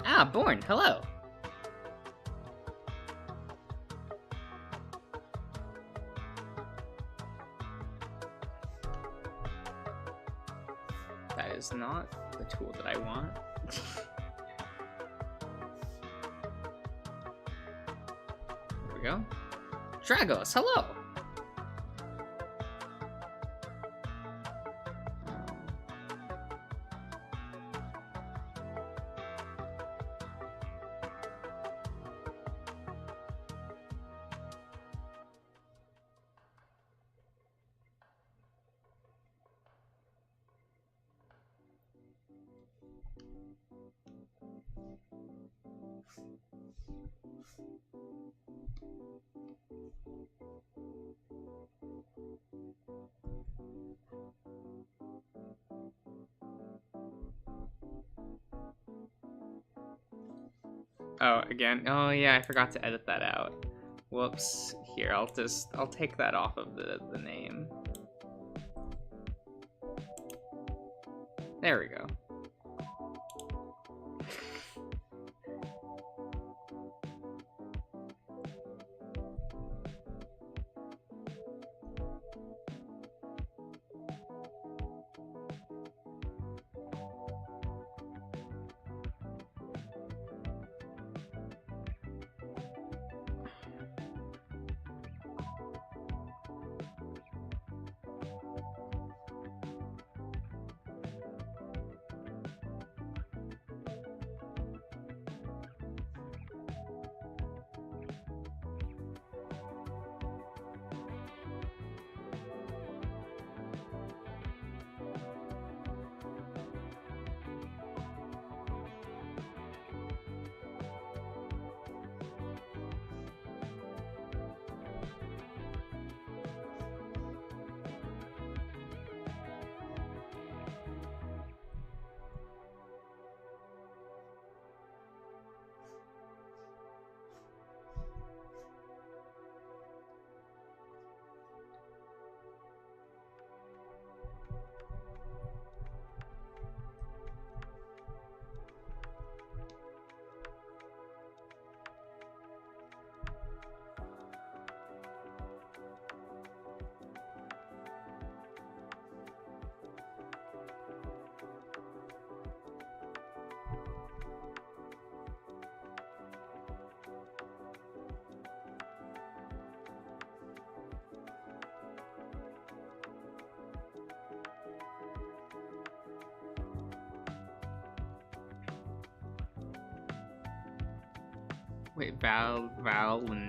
Ah, Born, hello. That is not the tool that I want. There we go. Dragos, hello. Oh, again. Oh yeah, I forgot to edit that out. Whoops. Here, I'll take that off of the name. There we go. Wait, Valentino.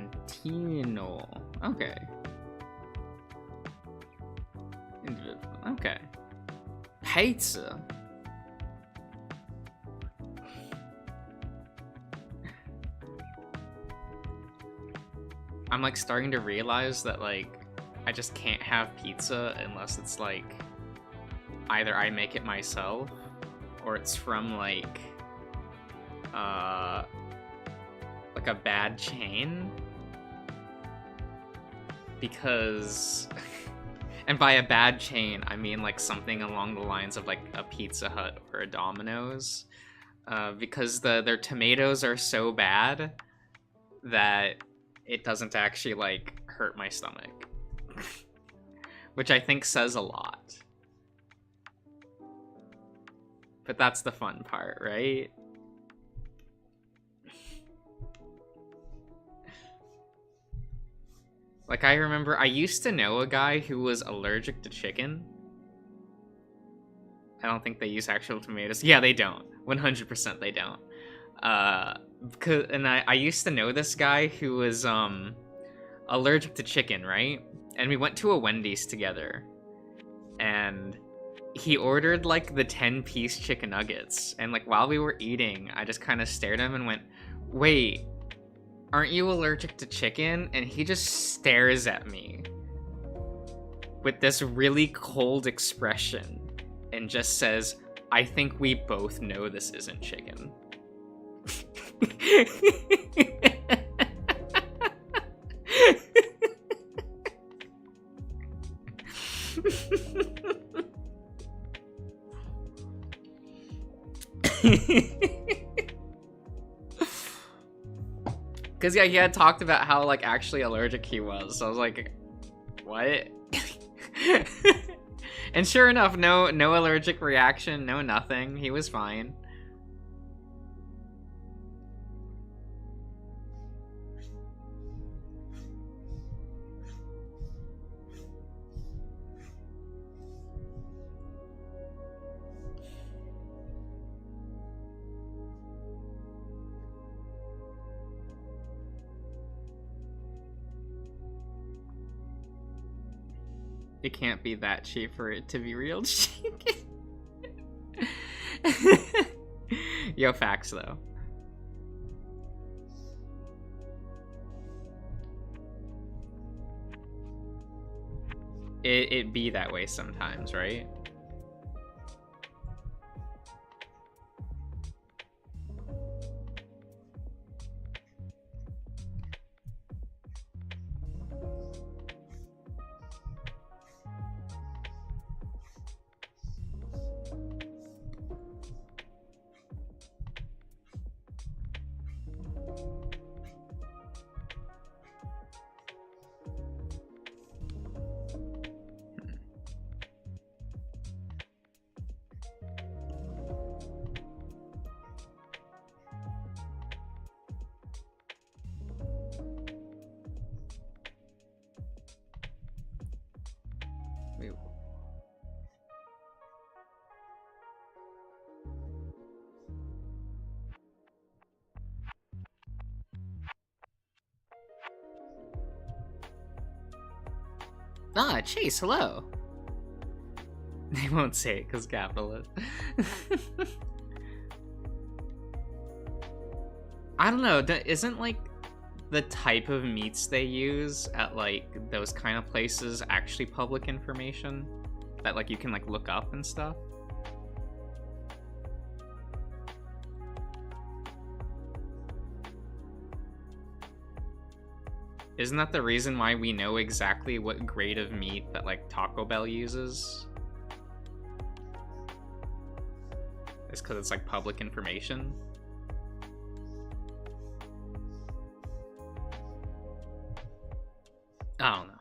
Okay. Okay. Pizza. I'm like starting to realize that like I just can't have pizza unless it's like either I make it myself or it's from like a bad chain, because and by a bad chain I mean like something along the lines of like a Pizza Hut or a Domino's, because their tomatoes are so bad that it doesn't actually like hurt my stomach. Which I think says a lot, but that's the fun part, right? Like, I remember I used to know a guy who was allergic to chicken. I don't think they use actual tomatoes. Yeah, they don't. 100% they don't. And I used to know this guy who was allergic to chicken, right? And we went to a Wendy's together. And he ordered, like, the 10-piece chicken nuggets. And, like, while we were eating, I just kind of stared at him and went, wait, aren't you allergic to chicken? And he just stares at me with this really cold expression and just says, I think we both know this isn't chicken. Cause yeah, he had talked about how like actually allergic he was. So I was like, what? And sure enough, no allergic reaction, no nothing. He was fine. It can't be that cheap for it to be real chicken. Yo, facts though. It be that way sometimes, right? Ah, Chase, hello. They won't say it because capitalist. I don't know. Isn't like the type of meats they use at like those kind of places actually public information that like you can like look up and stuff? Isn't that the reason why we know exactly what grade of meat that like Taco Bell uses? It's because it's like public information. I don't know.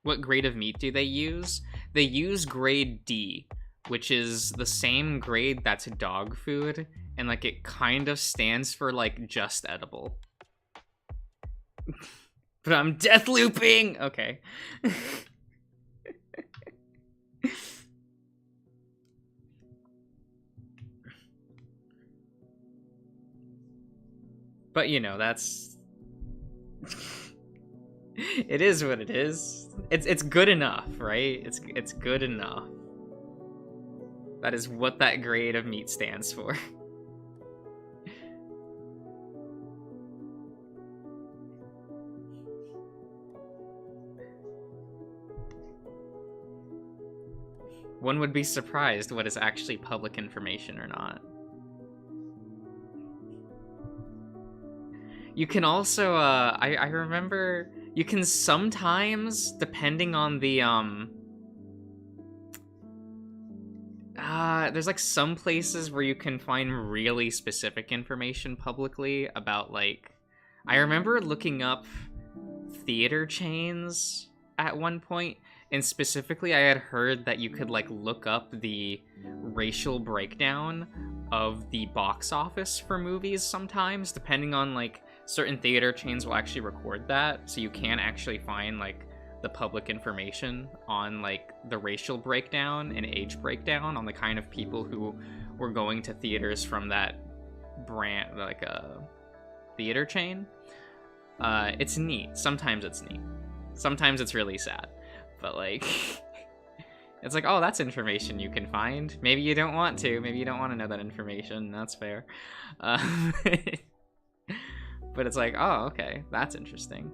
What grade of meat do they use? They use grade D, which is the same grade that's dog food, and like it kind of stands for like just edible. But I'm death looping! Okay. But you know, that's it is what it is. It's good enough, right? It's good enough. That is what that grade of meat stands for. One would be surprised what is actually public information or not. You can also, I remember, you can sometimes, depending on the, there's like some places where you can find really specific information publicly about like, I remember looking up theater chains at one point, and specifically I had heard that you could like look up the racial breakdown of the box office for movies sometimes, depending on like, certain theater chains will actually record that, so you can actually find like the public information on like the racial breakdown and age breakdown on the kind of people who were going to theaters from that brand, like a theater chain. It's neat. Sometimes it's neat. Sometimes it's really sad. But like it's like, oh, that's information you can find. Maybe you don't want to. Maybe you don't want to know that information. That's fair. But it's like, oh, okay, that's interesting.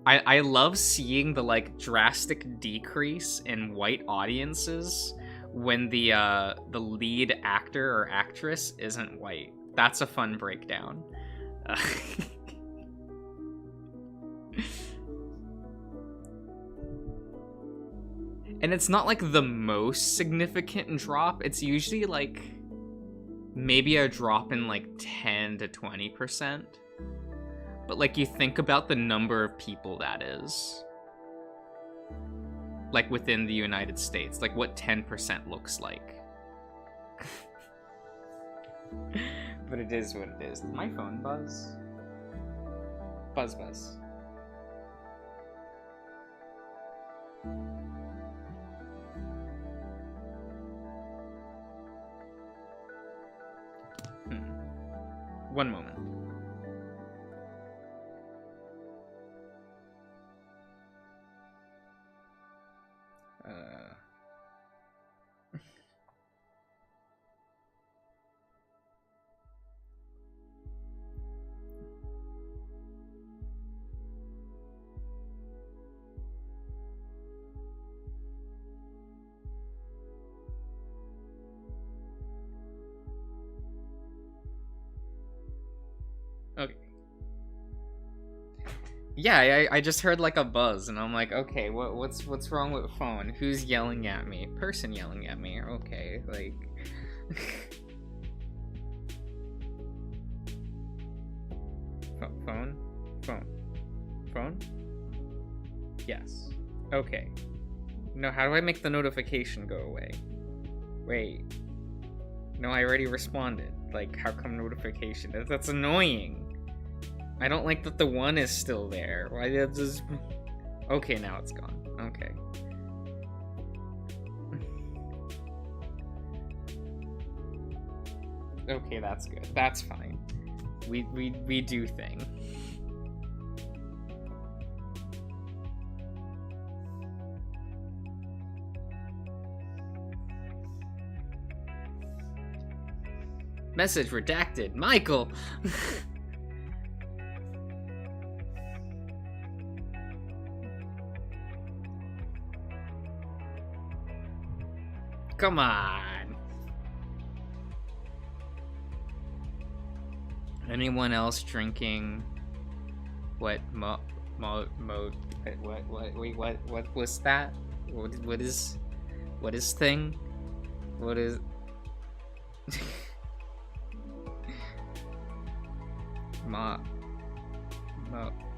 I love seeing the like drastic decrease in white audiences when the lead actor or actress isn't white. That's a fun breakdown. And it's not like the most significant drop. It's usually like maybe a drop in like 10 to 20%. But like you think about the number of people that is. Like within the United States, like what 10% looks like. But it is what it is. Did my phone buzz? Buzz. One moment. Okay. Yeah, I just heard like a buzz, and I'm like, okay, what's wrong with the phone? Who's yelling at me? Person yelling at me. Okay, like. Phone? Yes. Okay. No, how do I make the notification go away? Wait. No, I already responded. Like, how come notification? That's annoying. I don't like that the one is still there. Why did this? Okay, now it's gone. Okay. Okay, that's good. That's fine. We do thing. Message redacted. Michael! Come on. Anyone else drinking? What what was that? What is thing? What is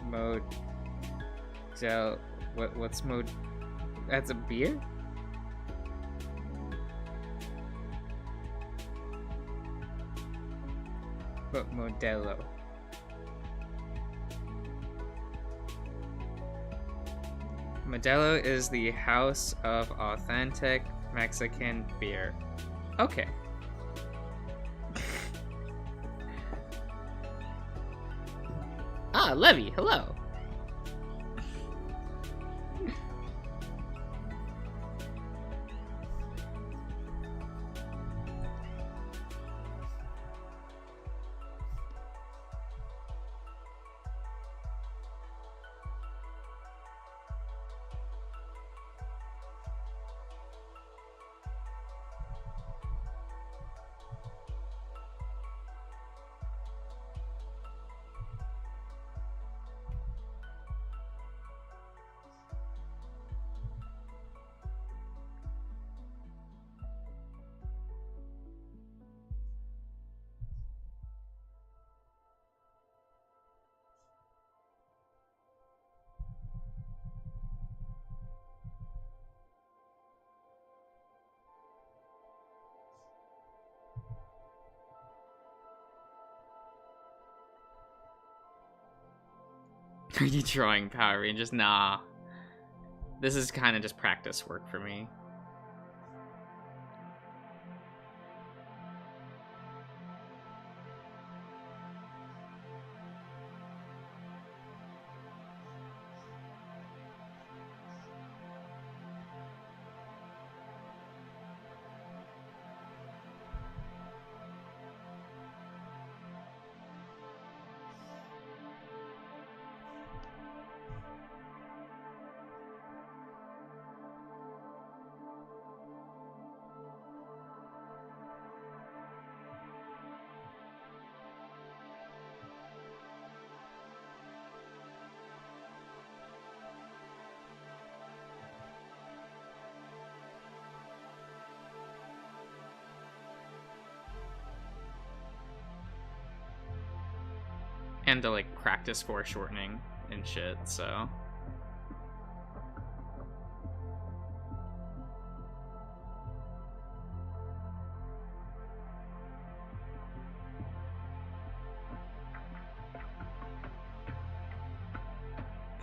mode gel? What's mode? That's a beer? But Modelo. Modelo is the house of authentic Mexican beer. Okay. Ah, Levy, hello. Are you drawing Power Rangers? Nah. This is kind of just practice work for me. And to like practice foreshortening and shit, so.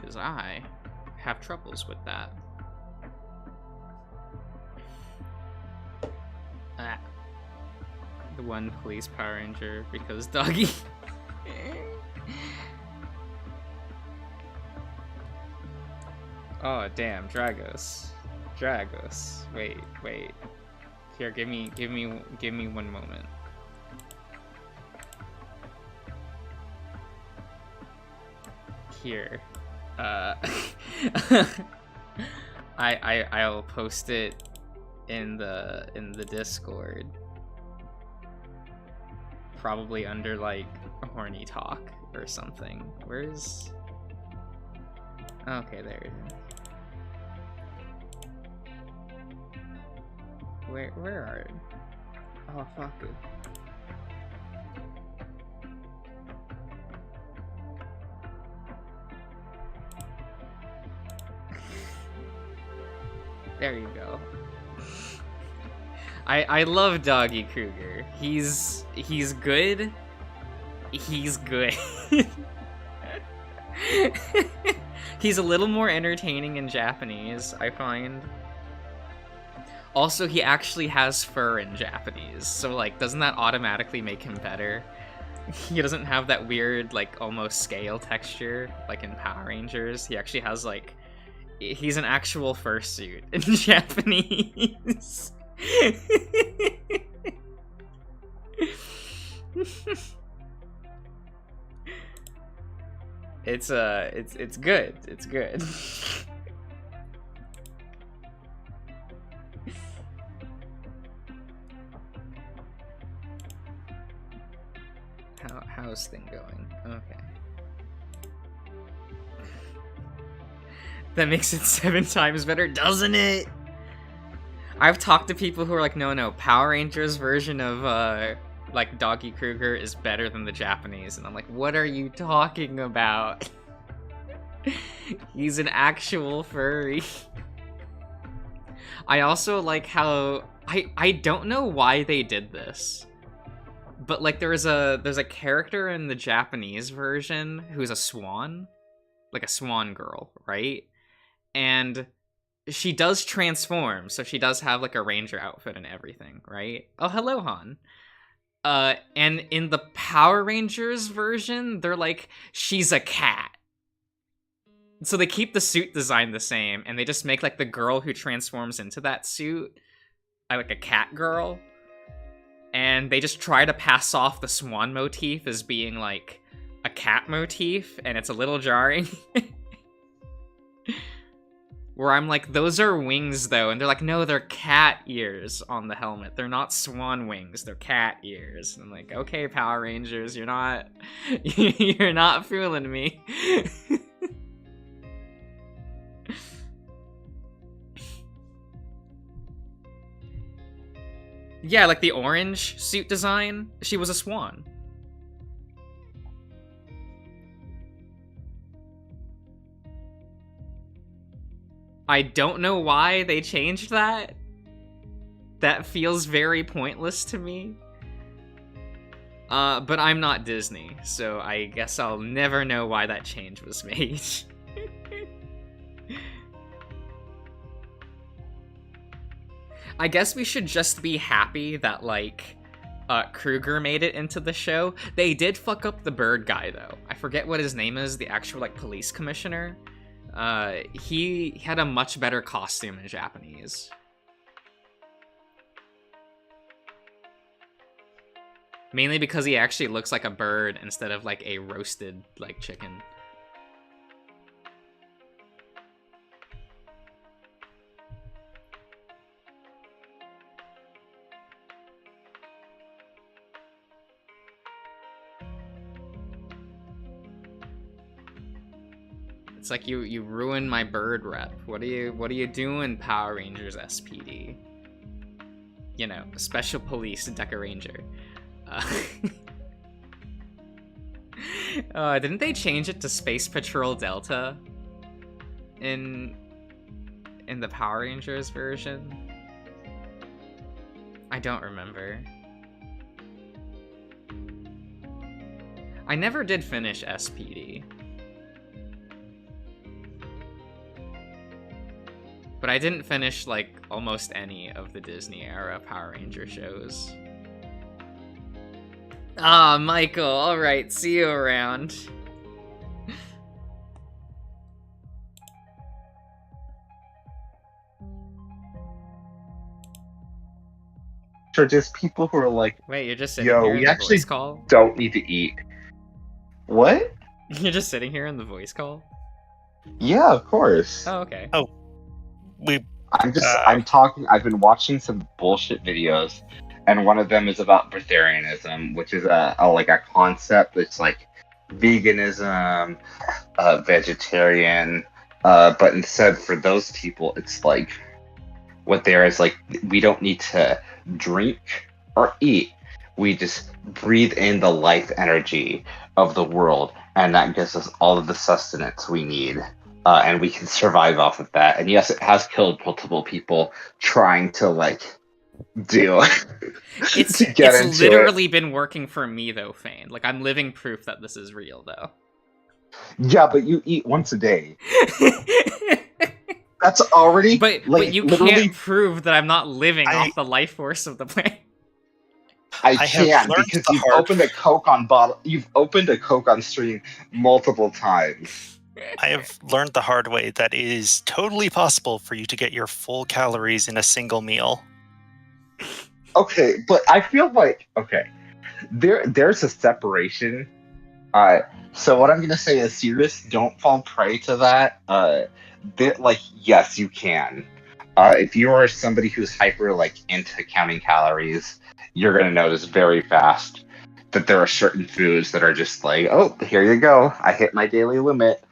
Because I have troubles with that. Ah. The one police Power Ranger because doggy. Oh damn, Dragos. Wait. Here, give me 1 moment. Here. I'll post it in the Discord. Probably under like horny talk or something. Where's? Okay, there it is. Where are? Oh fuck it. There you go. I love Doggy Kruger. He's good. He's good. He's a little more entertaining in Japanese, I find. Also, he actually has fur in Japanese, so like, doesn't that automatically make him better? He doesn't have that weird, like, almost scale texture, like in Power Rangers. He actually has, like, he's an actual fursuit in Japanese. It's good. It's good. How's thing going? Okay. That makes it 7 times better, doesn't it? I've talked to people who are like, no, Power Rangers version of, like, Doggy Kruger is better than the Japanese. And I'm like, what are you talking about? He's an actual furry. I also like how... I don't know why they did this. But, like, there's a character in the Japanese version who's a swan. Like a swan girl, right? And she does transform, so she does have, like, a ranger outfit and everything, right? Oh, hello, Han. And in the Power Rangers version, they're like, she's a cat. So they keep the suit design the same, and they just make, like, the girl who transforms into that suit, like, a cat girl. And they just try to pass off the swan motif as being, like, a cat motif, and it's a little jarring. Where I'm like, those are wings, though. And they're like, no, they're cat ears on the helmet. They're not swan wings. They're cat ears. And I'm like, okay, Power Rangers, you're not... you're not fooling me. Yeah, like the orange suit design, she was a swan. I don't know why they changed that. That feels very pointless to me. But I'm not Disney, so I guess I'll never know why that change was made. I guess we should just be happy that, like, Kruger made it into the show. They did fuck up the bird guy, though. I forget what his name is, the actual, like, police commissioner. He had a much better costume in Japanese. Mainly because he actually looks like a bird instead of, like, a roasted, like, chicken. It's like you ruined my bird rep. What are you doing, Power Rangers SPD? You know, Special Police Deca Ranger. Didn't they change it to Space Patrol Delta in the Power Rangers version? I don't remember. I never did finish SPD. But I didn't finish, like, almost any of the Disney-era Power Ranger shows. Ah, Michael, alright, see you around. Or just people who are like, wait, you're just sitting yo, here we in the actually voice call? don't need to eat. What? You're just sitting here in the voice call? Yeah, of course. Oh, okay. Oh, I'm talking, I've been watching some bullshit videos, and one of them is about breatharianism, which is a concept that's like veganism, vegetarian, but instead for those people, it's like, what there is like, we don't need to drink or eat. We just breathe in the life energy of the world, and that gives us all of the sustenance we need. And we can survive off of that. And yes, it has killed multiple people trying to It's to get into literally it. been working for me though, Fane. Like, I'm living proof that this is real though. Yeah, but you eat once a day. That's already but you literally... can't prove that I'm not living off the life force of the plant. I can, because you've opened a Coke on stream multiple times. I have learned the hard way that it is totally possible for you to get your full calories in a single meal. Okay, but I feel like, there's a separation. So what I'm gonna say is, serious, don't fall prey to that. Yes, you can. If you are somebody who's hyper into counting calories, you're gonna notice very fast that there are certain foods that are just like, oh, here you go, I hit my daily limit.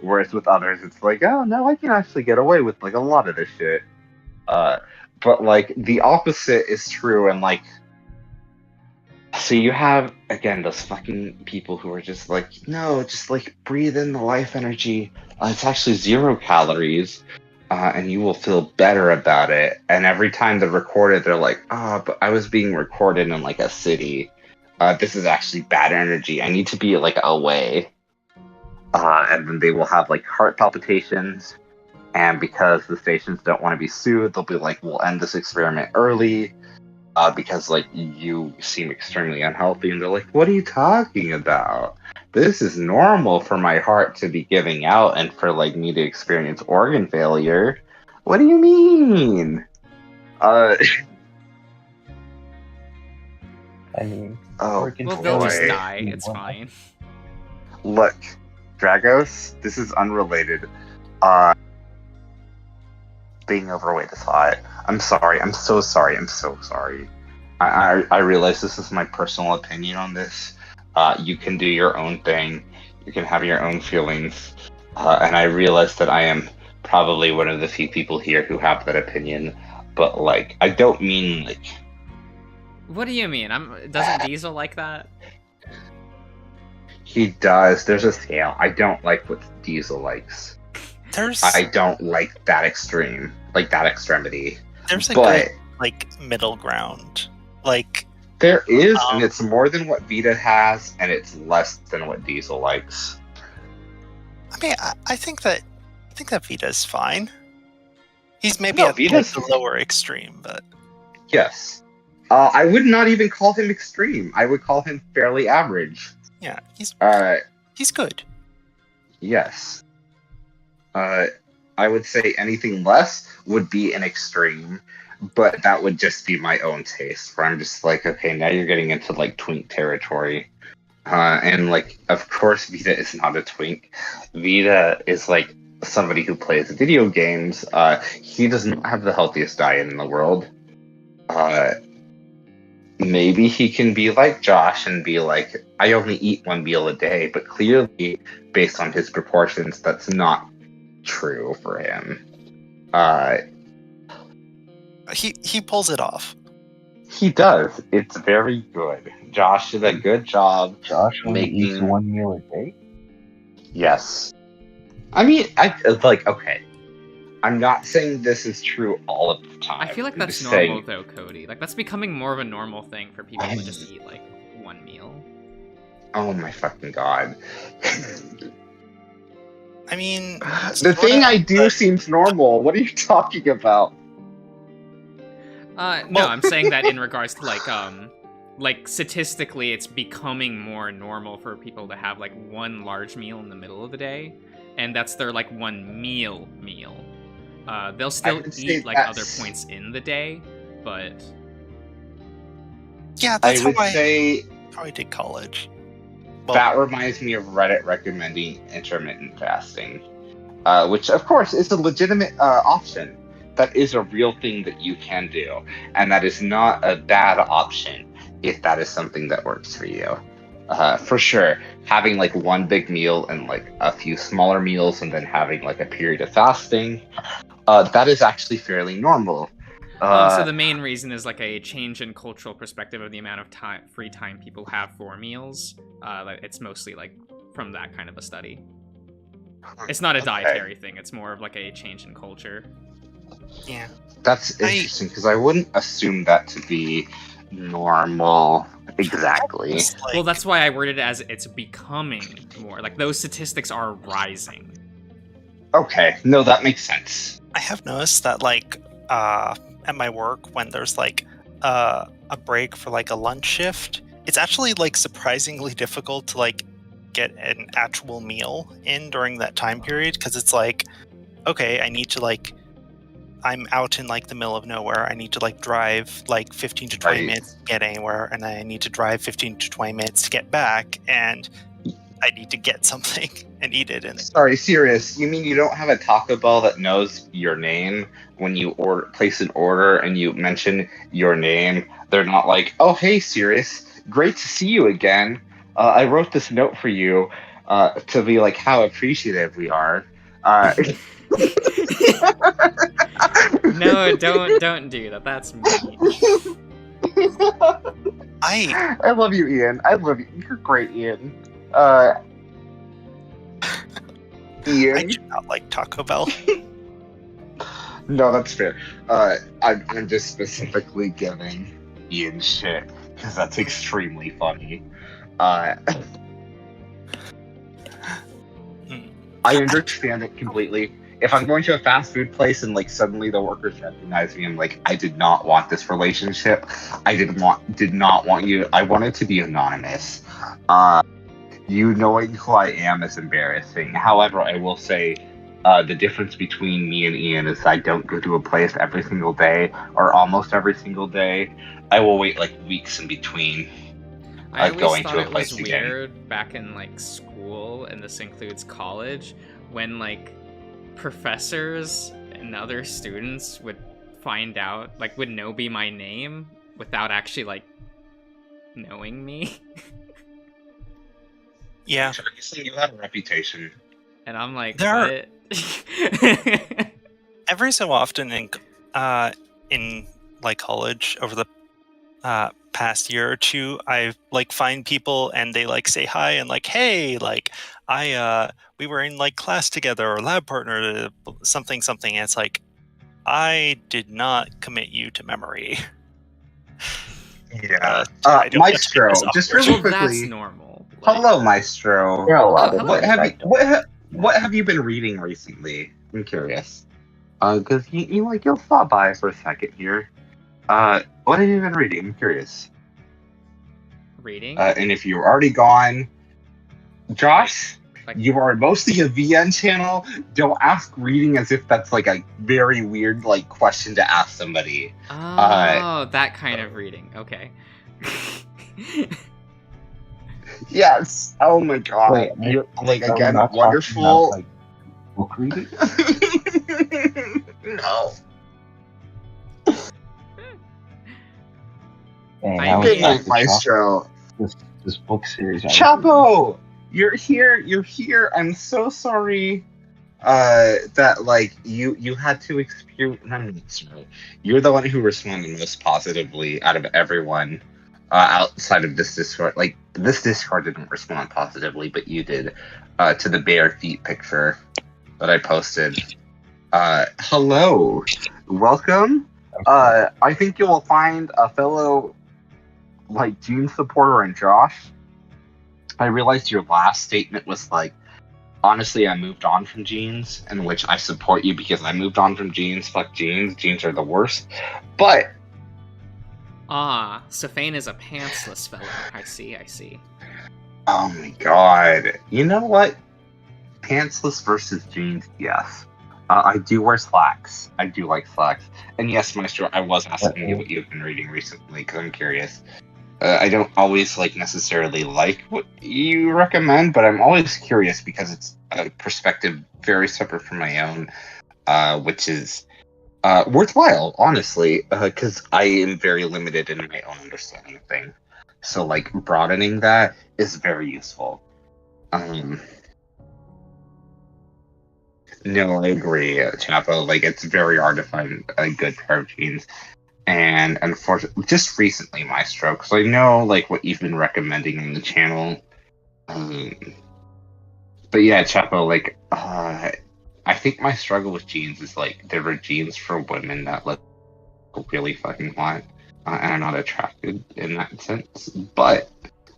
Whereas with others, it's like, oh no, I can actually get away with a lot of this shit. But the opposite is true, and so you have again those fucking people who are just like, no, just breathe in the life energy. It's actually 0 calories, and you will feel better about it. And every time they're recorded, they're like, but I was being recorded in a city. This is actually bad energy. I need to be away. And then they will have heart palpitations, and because the stations don't want to be sued, they'll be like, we'll end this experiment early, because you seem extremely unhealthy. And they're like, what are you talking about? This is normal for my heart to be giving out and for me to experience organ failure. What do you mean? I mean, oh, well, they'll just die. It's fine. Look, Dragos, this is unrelated. Being overweight is hot. I'm sorry. I'm so sorry. I'm so sorry. I realize this is my personal opinion on this. You can do your own thing. You can have your own feelings. And I realize that I am probably one of the few people here who have that opinion. But I don't mean What do you mean? Doesn't Diesel like that? He does. There's a scale. I don't like what Diesel likes. I don't like that extreme, that extremity. There's a good, middle ground. There is, and it's more than what Vita has, and it's less than what Diesel likes. I mean, I think that Vita's fine. He's maybe at the lower extreme, but yes, I would not even call him extreme. I would call him fairly average. Yeah, he's good. Yes. I would say anything less would be an extreme, but that would just be my own taste, where I'm just okay, now you're getting into twink territory. And of course Vita is not a twink. Vita is somebody who plays video games. He does not have the healthiest diet in the world. Maybe he can be like Josh and be I only eat 1 meal a day, but clearly, based on his proportions, that's not true for him. He pulls it off. He does. It's very good. Josh did a good job. Josh only eats Making- one meal a day? Yes. I mean, okay. I'm not saying this is true all of the time. I feel like I'm that's just normal saying- though, Cody. Like that's becoming more of a normal thing for people to just eat like one meal. Oh my fucking god. I mean, The thing I do but- seems normal. What are you talking about? No, Well- I'm saying that in regards to like statistically, it's becoming more normal for people to have like one large meal in the middle of the day, and that's their like one meal. They'll still would say eat like other that's- points in the day, but yeah, that's I would how say I did college. Well, that reminds me of Reddit recommending intermittent fasting, which of course is a legitimate option. That is a real thing that you can do, and that is not a bad option if that is something that works for you. For sure, having like one big meal and like a few smaller meals, and then having like a period of fasting, that is actually fairly normal. so the main reason is like a change in cultural perspective of the amount of free time people have for meals. Like it's mostly like from that kind of a study. It's not a dietary thing. It's more of like a change in culture. yeah. That's interesting because I wouldn't assume that to be normal exactly. It's like- Well, that's why I worded it as it's becoming more. Like those statistics are rising. Okay, no, that makes sense. I have noticed that like at my work when there's like a break for like a lunch shift, it's actually like surprisingly difficult to like get an actual meal in during that time period because it's like, okay, I need to like I'm out in like the middle of nowhere. I need to like drive like 15 to 20 Right. minutes to get anywhere, and I need to drive 15 to 20 minutes to get back, and I need to get something and eat it. And Sorry, serious. You mean you don't have a Taco Bell that knows your name when you place an order and you mention your name? They're not like, "Oh, hey, serious, great to see you again. I wrote this note for you to be like how appreciative we are." No, don't do that. That's mean. I love you, Ian. I love you. You're great, Ian. I Ian. do not like Taco Bell. No, that's fair. I'm just specifically giving Ian shit because that's extremely funny. I understand it completely. If I'm going to a fast food place and like suddenly the workers recognize me, I'm like, I did not want this relationship. I did not want you. I wanted to be anonymous. You knowing who I am is embarrassing. However, I will say the difference between me and Ian is I don't go to a place every single day or almost every single day. I will wait like weeks in between. I always going thought to a it place was again. weird back in like school, and this includes college, when like professors and other students would find out, like would know be my name without actually like knowing me. Yeah, Seriously, you have a reputation. And I'm like, There are- what? every so often in like college over the past year or two, I like find people and they like say hi and like, hey, like we were in like class together or lab partner, something. And it's like, I did not commit you to memory. Yeah. I don't want to Maestro, make this just awkward. really Well, that's quickly. normal. Like, Hello, Maestro. There are a lot Oh, of hello. things What have you been reading recently? I'm curious. Because you'll stop by for a second here. What have you been reading? I'm curious. reading. And if you're already gone, Josh, Like- you are mostly a VN channel. Don't ask reading as if that's like a very weird like question to ask somebody. Oh, that kind of reading. Okay. Yes. Oh my god. Wait, You're, like Are we again, not talking wonderful. about, like, book reading? No. Dang, I I was mean- Good like, night, Maestro. this book series. I was Chapo, you're here. You're here. I'm so sorry. that like you had to experience. You're the one who responded most positively out of everyone outside of this Discord. Like this Discord didn't respond positively, but you did to the bare feet picture that I posted. Hello, welcome. I think you will find a fellow like Gene supporter in Josh. I realized your last statement was like, honestly, I moved on from jeans, in which I support you because I moved on from jeans. Fuck jeans. Jeans are the worst. But Safane is a pantsless fellow. I see. oh my god, you know what? Pantsless versus jeans, yes. I do wear slacks. I do like slacks. And yes, Maestro, I was asking you what you've been reading recently because I'm curious. I don't always like necessarily like what you recommend, but I'm always curious because it's a perspective very separate from my own, which is worthwhile, honestly, because I am very limited in my own understanding of things. So, like, broadening that is very useful. No, I agree, Chapo. Like, it's very hard to find a good pair of jeans. And unfortunately, just recently, Maestro, because I know like what you've been recommending on the channel. But yeah, Chapo, like, I think my struggle with jeans is like there are jeans for women that look really fucking hot, and I'm not attracted in that sense. But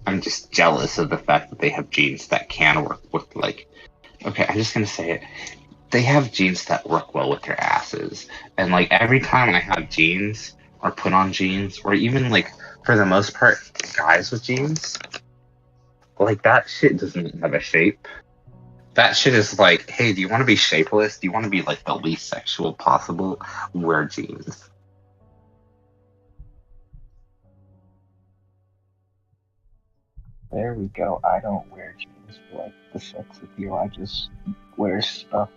I'm just jealous of the fact that they have jeans that can work with like. Okay, I'm just gonna say it. They have jeans that work well with their asses, and like every time I have jeans or put on jeans, or even like for the most part, guys with jeans, like that shit doesn't have a shape. That shit is like, hey, do you want to be shapeless? Do you want to be like the least sexual possible? Wear jeans. There we go. I don't wear jeans for like the sex appeal. I just wear stuff.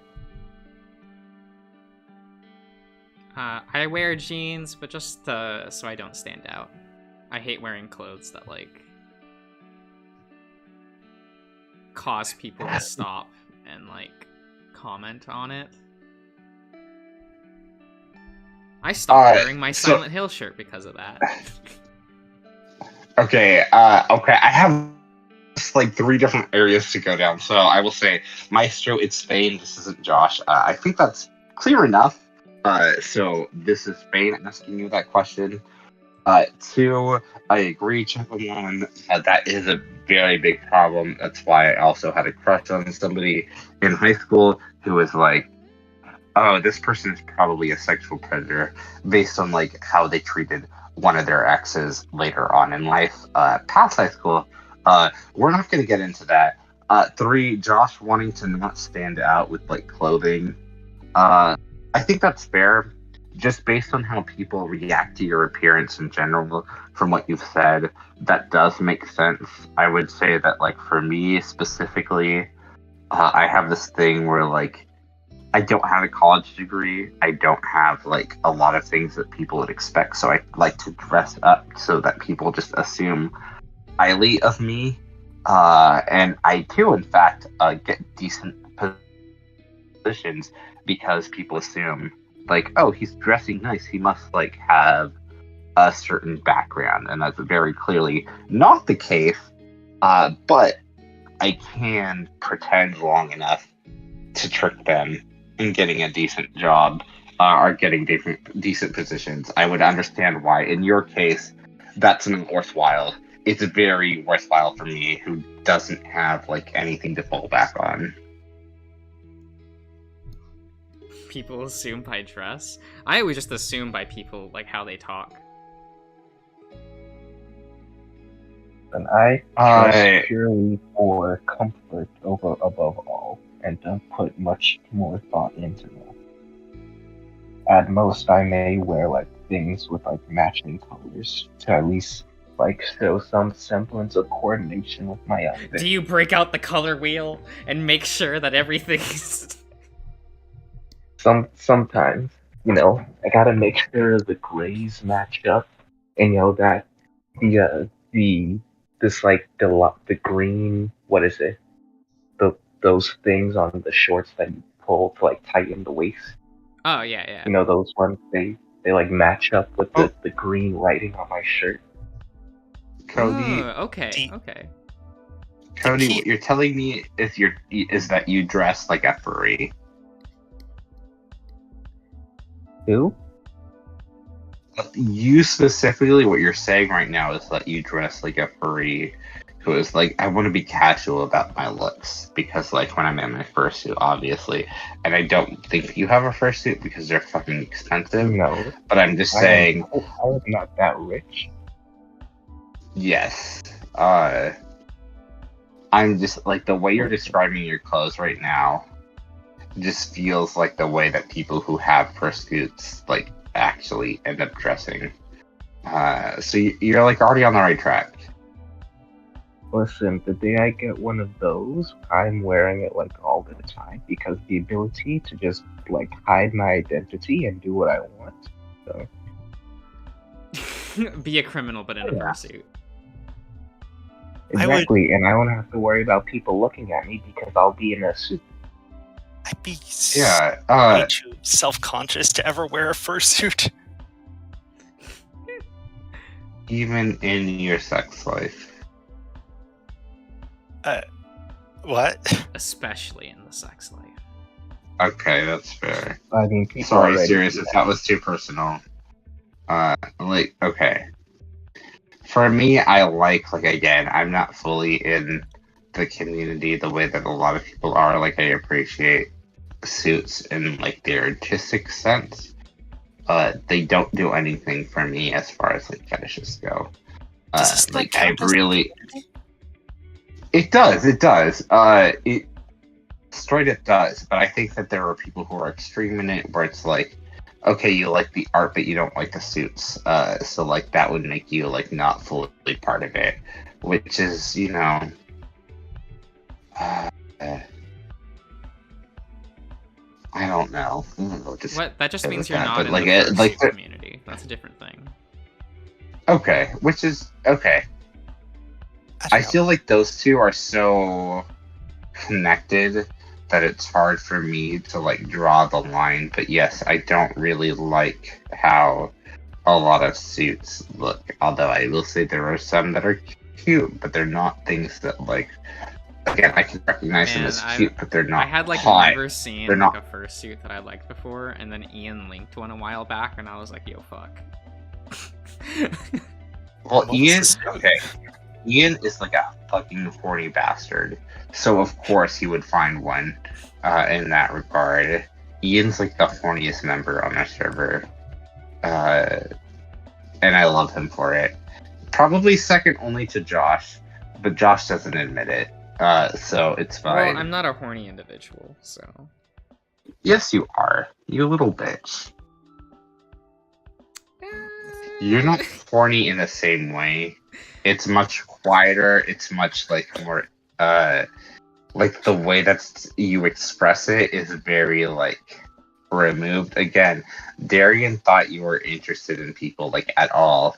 I wear jeans, but just so I don't stand out. I hate wearing clothes that like cause people to stop and like comment on it. I stopped wearing my Silent Hill shirt because of that. Okay, okay. I have like 3 different areas to go down. So I will say, Maestro, it's Spain. This isn't Josh. I think that's clear enough. So this is Spain asking you that question. 2, I agree, Chapel 1, that is a very big problem. That's why I also had a crush on somebody in high school who was like, oh, this person is probably a sexual predator based on like how they treated one of their exes later on in life, past high school. We're not going to get into that. 3, Josh wanting to not stand out with like clothing. I think that's fair, just based on how people react to your appearance in general. From what you've said, that does make sense. I would say that, like, for me specifically, I have this thing where, like, I don't have a college degree. I don't have, like, a lot of things that people would expect. So I like to dress up so that people just assume highly of me. And I, too, in fact, get decent positions because people assume, like, oh, he's dressing nice. He must, like, have a certain background. And that's very clearly not the case. But I can pretend long enough to trick them in getting a decent job or getting decent positions. I would understand why, in your case, that's not worthwhile. It's very worthwhile for me, who doesn't have, like, anything to fall back on. People assume by dress? I always just assume by people, like, how they talk. And I dress purely for comfort above all, and don't put much more thought into that. At most, I may wear like things with like matching colors to at least like show some semblance of coordination with my outfit. Do you break out the color wheel and make sure that everything's... Sometimes, you know, I gotta make sure the grays match up, and you know that the green, what is it? Those things on the shorts that you pull to like tighten the waist. Oh yeah. You know those ones they like match up with the green writing on my shirt. Cody, Oh, okay. The- Okay. Cody, key- what you're telling me is that you dress like a furry. Who? You specifically, what you're saying right now is that you dress like a furry who is like, I want to be casual about my looks because, like, when I'm in my fursuit, obviously, and I don't think you have a fursuit because they're fucking expensive. No. But I'm just saying, I am not that rich. yes. I'm just like the way you're describing your clothes right now. Just feels like the way that people who have fursuits like actually end up dressing. So you're like already on the right track. Listen, the day I get one of those, I'm wearing it like all the time because the ability to just like hide my identity and do what I want. So Be a criminal, but in a Yeah. fursuit. I would- exactly, and I won't have to worry about people looking at me because I'll be in a suit. I'd be Yeah. way too self-conscious to ever wear a fursuit. Even in your sex life. What? Especially in the sex life. Okay, that's fair. I mean, people Sorry, already serious. do If that was too personal. Like, okay. For me, I like again, I'm not fully in the community the way that a lot of people are. Like, I appreciate suits in like their artistic sense. They don't do anything for me as far as like fetishes go. Does this not Like, I count as a really. community? It does. It straight up does. But I think that there are people who are extreme in it, where it's like, okay, you like the art, but you don't like the suits. So like that would make you like not fully part of it, which is, you know, I don't know. Just What? That just it means was you're that, not but, in like, the it- like, fursuit community. That's a different thing. okay, which is okay. I I don't know. feel like those two are so connected that it's hard for me to like draw the line. But yes, I don't really like how a lot of suits look. Although I will say there are some that are cute, but they're not things that like. Again, I can recognize them Man, as cute, but they're not I had like hot. never seen They're like not- a fursuit that I liked before, and then Ian linked one a while back, and I was like, "Yo, fuck." Well, What was Ian. the suit? Okay, Ian is like a fucking horny bastard. So of course he would find one. In that regard, Ian's like the horniest member on our server, and I love him for it. Probably second only to Josh, but Josh doesn't admit it. So it's fine. Well, I'm not a horny individual, so. Yes, you are. You little bitch. You're not horny in the same way. It's much quieter. It's much like more. Like the way that you express it is very like removed. Again, Darian thought you were interested in people like at all,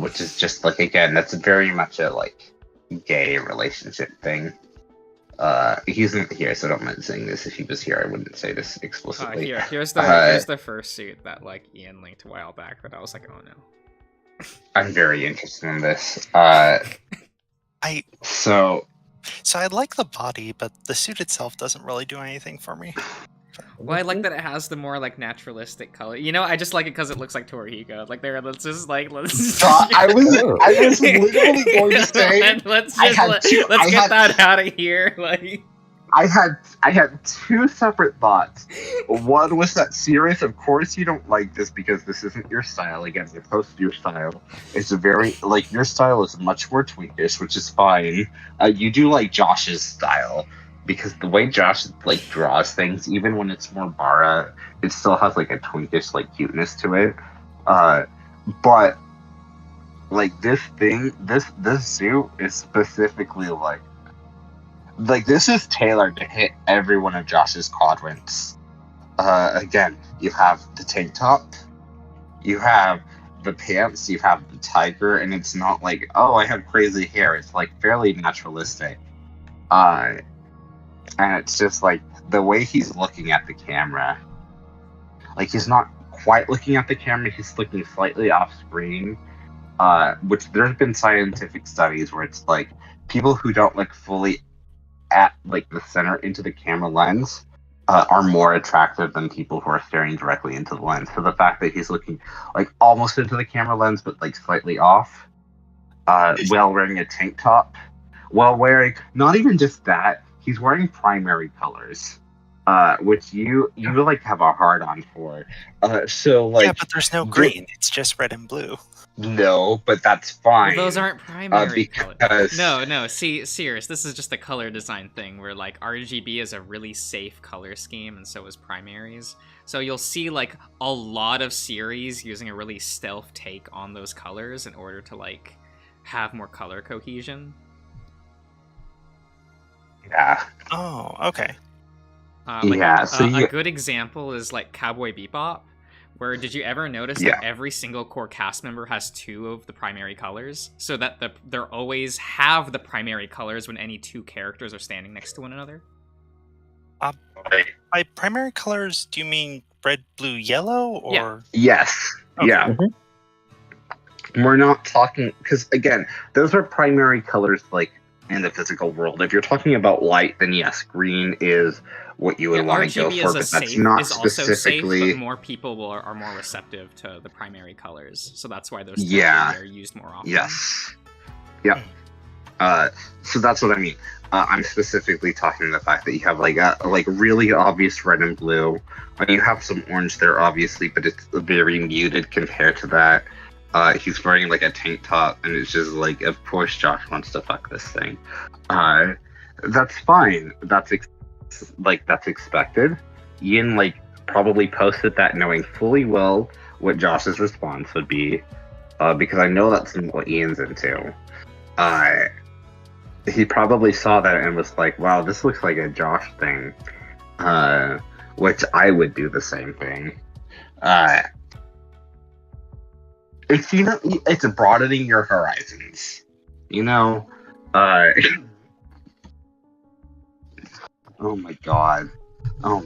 which is just like again that's very much a like gay relationship thing. He's not here, so I don't mind saying this. If he was here, I wouldn't say this explicitly. Here's the first suit that like Ian linked a while back that I was like, oh no. I'm very interested in this. So So I like the body, but the suit itself doesn't really do anything for me. Well, I like that it has the more like naturalistic color. You know, I just like it because it looks like Torhigo. Like there, let's just. I was literally going to say let's I just had let, two- let's I get had- that out of here. Like I had two separate thoughts. One was that serious. Of course, you don't like this because this isn't your style. Again, you're opposed to your style. It's a very like your style is much more twinkish, which is fine. You do like Josh's style because the way Josh like draws things, even when it's more Bara, it still has like a twinkish like cuteness to it. But like this suit is specifically like this is tailored to hit every one of Josh's quadrants. Again, you have the tank top, you have the pants, you have the tiger, and it's not like, oh, I have crazy hair. It's like fairly naturalistic. And it's just like the way he's looking at the camera, like he's not quite looking at the camera, he's looking slightly off screen. Which there's been scientific studies where it's like people who don't look fully at like the center into the camera lens are more attractive than people who are staring directly into the lens. So the fact that he's looking like almost into the camera lens but like slightly off, while wearing a tank top, while wearing not even just that, he's wearing primary colors, which you like have a hard on for. So like yeah, but there's no green. It's just red and blue. No, but that's fine. Well, those aren't primary colors. Because No. See, serious. This is just a color design thing where like RGB is a really safe color scheme, and so is primaries. So you'll see like a lot of series using a really stealth take on those colors in order to like have more color cohesion. yeah, Oh, okay. Yeah, so a you- good example is like Cowboy Bebop, where did you ever notice Yeah. that every single core cast member has two of the primary colors, so that they're always have the primary colors when any two characters are standing next to one another? By primary colors, do you mean red, blue, yellow, or? Yeah. yes, Okay. yeah. We're not talking because again, those are primary colors like in the physical world. If you're talking about light, then yes, green is what you would want to go RGB for, is but a that's safe, not is also safe, specifically. but more people are more receptive to the primary colors, so that's why those Yeah. are used more often. Yes. Yep. So that's what I mean. I'm specifically talking the fact that you have like really obvious red and blue. And you have some orange there, obviously, but it's very muted compared to that. He's wearing like a tank top, and it's just like, of course, Josh wants to fuck this thing. That's fine. That's expected. Ian like probably posted that knowing fully well what Josh's response would be, because I know that's what Ian's into. He probably saw that and was like, "Wow, this looks like a Josh thing," which I would do the same thing. It's broadening your horizons. You know. Oh my god. I'm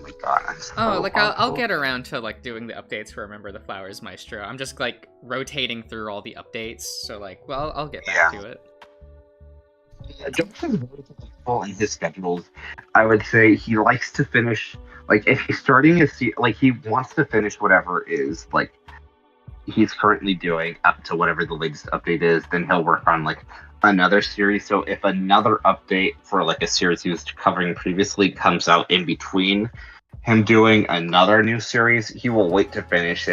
so I'll awful. get around to like doing the updates for Remember the Flowers Maestro. I'm just like rotating through all the updates, so like, well, I'll get back to it. Josh is very flexible in his schedules. I would say he likes to finish, like, if he's starting he wants to finish whatever is, like, he's currently doing up to whatever the latest update is, then he'll work on, like, another series. So if another update for, like, a series he was covering previously comes out in between him doing another new series, he will wait to finish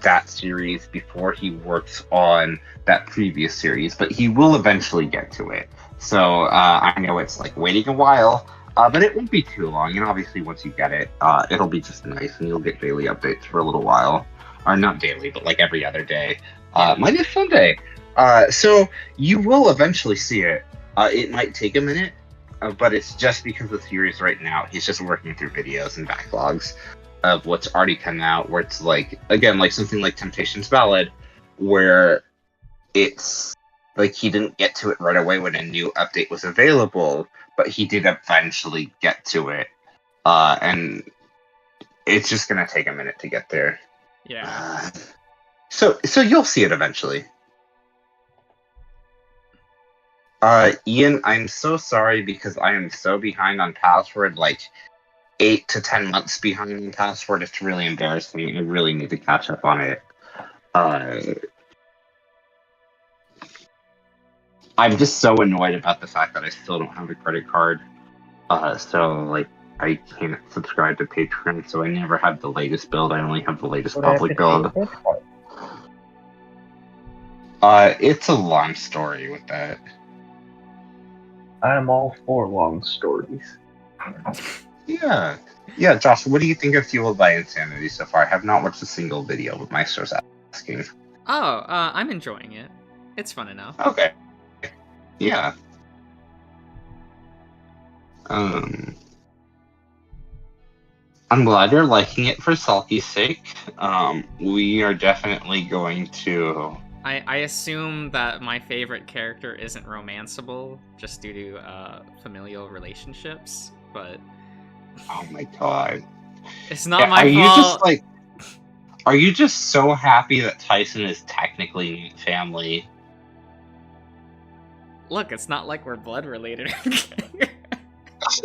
that series before he works on that previous series, but he will eventually get to it. So I know it's like waiting a while, but it won't be too long. And obviously, once you get it, it'll be just nice, and you'll get daily updates for a little while, or not daily, but like every other day, Monday, Sunday. So you will eventually see it. It might take a minute, but it's just because the series right now, he's just working through videos and backlogs of what's already come out, where it's like, again, like something like Temptation's Ballad, where it's like he didn't get to it right away when a new update was available, but he did eventually get to it. And it's just gonna take a minute to get there. Yeah. So you'll see it eventually. Ian, I'm so sorry because I am so behind on Password, like 8 to 10 months behind on Password. It's really embarrassing. I really need to catch up on it. I'm just so annoyed about the fact that I still don't have a credit card. So like I can't subscribe to Patreon, so I never have the latest build. I only have the latest public build. It's a long story with that. I'm all for long stories. Yeah, Josh, what do you think of Fueled by Insanity so far? I have not watched a single video, but Maestro's asking. Oh, I'm enjoying it. It's fun enough. Okay. Yeah. I'm glad you're liking it for Sulky's sake. We are definitely going to... I assume that my favorite character isn't romanceable, just due to familial relationships, but Oh my god. It's not my are you fault. just like? Are you just so happy that Tyson is technically family? Look, it's not like we're blood related.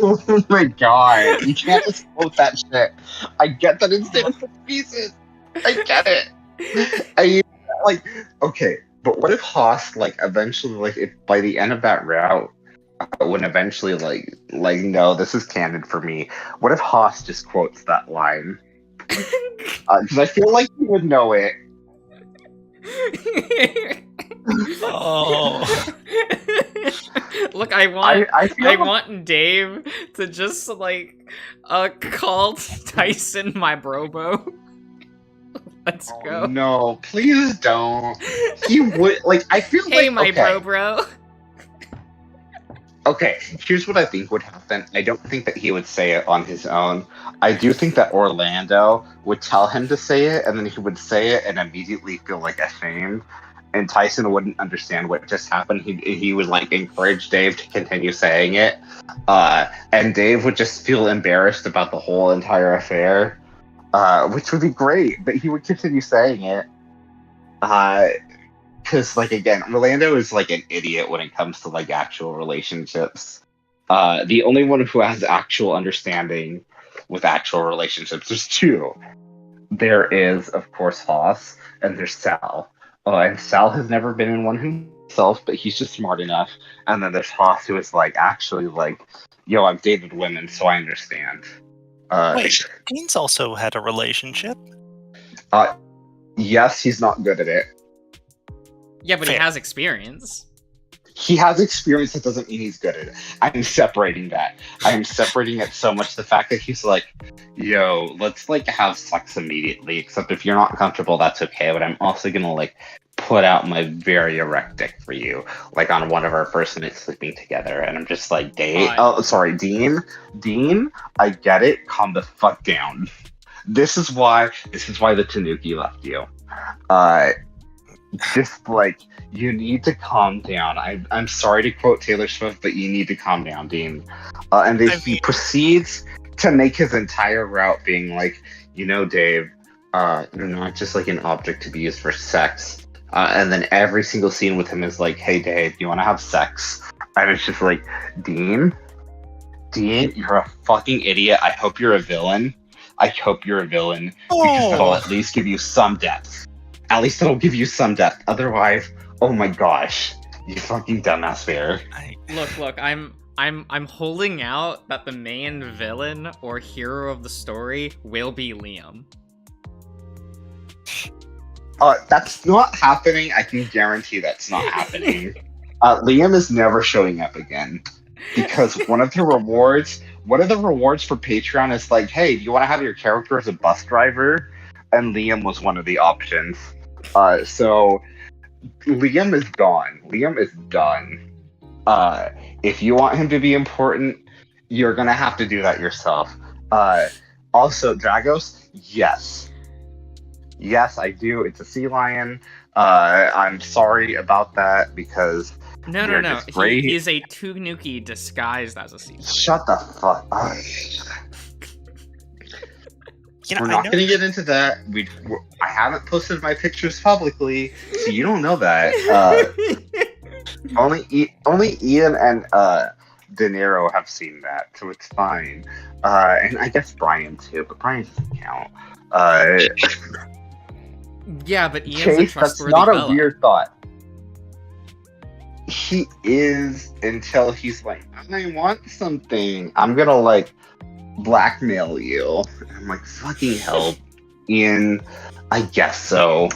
Oh my god! You can't just quote that shit. I get that it's different pieces. I get it. I like okay, but what if Haas like eventually like if by the end of that route when eventually like no, this is canon for me. What if Haas just quotes that line? Because I feel like he would know it. Oh. Look, I feel want Dave to just like call Tyson my brobo. Let's go. No, please don't. He would like. I feel Hey, like my okay. bro. Okay, here's what I think would happen. I don't think that he would say it on his own. I do think that Orlando would tell him to say it, and then he would say it and immediately feel like ashamed. And Tyson wouldn't understand what just happened. He would like encourage Dave to continue saying it, and Dave would just feel embarrassed about the whole entire affair, which would be great. But he would continue saying it. Because like again, Orlando is like an idiot when it comes to like actual relationships. The only one who has actual understanding with actual relationships, there's two. There is, of course, Haas, and there's Sal. And Sal has never been in one himself, but he's just smart enough. And then there's Haas, who is like actually like, yo, I've dated women, so I understand. Wait, Dean's also had a relationship? Yes, he's not good at it. Yeah, but Fair. he has experience. He has experience, that doesn't mean he's good at it. I'm separating that. I'm separating it so much. The fact that he's like, yo, let's like have sex immediately, except if you're not comfortable, that's okay. But I'm also gonna like put out my very erect dick for you, like on one of our first nights sleeping together. And I'm just like, Dean, I get it. Calm the fuck down. This is why the Tanuki left you. Just like, you need to calm down. I'm sorry to quote Taylor Swift, but you need to calm down, Dean. And then he proceeds to make his entire route being like, you know, Dave, you're not just like an object to be used for sex. And then every single scene with him is like, hey, Dave, you want to have sex? And it's just like, Dean, you're a fucking idiot. I hope you're a villain. Because that'll at least give you some depth. Otherwise, oh my gosh, you fucking dumbass bear. Look, I'm holding out that the main villain or hero of the story will be Liam. That's not happening. I can guarantee that's not happening. Liam is never showing up again. Because one of the rewards for Patreon is like, hey, do you want to have your character as a bus driver? And Liam was one of the options. So Liam is gone. Liam is done. If you want him to be important, you're gonna have to do that yourself. Also, Dragos, yes, I do. It's a sea lion. I'm sorry about that because No. He is a Tanuki disguised as a sea lion. Shut the fuck up. We're not going to get into that. I haven't posted my pictures publicly, so you don't know that. Only Ian and De Niro have seen that, so it's fine. And I guess Brian too, but Brian doesn't count. Yeah, but Ian's Chase, a trustworthy that's not fella. a weird thought. He is until he's like, I want something. I'm gonna like blackmail you. I'm like, fucking hell, Ian. I guess so.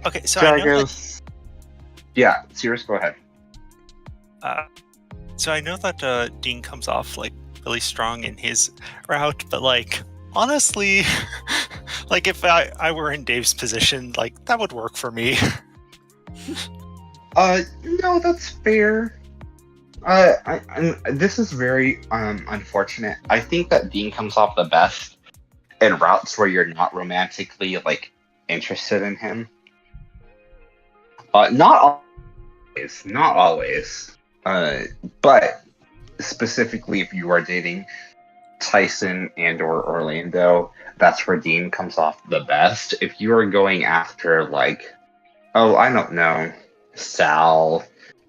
Okay, so I know that, yeah, Sirius, go ahead. so I know that Dean comes off like really strong in his route, but like honestly, like if I were in Dave's position, like that would work for me. No, that's fair. This is very unfortunate. I think that Dean comes off the best in routes where you're not romantically like interested in him. Not always, but specifically if you are dating Tyson and or Orlando, that's where Dean comes off the best. If you are going after like, oh, I don't know, Sal,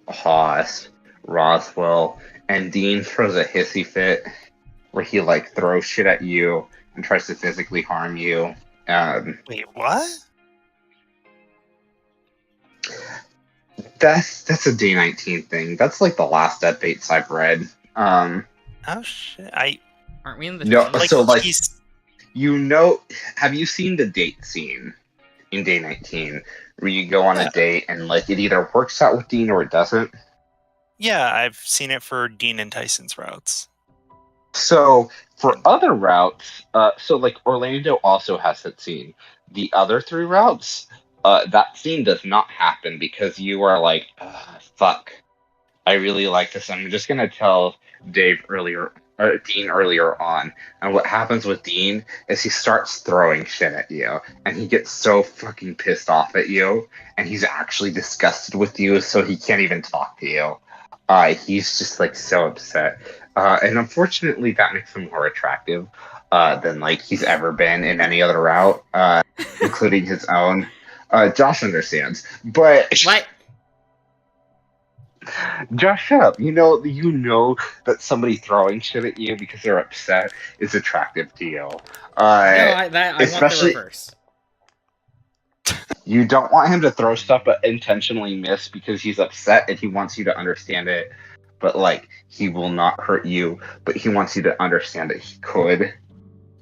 Haas, Roswell, and Dean throws a hissy fit where he like throws shit at you and tries to physically harm you. Wait, what? That's a day 19 thing. That's like the last updates I've read. Oh shit! Aren't we in the No, teens? so like he's- have you seen the date scene in day 19 where you go on a date and like it either works out with Dean or it doesn't? Yeah, I've seen it for Dean and Tyson's routes. So for other routes, so like Orlando also has that scene. The other three routes, that scene does not happen because you are like, fuck, I really like this. I'm just gonna tell Dean earlier on. And what happens with Dean is he starts throwing shit at you, and he gets so fucking pissed off at you, and he's actually disgusted with you, so he can't even talk to you. He's just like so upset. And unfortunately, that makes him more attractive than like he's ever been in any other route, including his own. Josh understands, but What? Josh, shut up. You know that somebody throwing shit at you because they're upset is attractive to you. No, I want the especially- reverse. You don't want him to throw stuff but intentionally miss because he's upset and he wants you to understand it. But like, he will not hurt you, but he wants you to understand that he could.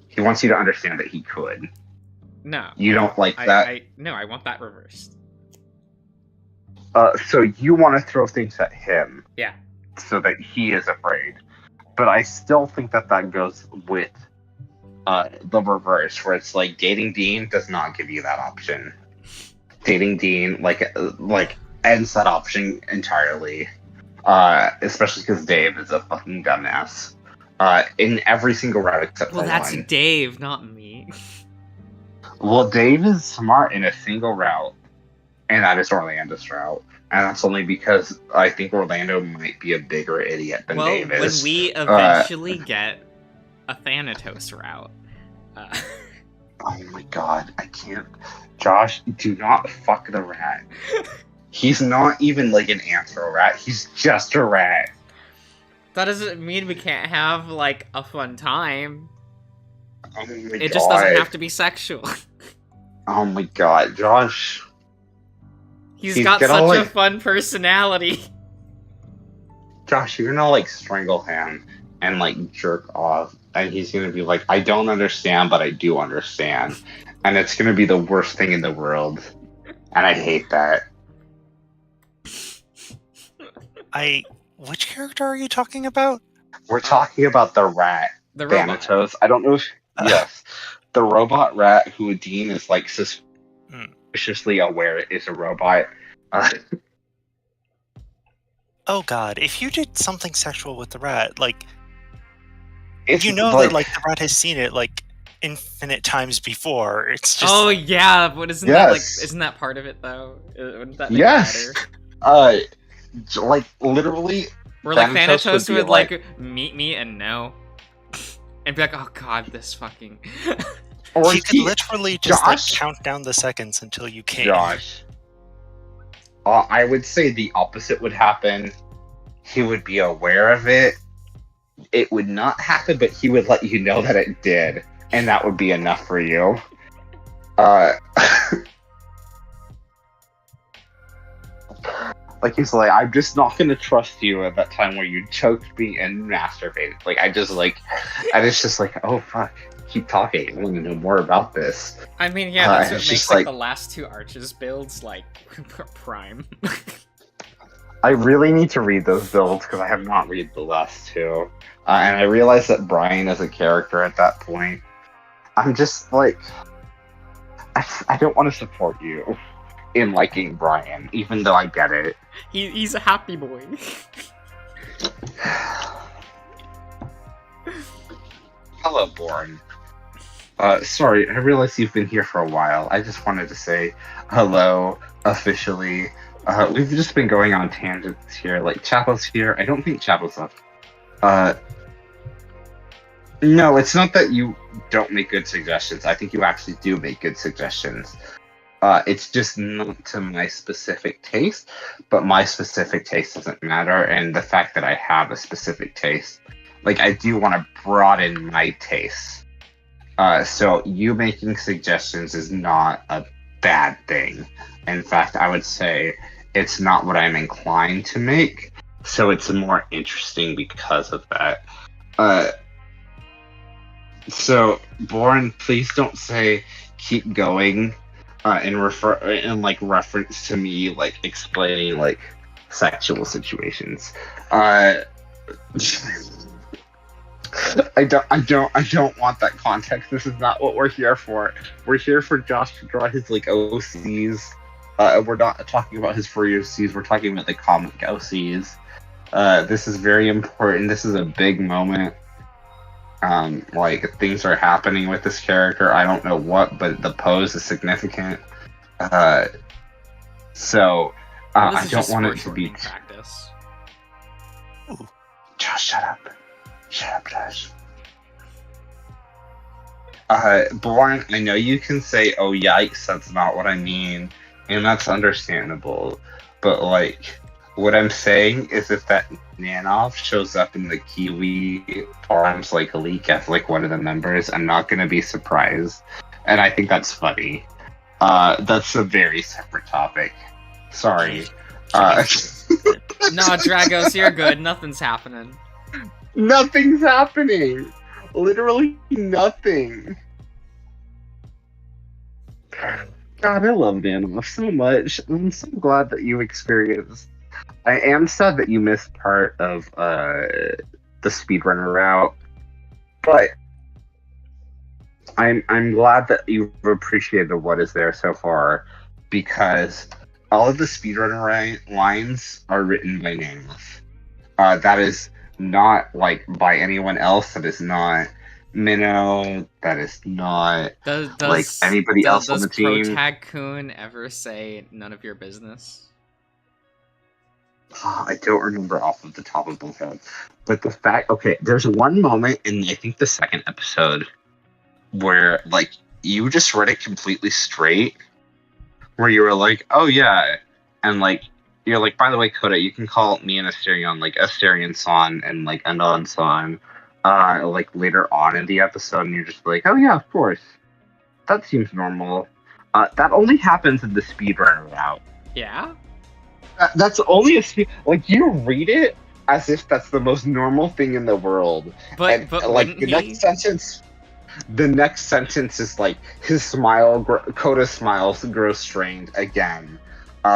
He wants you to understand that he could. No. You don't like that? No, I want that reversed. So you want to throw things at him. Yeah. So that he is afraid. But I still think that goes with the reverse, where it's like dating Dean does not give you that option. Dating Dean like ends that option entirely. Especially because Dave is a fucking dumbass. In every single route except for Well, that's one. Dave, not me. Well, Dave is smart in a single route, and that is Orlando's route. And that's only because I think Orlando might be a bigger idiot than Well, Dave when is. we eventually get a Thanatos route. Oh my god, I can't. Josh, do not fuck the rat. He's not even like an anthro rat, he's just a rat. That doesn't mean we can't have, like, a fun time. Oh my It just doesn't have to be sexual. Oh my god, Josh. He's got gonna, such like- a fun personality. Josh, you're gonna like strangle him and like jerk off, and he's gonna be like, I don't understand, but I do understand. And it's gonna be the worst thing in the world. And I hate that. Which character are you talking about? We're talking about the rat, The robot. Thanatos. I don't know if yes. The robot rat who Dean is like suspiciously aware is a robot. Oh god, if you did something sexual with the rat, like, It's you know that like the rat has seen it like infinite times before. It's just Oh yeah, but isn't that like Yes. isn't that part of it though? Wouldn't that make Yes. it better? Like literally Where like Thanatos Thanatos would be would like meet me and no, and be like, oh god, this fucking. or he could literally just like Josh? count down the seconds until you came. Josh. I would say the opposite would happen. He would be aware of it. It would not happen, but he would let you know that it did, and that would be enough for you. Like he's like, I'm just not gonna trust you at that time where you choked me and masturbated. Like I just like, and it's just like, oh fuck, keep talking. I want to know more about this. I mean, yeah, that's what it's makes just like like- the last two Arches builds like prime. I really need to read those builds because I have not read the last two, and I realized that Brian is a character at that point. I'm just like, I don't want to support you in liking Brian, even though I get it. He's a happy boy. Hello, Born. Sorry, I realize you've been here for a while. I just wanted to say hello officially. We've just been going on tangents here. Like Chapo's here. I don't think Chapo's left. Uh, no, it's not that you don't make good suggestions. I think you actually do make good suggestions. It's just not to my specific taste, but my specific taste doesn't matter, and the fact that I have a specific taste, like I do want to broaden my taste. So you making suggestions is not a bad thing. In fact, I would say it's not what I'm inclined to make, so it's more interesting because of that. So, Bourne, please don't say keep going in like reference to me like explaining like sexual situations. I don't want that context. This is not what we're here for. We're here for Josh to draw his like OCs. We're not talking about his furry OCs. We're talking about the comic OCs. This is very important. This is a big moment. Like things are happening with this character. I don't know what, but the pose is significant. So I don't want it to be practice. Josh, shut up. Shut up, Josh. Bourne, I know you can say, oh yikes, that's not what I mean, and that's understandable. But like, what I'm saying is if that Nanov shows up in the Kiwi Farms like leak as like one of the members, I'm not gonna be surprised. And I think that's funny. That's a very separate topic. Sorry. No, Dragos, you're good. Nothing's happening. Nothing's happening. Literally nothing. God, I love Nanov so much. I'm so glad that you experienced. I am sad that you missed part of the speedrunner route, but I'm glad that you've appreciated what is there so far, because all of the speedrunner lines are written by Nanov. That is not like by anyone else. That is not Minnow. That is not like anybody else on the team. Does Protag-kun ever say none of your business? I don't remember off of the top of my head. But the fact, okay, there's one moment in I think the second episode where like you just read it completely straight, where you were like, oh yeah, and like you're like, by the way, Coda, you can call me an Asterion, like Asterion-san and like Anon-san, like later on in the episode, and you're just like, oh yeah, of course, that seems normal. That only happens in the speedrunner route. Yeah. That's only like you read it as if that's the most normal thing in the world. But like the next sentence is like his smile, Coda's smiles grow strained again,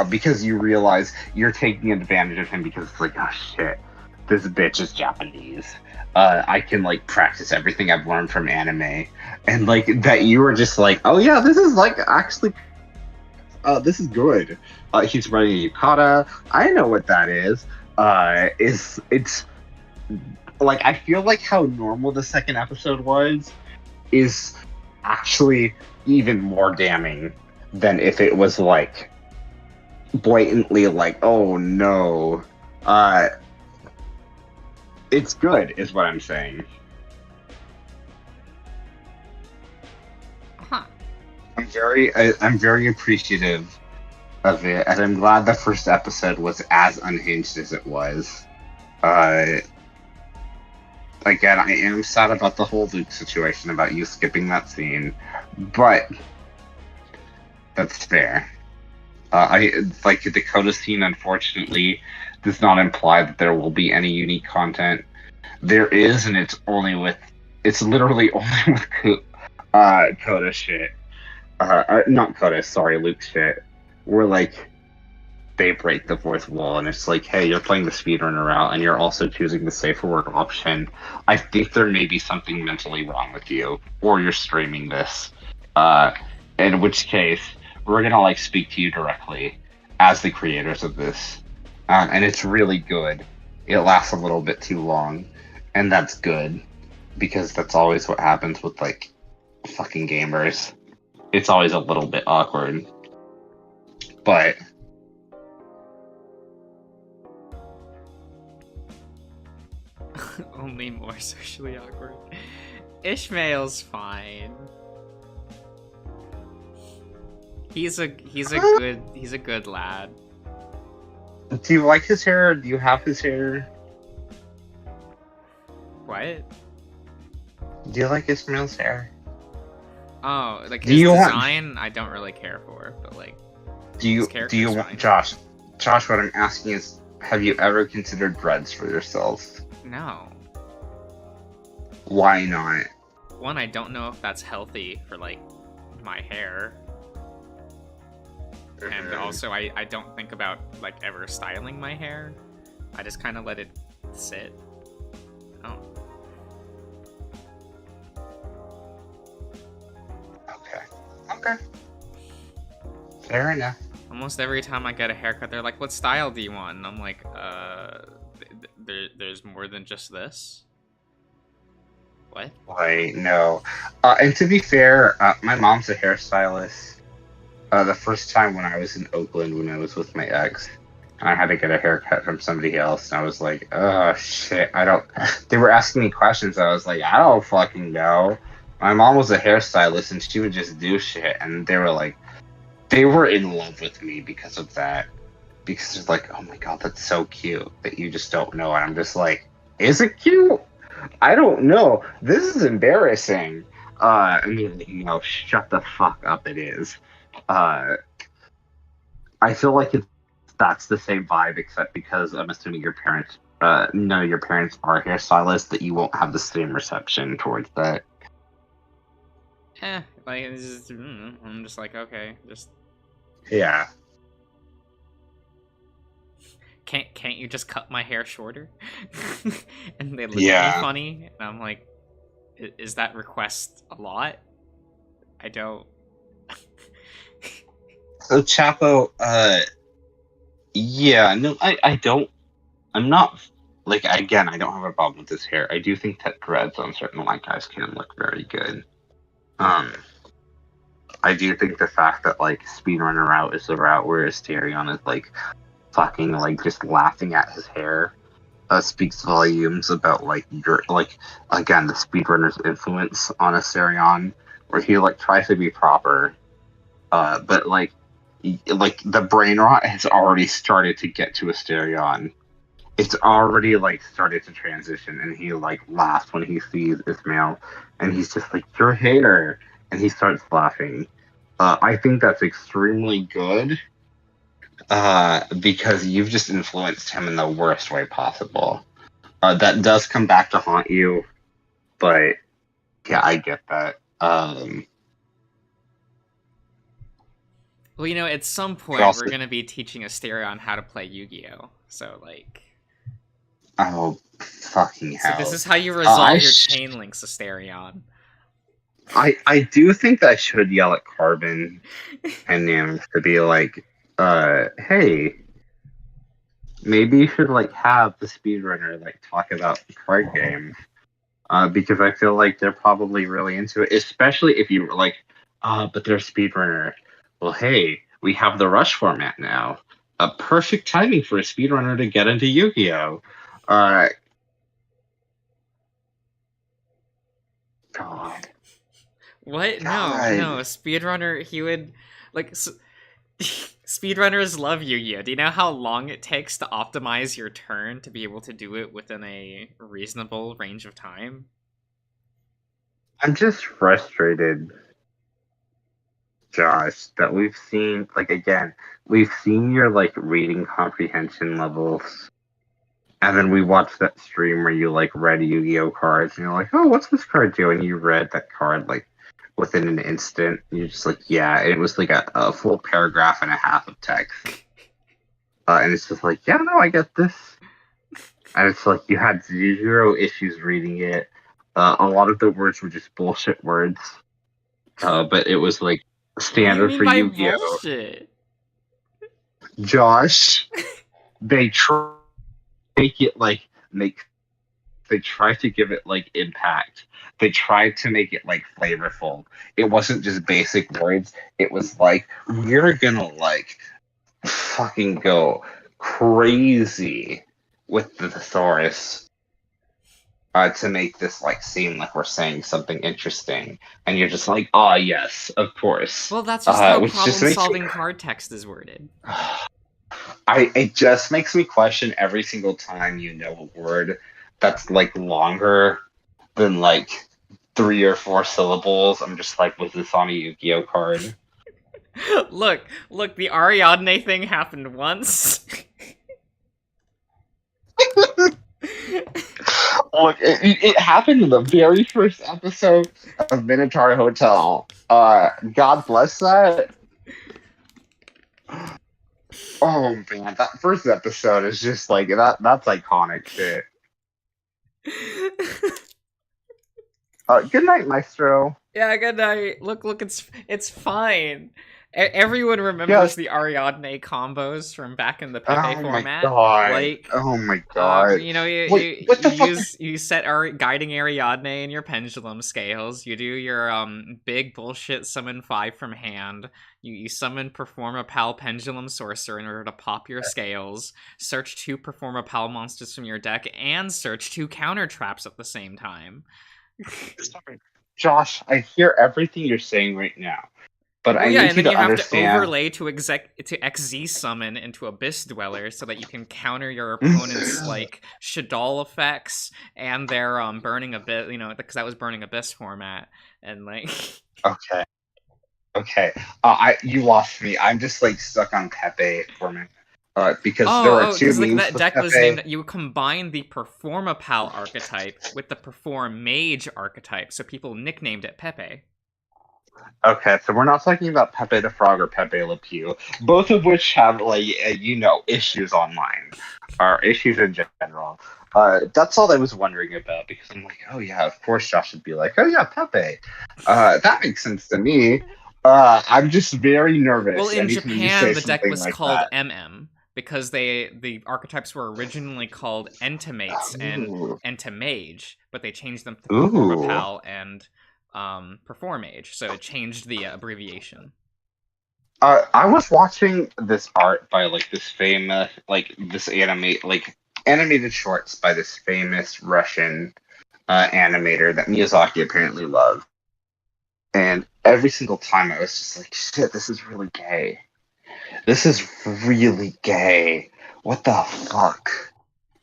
because you realize you're taking advantage of him because it's like, oh shit, this bitch is Japanese. I can like practice everything I've learned from anime, and like that you were just like, oh yeah, this is like actually. This is good. He's running a yukata. I know what that is. It's like I feel like how normal the second episode was is actually even more damning than if it was like blatantly like, oh no. It's good, is what I'm saying. Huh. I'm very appreciative of it, and I'm glad the first episode was as unhinged as it was. Again, I am sad about the whole Luke situation, about you skipping that scene, but that's fair. I like the Dakota scene, unfortunately, does not imply that there will be any unique content. There is, and it's literally only with Coda shit. Not Coda, sorry, Luke shit. Where like they break the fourth wall, and it's like, hey, you're playing the speedrunner route, and you're also choosing the safer work option. I think there may be something mentally wrong with you, or you're streaming this. In which case, we're gonna like speak to you directly as the creators of this, and it's really good. It lasts a little bit too long, and that's good because that's always what happens with like fucking gamers. It's always a little bit awkward. But Only more socially awkward. Ishmael's fine. He's a good lad. Do you like his hair? Do you have his hair? What? Do you like Ismail's hair? Oh, like Do his you want- design, I don't really care for, but like Do you his do character's you want fine. Josh? Josh, what I'm asking is, have you ever considered dreads for yourself? No. Why not? One, I don't know if that's healthy for like my hair. And also I don't think about like ever styling my hair. I just kind of let it sit. Oh. Okay. Fair enough. Almost every time I get a haircut, they're like, "What style do you want?" And I'm like, there's more than just this." What? Wait, no. And to be fair, my mom's a hairstylist. The first time when I was in Oakland, when I was with my ex, I had to get a haircut from somebody else, and I was like, "Oh shit, I don't." They were asking me questions. I was like, "I don't fucking know." My mom was a hairstylist, and she would just do shit, and they were like, they were in love with me because of that. Because they're like, "Oh my god, that's so cute that you just don't know." And I'm just like, "Is it cute? I don't know. This is embarrassing." And they're like, "No, shut the fuck up. It is." I feel like that's the same vibe, except because I'm assuming your parents, none of your parents are hairstylists, that you won't have the same reception towards that. Like it's just, I'm just like, okay, just Yeah. can't you just cut my hair shorter? And they look at Yeah. me funny, and I'm like, is that request a lot? I don't. So Chapo, yeah, no, I don't. I'm not like, again, I don't have a problem with his hair. I do think that dreads on certain white guys can look very good. I do think the fact that like Speedrunner route is the route where Asterion is like fucking like just laughing at his hair speaks volumes about like your like, again, the speedrunner's influence on Asterion, where he like tries to be proper, but like the brain rot has already started to get to Asterion. It's already like started to transition, and he like laughs when he sees Ismail, and he's just like, "Your hair," and he starts laughing. I think that's extremely good, because you've just influenced him in the worst way possible. That does come back to haunt you, but yeah, I get that. Well, at some point also- we're gonna be teaching Asterion how to play Yu-Gi-Oh. So like, Oh, fucking so hell! this is how you resolve your sh- chain links, Asterion. I do think that I should yell at Carbon and Nim to be like, hey, maybe you should like have the speedrunner like talk about card games, because I feel like they're probably really into it, especially if you were like, but they're a speedrunner. Well, hey, we have the rush format now. A perfect timing for a speedrunner to get into Yu-Gi-Oh. God. What? God. No. A speedrunner, he would like. Speedrunners love Yu-Gi-Oh. Do you know how long it takes to optimize your turn to be able to do it within a reasonable range of time? I'm just frustrated, Josh, that we've seen, like, again, we've seen your, like, reading comprehension levels, and then we watched that stream where you, like, read Yu-Gi-Oh cards, and you're like, oh, what's this card do? And you read that card, like, within an instant. And you're just like, yeah, and it was, like, a full paragraph and a half of text. And it's just like, yeah, no, I get this. And it's like, you had zero issues reading it. A lot of the words were just bullshit words. But it was, like, What do you standard mean for by Yu-Gi-Oh. bullshit? Josh, they try to make it like they try to give it like impact. They tried to make it like flavorful. It wasn't just basic words. It was like, we're gonna like fucking go crazy with the thesaurus. to make this like seem like we're saying something interesting, and you're just like, oh yes, of course. Well, that's just how Which just makes me, problem-solving card text is worded. it just makes me question every single time you know a word that's like longer than like 3 or 4 syllables. I'm just like, was this on a Yu-Gi-Oh card? Look, the Ariadne thing happened once. Look, it happened in the very first episode of Minotaur Hotel. God bless that. Oh man, that first episode is just like that. That's iconic shit. Good night, Maestro. Yeah, good night. Look, it's fine. Everyone remembers Yes. the Ariadne combos from back in the Pepe Oh my format. god. Like, Oh my god. you know, Wait, what the fuck? you set guiding Ariadne in your pendulum scales. You do your big bullshit summon 5 from hand. You summon perform a pal pendulum sorcerer in order to pop your scales. Search 2 perform a pal monsters from your deck and search 2 counter traps at the same time. Josh, I hear everything you're saying right now, but Well, I yeah, need and you then to you have to understand. overlay to XZ summon into Abyss Dweller so that you can counter your opponent's like Shadal effects and their Burning Abyss, you know, because that was Burning Abyss format, and like. Okay. Okay. You lost me. I'm just like stuck on Pepe for me. Because there are two Because like memes that with deck was Pepe. named. You combine the Performapal archetype with the Perform Mage archetype, so people nicknamed it Pepe. Okay, so we're not talking about Pepe the Frog or Pepe Le Pew, both of which have like issues online, or issues in general. That's all I was wondering about because I'm like, oh yeah, of course Josh would be like, oh yeah, Pepe. That makes sense to me. I'm just very nervous Well, in anytime you say Japan, the deck something was like called that. MM because the archetypes were originally called Entimates and Ooh. Entomage, but they changed them to Ooh. Performapal and Performage, so it changed the abbreviation. I was watching this art by like this famous, like this animated shorts by this famous Russian animator that Miyazaki apparently loved. And every single time I was just like, shit, this is really gay. This is really gay. What the fuck?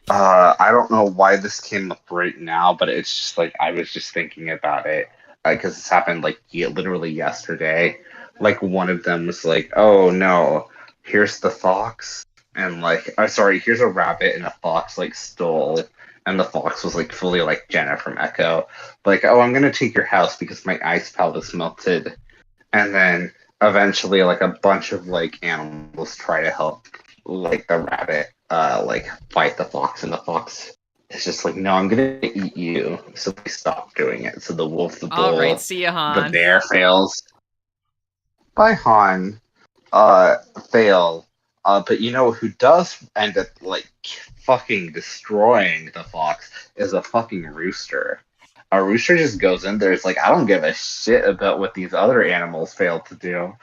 I don't know why this came up right now, but it's just like I was just thinking about it because this happened like literally yesterday. Like one of them was like, "Oh no, here's the fox," and like, sorry, here's a rabbit and a fox like stole, and the fox was like fully like Jenna from Echo, like, "Oh, I'm gonna take your house because my ice palace melted," and then eventually like a bunch of like animals try to help like the rabbit like fight the fox, and the fox is just like, no, I'm gonna eat you, so they stop doing it. So the wolf, the All right, bull, see ya, the Han. bear fails. By Han fail, but you know who does end up like fucking destroying the fox is a fucking rooster. A rooster just goes in there. It's like, I don't give a shit about what these other animals failed to do.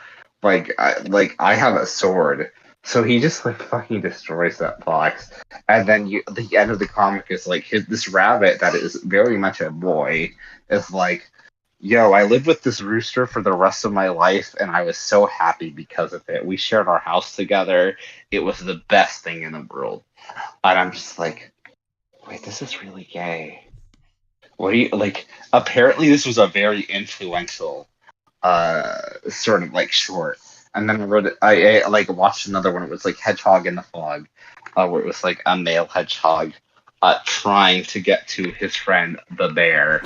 I have a sword, so he just like fucking destroys that fox. And then the end of the comic is like this rabbit that is very much a boy is like, yo, I lived with this rooster for the rest of my life, and I was so happy because of it. We shared our house together. It was the best thing in the world. And I'm just like, wait, this is really gay. What do you like? Apparently, this was a very influential, sort of like short. And then I wrote it. I like watched another one. It was like Hedgehog in the Fog, where it was like a male hedgehog, trying to get to his friend the bear,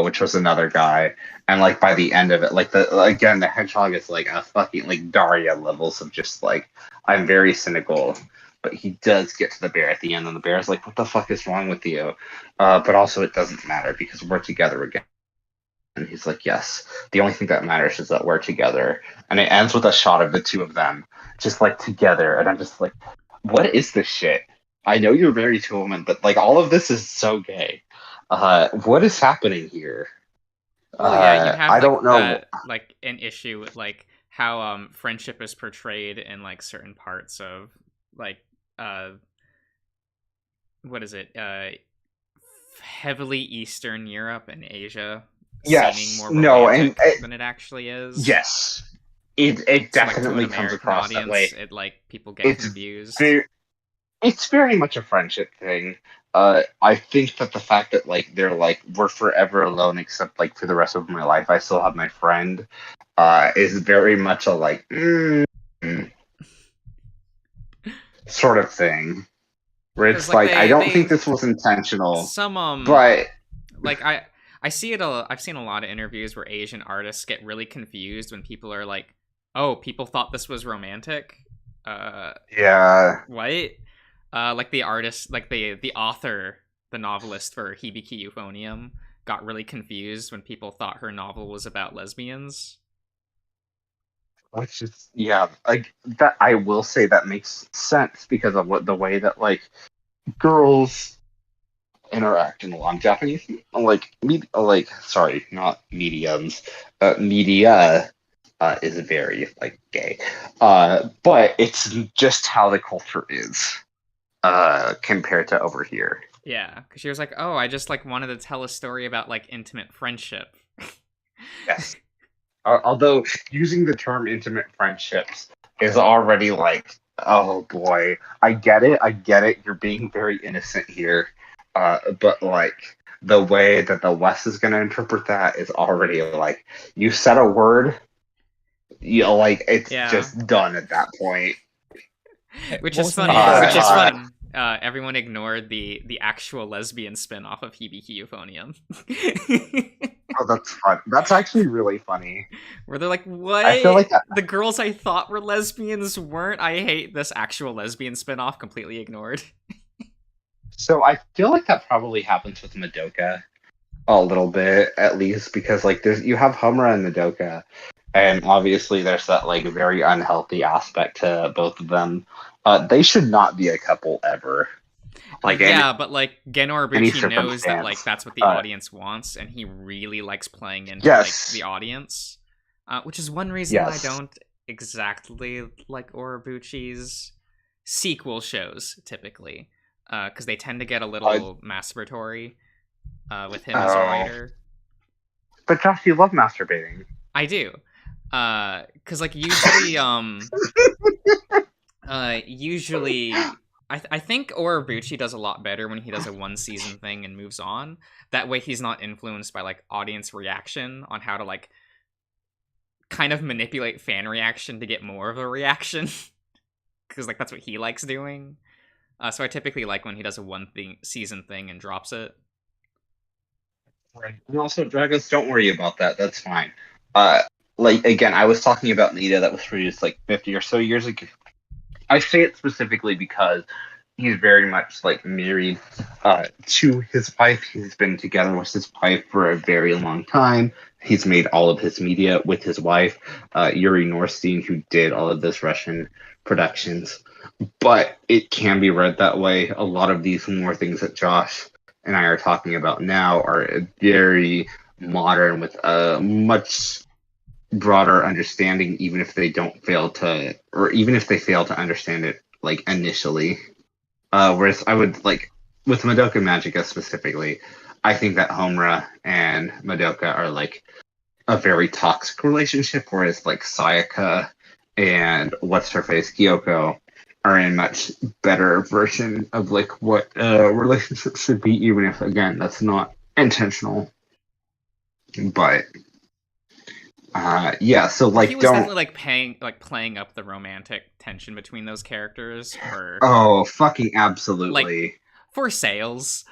which was another guy. And like by the end of it, like the hedgehog is like a fucking like Daria levels of just like, I'm very cynical, but he does get to the bear at the end, and the bear is like, what the fuck is wrong with you? But also it doesn't matter because we're together again. And he's like, yes, the only thing that matters is that we're together. And it ends with a shot of the two of them just like together. And I'm just like, what is this shit? I know you're married to a woman, but like all of this is so gay. What is happening here? Well, yeah, you have I like don't know. like an issue with like how friendship is portrayed in like certain parts of like what is it? heavily Eastern Europe and Asia Yes, seeming more no, and romantic than it actually is. yes, it So like to an definitely comes American across that way. audience, it like people get It's confused. very, it's very much a friendship thing. I think that the fact that like they're like we're forever alone except like for the rest of my life I still have my friend, is very much a like sort of thing where Because it's like like I don't think they this was intentional, some but like I see it I've seen a lot of interviews where Asian artists get really confused when people are like, "Oh, people thought this was romantic." yeah, What? Like the artist, like the author, the novelist for Hibiki Euphonium got really confused when people thought her novel was about lesbians. which is yeah, like that. I will say that makes sense because of what the way that like girls interact in a lot of Japanese, like like sorry, not mediums, media is very like gay, but it's just how the culture is compared to over here. Yeah, because she was like, "Oh, I just like wanted to tell a story about like intimate friendship." Yes, although using the term intimate friendships is already like, oh boy, I get it. You're being very innocent here, but like the way that the West is going to interpret that is already like you said a word, you know, like it's Yeah, just done at that point. which What is was the name funny. of the Which is book? funny. Everyone ignored the actual lesbian spin-off of Hibiki Euphonium. Oh, that's fun. That's actually really funny. Where they're like, I feel "What? like that, The girls I thought were lesbians weren't." I hate this actual lesbian spin-off completely ignored. so I feel like that probably happens with Madoka a little bit at least because like there's you have Homura and Madoka, and obviously there's that like very unhealthy aspect to both of them. They should not be a couple ever, like in Yeah, but like Gen any Urobuchi knows that like circumstance. that's what the audience wants, and he really likes playing into like the Yes, audience, which is one reason why I yes. don't exactly like Urobuchi's sequel shows typically, because they tend to get a Uh, little masturbatory with him as a oh, writer. but Josh, you love masturbating. I do, because like usually usually, I think Orabuchi does a lot better when he does a one season thing and moves on. That way, he's not influenced by like audience reaction on how to like kind of manipulate fan reaction to get more of a reaction, because like that's what he likes doing. So I typically like when he does a one thing season thing and drops it. Right. And also, Dragos, don't worry about that. That's fine. Uh, like again, I was talking about media that was produced like 50 or so years ago. I say it specifically because he's very much like married to his wife. He's been together with his wife for a very long time. He's made all of his media with his wife, Yuri Norstein, who did all of this Russian productions. But it can be read that way. A lot of these more things that Josh and I are talking about now are very modern with a much broader understanding, even if they don't fail to, or even if they fail to understand it like initially. Whereas I would like with Madoka Magica specifically, I think that Homura and Madoka are like a very toxic relationship, whereas like Sayaka and what's her face Kyoko are a much better version of like what a relationship should be, even if again that's not intentional. But yeah, so He like was don't definitely like playing up the romantic tension between those characters for oh fucking like absolutely. for sales.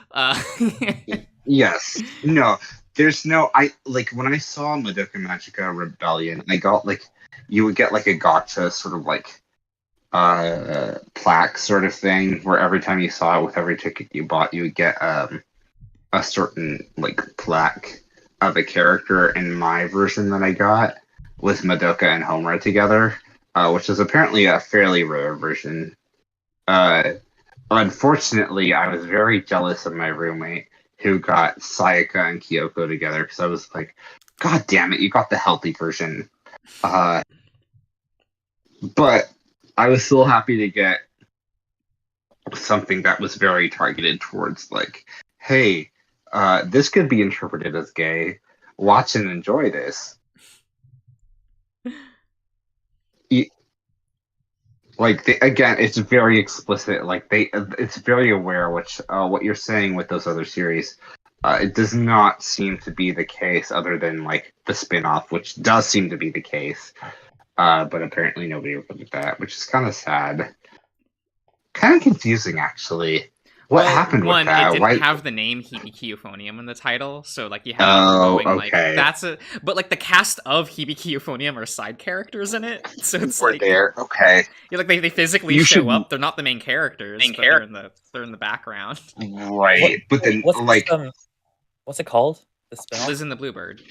Yes. No. There's no I like when I saw Madoka Magica Rebellion, I got like you would get like a gotcha sort of like plaque sort of thing where every time you saw it with every ticket you bought you would get a certain like plaque of a character. In my version that I got was Madoka and Homura together, which is apparently a fairly rare version. Uh Unfortunately, I was very jealous of my roommate who got Sayaka and Kyoko together because I was like, God damn it, you got the healthy version. Uh, but I was still happy to get something that was very targeted towards like, hey, this could be interpreted as gay. Watch and enjoy this. Again, it's very explicit. It's very aware which what you're saying with those other series. It does not seem to be the case, other than like the spin-off, which does seem to be the case. But apparently nobody looked at that, which is kind of sad. Kind of confusing, actually. What happened with that? It didn't have the name Hibiki Euphonium in the title, so like you have people going okay. like that's a. But like the cast of Hibiki Euphonium are side characters in it, so it's We're like there. Okay. Yeah, like they physically show up. They're not the main characters. They're in the background. Right, but then like what's it called? The spin-off? Liz and the Bluebird.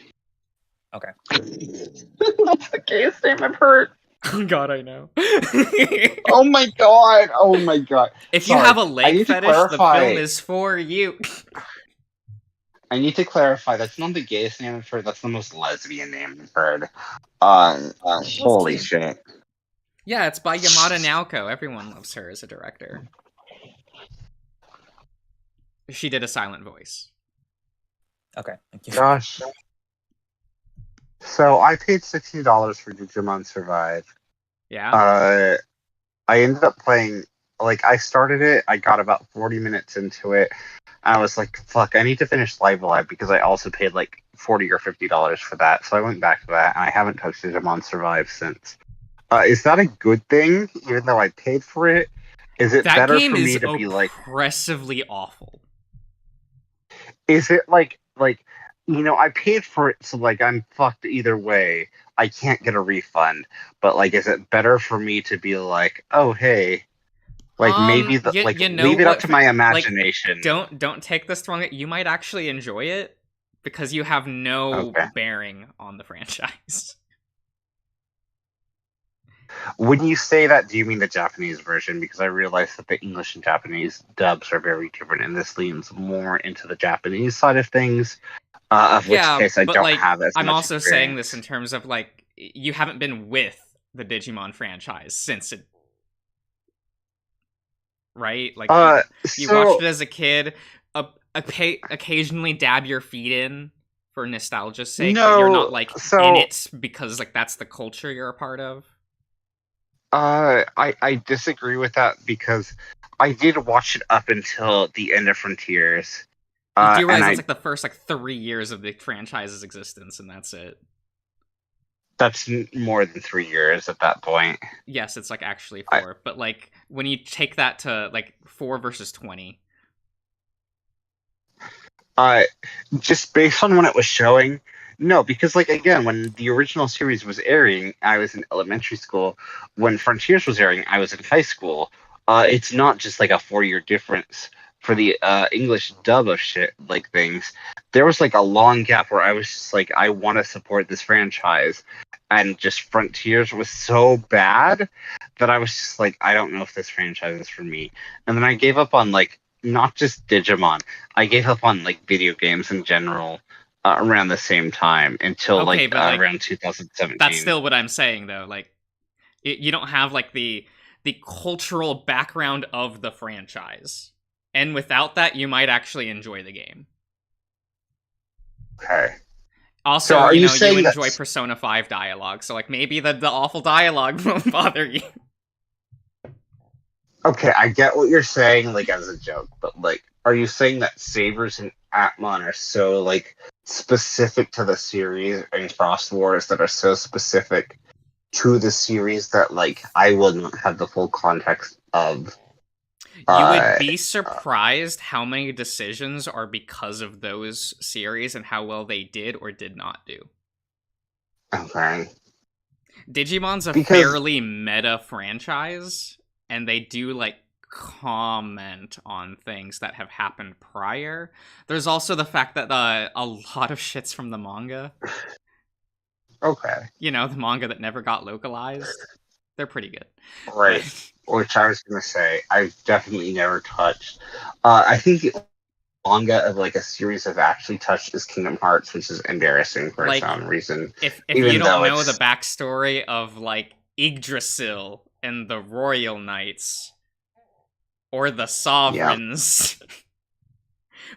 Okay. That's the gayest name I've heard. Oh god, I know. Oh my god! Oh my god! If you have a leg fetish, the film is for you. I need to clarify. That's not the gayest name I've heard. That's the most lesbian name I've heard. Holy shit! Yeah, it's by Yamada Naoko. Everyone loves her as a director. She did a silent voice. Okay, thank you. Gosh. So I paid $16 for Digimon Survive. Yeah. I ended up playing. Like, I started it. I got about 40 minutes into it. I was like, "Fuck! I need to finish Live Alive," because I also paid like $40 or $50 for that. So I went back to that, and I haven't touched Digimon Survive since. Is that a good thing? Even though I paid for it, is it that better game for me is to be like oppressively awful? Is it like I paid for it, so like I'm fucked either way. I can't get a refund, but like, is it better for me to be like, oh hey, like maybe leave it up to my imagination? Like, don't take this wrong. You might actually enjoy it because you have no bearing on the franchise. When you say that, do you mean the Japanese version? Because I realize that the English and Japanese dubs are very different, and this leans more into the Japanese side of things. Of which case I don't have as much I'm also experience. saying this in terms of like you haven't been with the Digimon franchise since it, right? Like you watched it as a kid. Occasionally dab your feet in for nostalgia's sake, but you're not like in it because like that's the culture you're a part of. I disagree with that because I did watch it up until the end of Frontiers. You do realize it's like the first 3 years of the franchise's existence, and that's it. That's more than 3 years at that point. Yes, it's like actually 4, but like when you take that to like 4 versus 20. Just based on when it was showing, no, because like again, when the original series was airing, I was in elementary school. When Frontiers was airing, I was in high school. It's not just like a 4-year difference. For the English dub of shit like things, there was like a long gap where I was just like, I want to support this franchise, and just Frontiers was so bad that I was just like, I don't know if this franchise is for me. And then I gave up on like not just Digimon, I gave up on like video games in general around the same time until around 2017. That's still what I'm saying though. Like, you don't have like the cultural background of the franchise. And without that, you might actually enjoy the game. Okay. Also, so you enjoy Persona 5 dialogue, so like maybe the awful dialogue won't bother you. Okay, I get what you're saying, like as a joke, but like, are you saying that Sabers and Atmon are so like specific to the series, and Cross Wars that are so specific to the series that like I will not have the full context of? You would be surprised how many decisions are because of those series and how well they did or did not do. Okay. Digimon's a fairly meta franchise, and they do like comment on things that have happened prior. There's also the fact that a lot of shit's from the manga. Okay. The manga that never got localized. They're pretty good. Right. Which I was going to say, I've definitely never touched. I think the manga of like a series I've actually touched is Kingdom Hearts, which is embarrassing for its own reason. If you don't know the backstory of like Yggdrasil and the Royal Knights or the Sovereigns,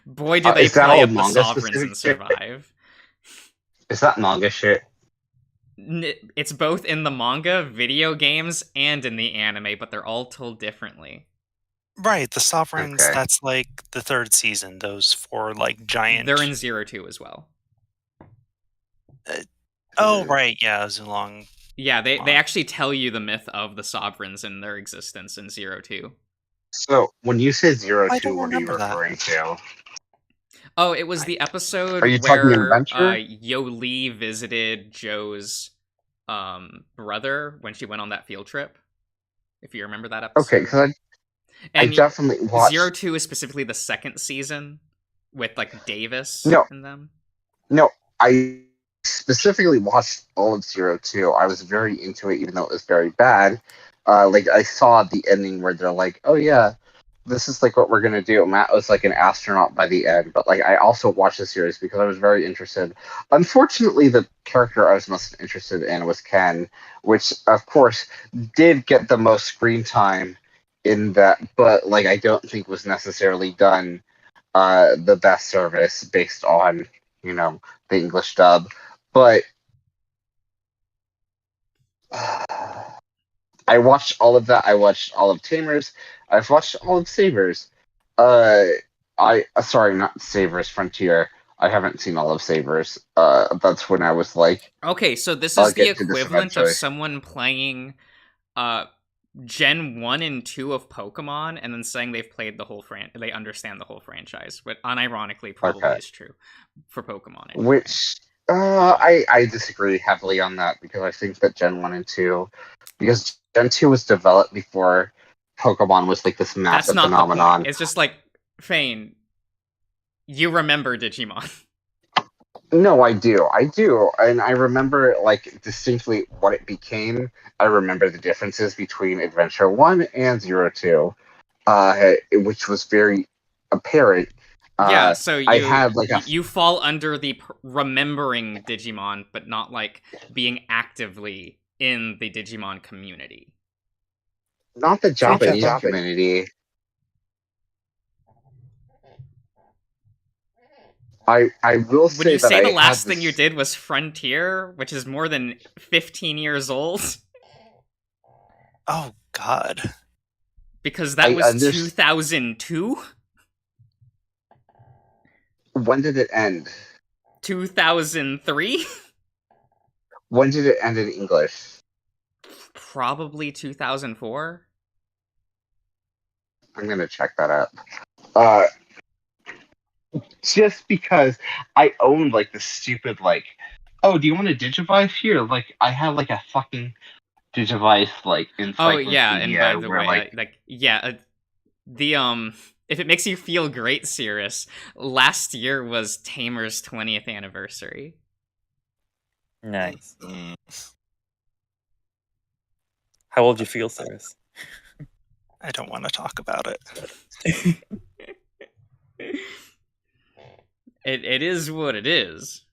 Boy, do they is that play all up the manga sovereigns and specific? survive. Is that manga shit? It's both in the manga, video games, and in the anime, but they're all told differently. Right, the Sovereigns, Okay. that's like the third season, those four like giant. They're in 02 as well. Oh, right, yeah, Zulong. Yeah, they actually tell you the myth of the sovereigns and their existence in 02. So when you say 02, I don't what are you remember that. referring to? Oh, it was the episode Are you talking where Adventure? Yo Lee visited Joe's brother when she went on that field trip. If you remember that episode. Okay, because I And definitely watched. 02 is specifically the second season with like Davis No. and them. No, I specifically watched all of 02. I was very into it, even though it was very bad. Like I saw the ending where they're like, "Oh yeah, this is like what we're gonna do." Matt was like an astronaut by the end, but like I also watched the series because I was very interested. Unfortunately, the character I was most interested in was Ken, which of course did get the most screen time in that, but like I don't think was necessarily done the best service based on the English dub. But I watched all of that. I watched all of Tamers. I've watched all of Savers. Sorry, not Savers, Frontier. I haven't seen all of Savers. That's when I was like, Okay, so this I'll is the get to this equivalent of eventually. someone playing Gen 1 and 2 of Pokemon and then saying they've played the whole they understand the whole franchise, but unironically probably Okay. is true for Pokemon. Anyway. Which I disagree heavily on that because I think that Gen 1 and 2, because Gen 2 was developed before Pokemon was like this That's massive not the phenomenon. point. It's just like, Fane, you remember Digimon. No, I do, and I remember like distinctly what it became. I remember the differences between Adventure 1 and 02, which was very apparent. Yeah, so I had like you fall under the remembering Digimon, but not like being actively in the Digimon community. not the Japanese community. I will say Would you that say I the last had thing you did was Frontier, which is more than 15 years old? Oh God. Because that was 2002? When did it end? 2003? When did it end in English? Probably 2004. I'm gonna check that out. Just because I own like the stupid like, oh, do you want a Digivice here? Like I have like a fucking Digivice like encyclopedia. Oh yeah, and by the where, way, if it makes you feel great, Cirrus, last year was Tamer's 20th anniversary. Nice. How old do you feel, Cirrus? I don't want to talk about it. It is what it is.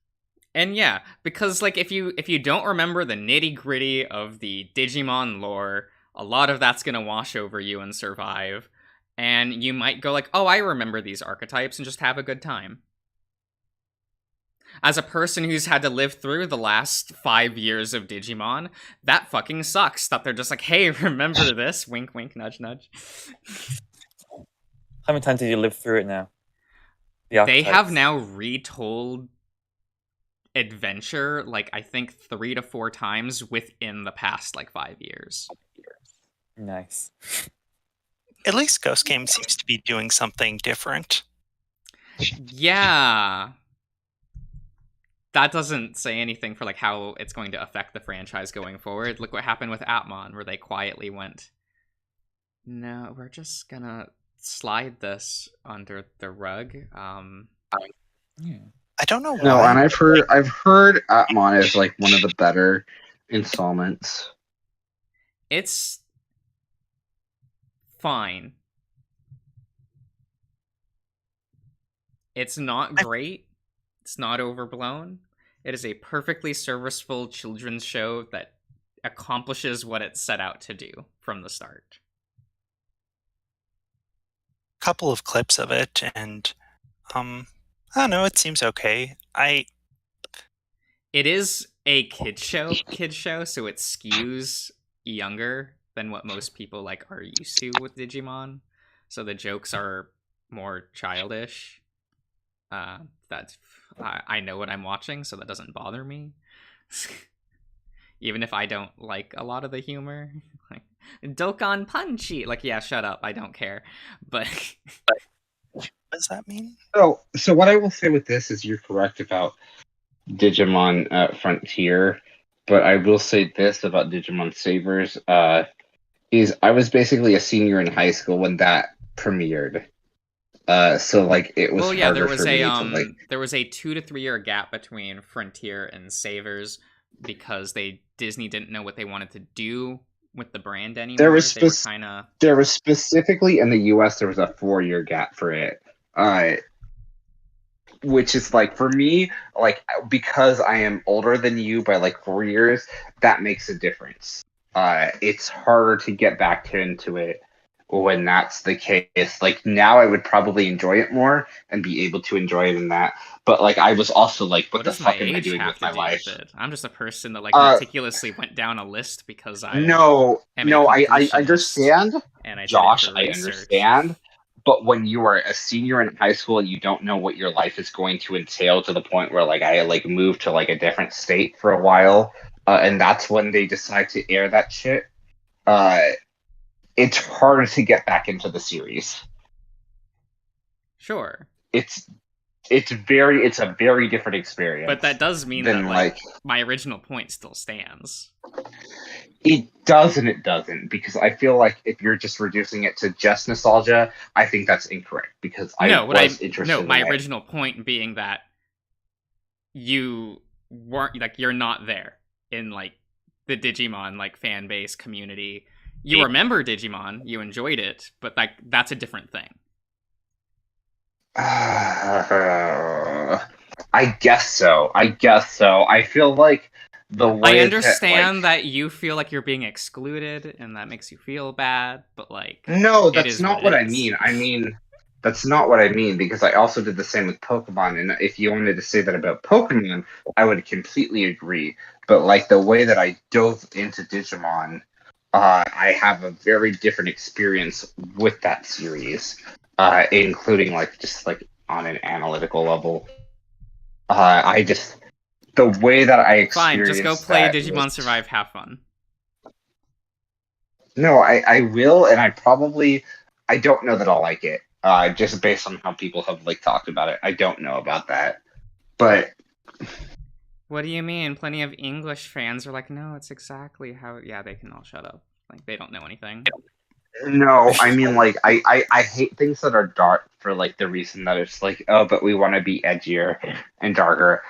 And yeah, because like if you don't remember the nitty-gritty of the Digimon lore, a lot of that's gonna wash over you and survive. And you might go like, oh, I remember these archetypes and just have a good time. As a person who's had to live through the last 5 years of Digimon, that fucking sucks. That they're just like, hey, remember this? Wink, wink, nudge, nudge. How many times did you live through it now? They have now retold Adventure, like, I think 3 to 4 times within the past, like, 5 years. Nice. At least Ghost Game seems to be doing something different. Yeah. That doesn't say anything for, like, how it's going to affect the franchise going forward. Look what happened with Atmon, where they quietly went, no, we're just gonna slide this under the rug. Yeah. I don't know why. No, and I've heard Atmon is like one of the better installments. It's fine. It's not great. It's not overblown. It is a perfectly serviceable children's show that accomplishes what it set out to do from the start. Couple of clips of it, and I don't know. It seems okay. It is a kid show, so it skews younger than what most people like are used to with Digimon. So the jokes are more childish. That's I know what I'm watching, so that doesn't bother me. Even if I don't like a lot of the humor, like Dokkan Punchy, like yeah, shut up, I don't care. But what does that mean? So what I will say with this is you're correct about Digimon Frontier, but I will say this about Digimon Savers is I was basically a senior in high school when that premiered. So like it was well, yeah, harder for me to like. there was a 2 to 3 year gap between Frontier and Savers because Disney didn't know what they wanted to do with the brand anymore. There was they were kind of there was specifically in the U.S. there was a 4-year gap for it. Which is like for me, like because I am older than you by like 4 years, that makes a difference. It's harder to get back into it when that's the case. Like now, I would probably enjoy it more and be able to enjoy it in that. But like I was also like, what the does my fuck am I age doing have with to my do life? with it? I'm just a person that like meticulously went down a list because I No, am no, a I completionist, understand, and I did Josh. it for I research. understand. But when you are a senior in high school and you don't know what your life is going to entail to the point where like I like moved to like a different state for a while, and that's when they decide to air that shit. It's harder to get back into the series. Sure. It's a very different experience. But that does mean that like my original point still stands. It does and it doesn't, because I feel like if you're just reducing it to just nostalgia, I think that's incorrect, because my original point being that you weren't like you're not there in like the Digimon like fan base community. You remember Digimon, you enjoyed it, but like that's a different thing. I guess so. I feel like the way I understand that you feel like you're being excluded and that makes you feel bad, but like no, that's not what I mean. That's not what I mean, because I also did the same with Pokemon, and if you wanted to say that about Pokemon, I would completely agree. But like the way that I dove into Digimon, I have a very different experience with that series, including like just like on an analytical level. I just the way that I experienced. Fine, just go play Digimon Survive. Have fun. No, I will, and I don't know that I'll like it. Just based on how people have like talked about it, I don't know about that. But what do you mean? Plenty of English fans are like, no, it's exactly how. Yeah, they can all shut up. Like they don't know anything. no, I mean like I hate things that are dark for like the reason that it's like, oh, but we want to be edgier and darker.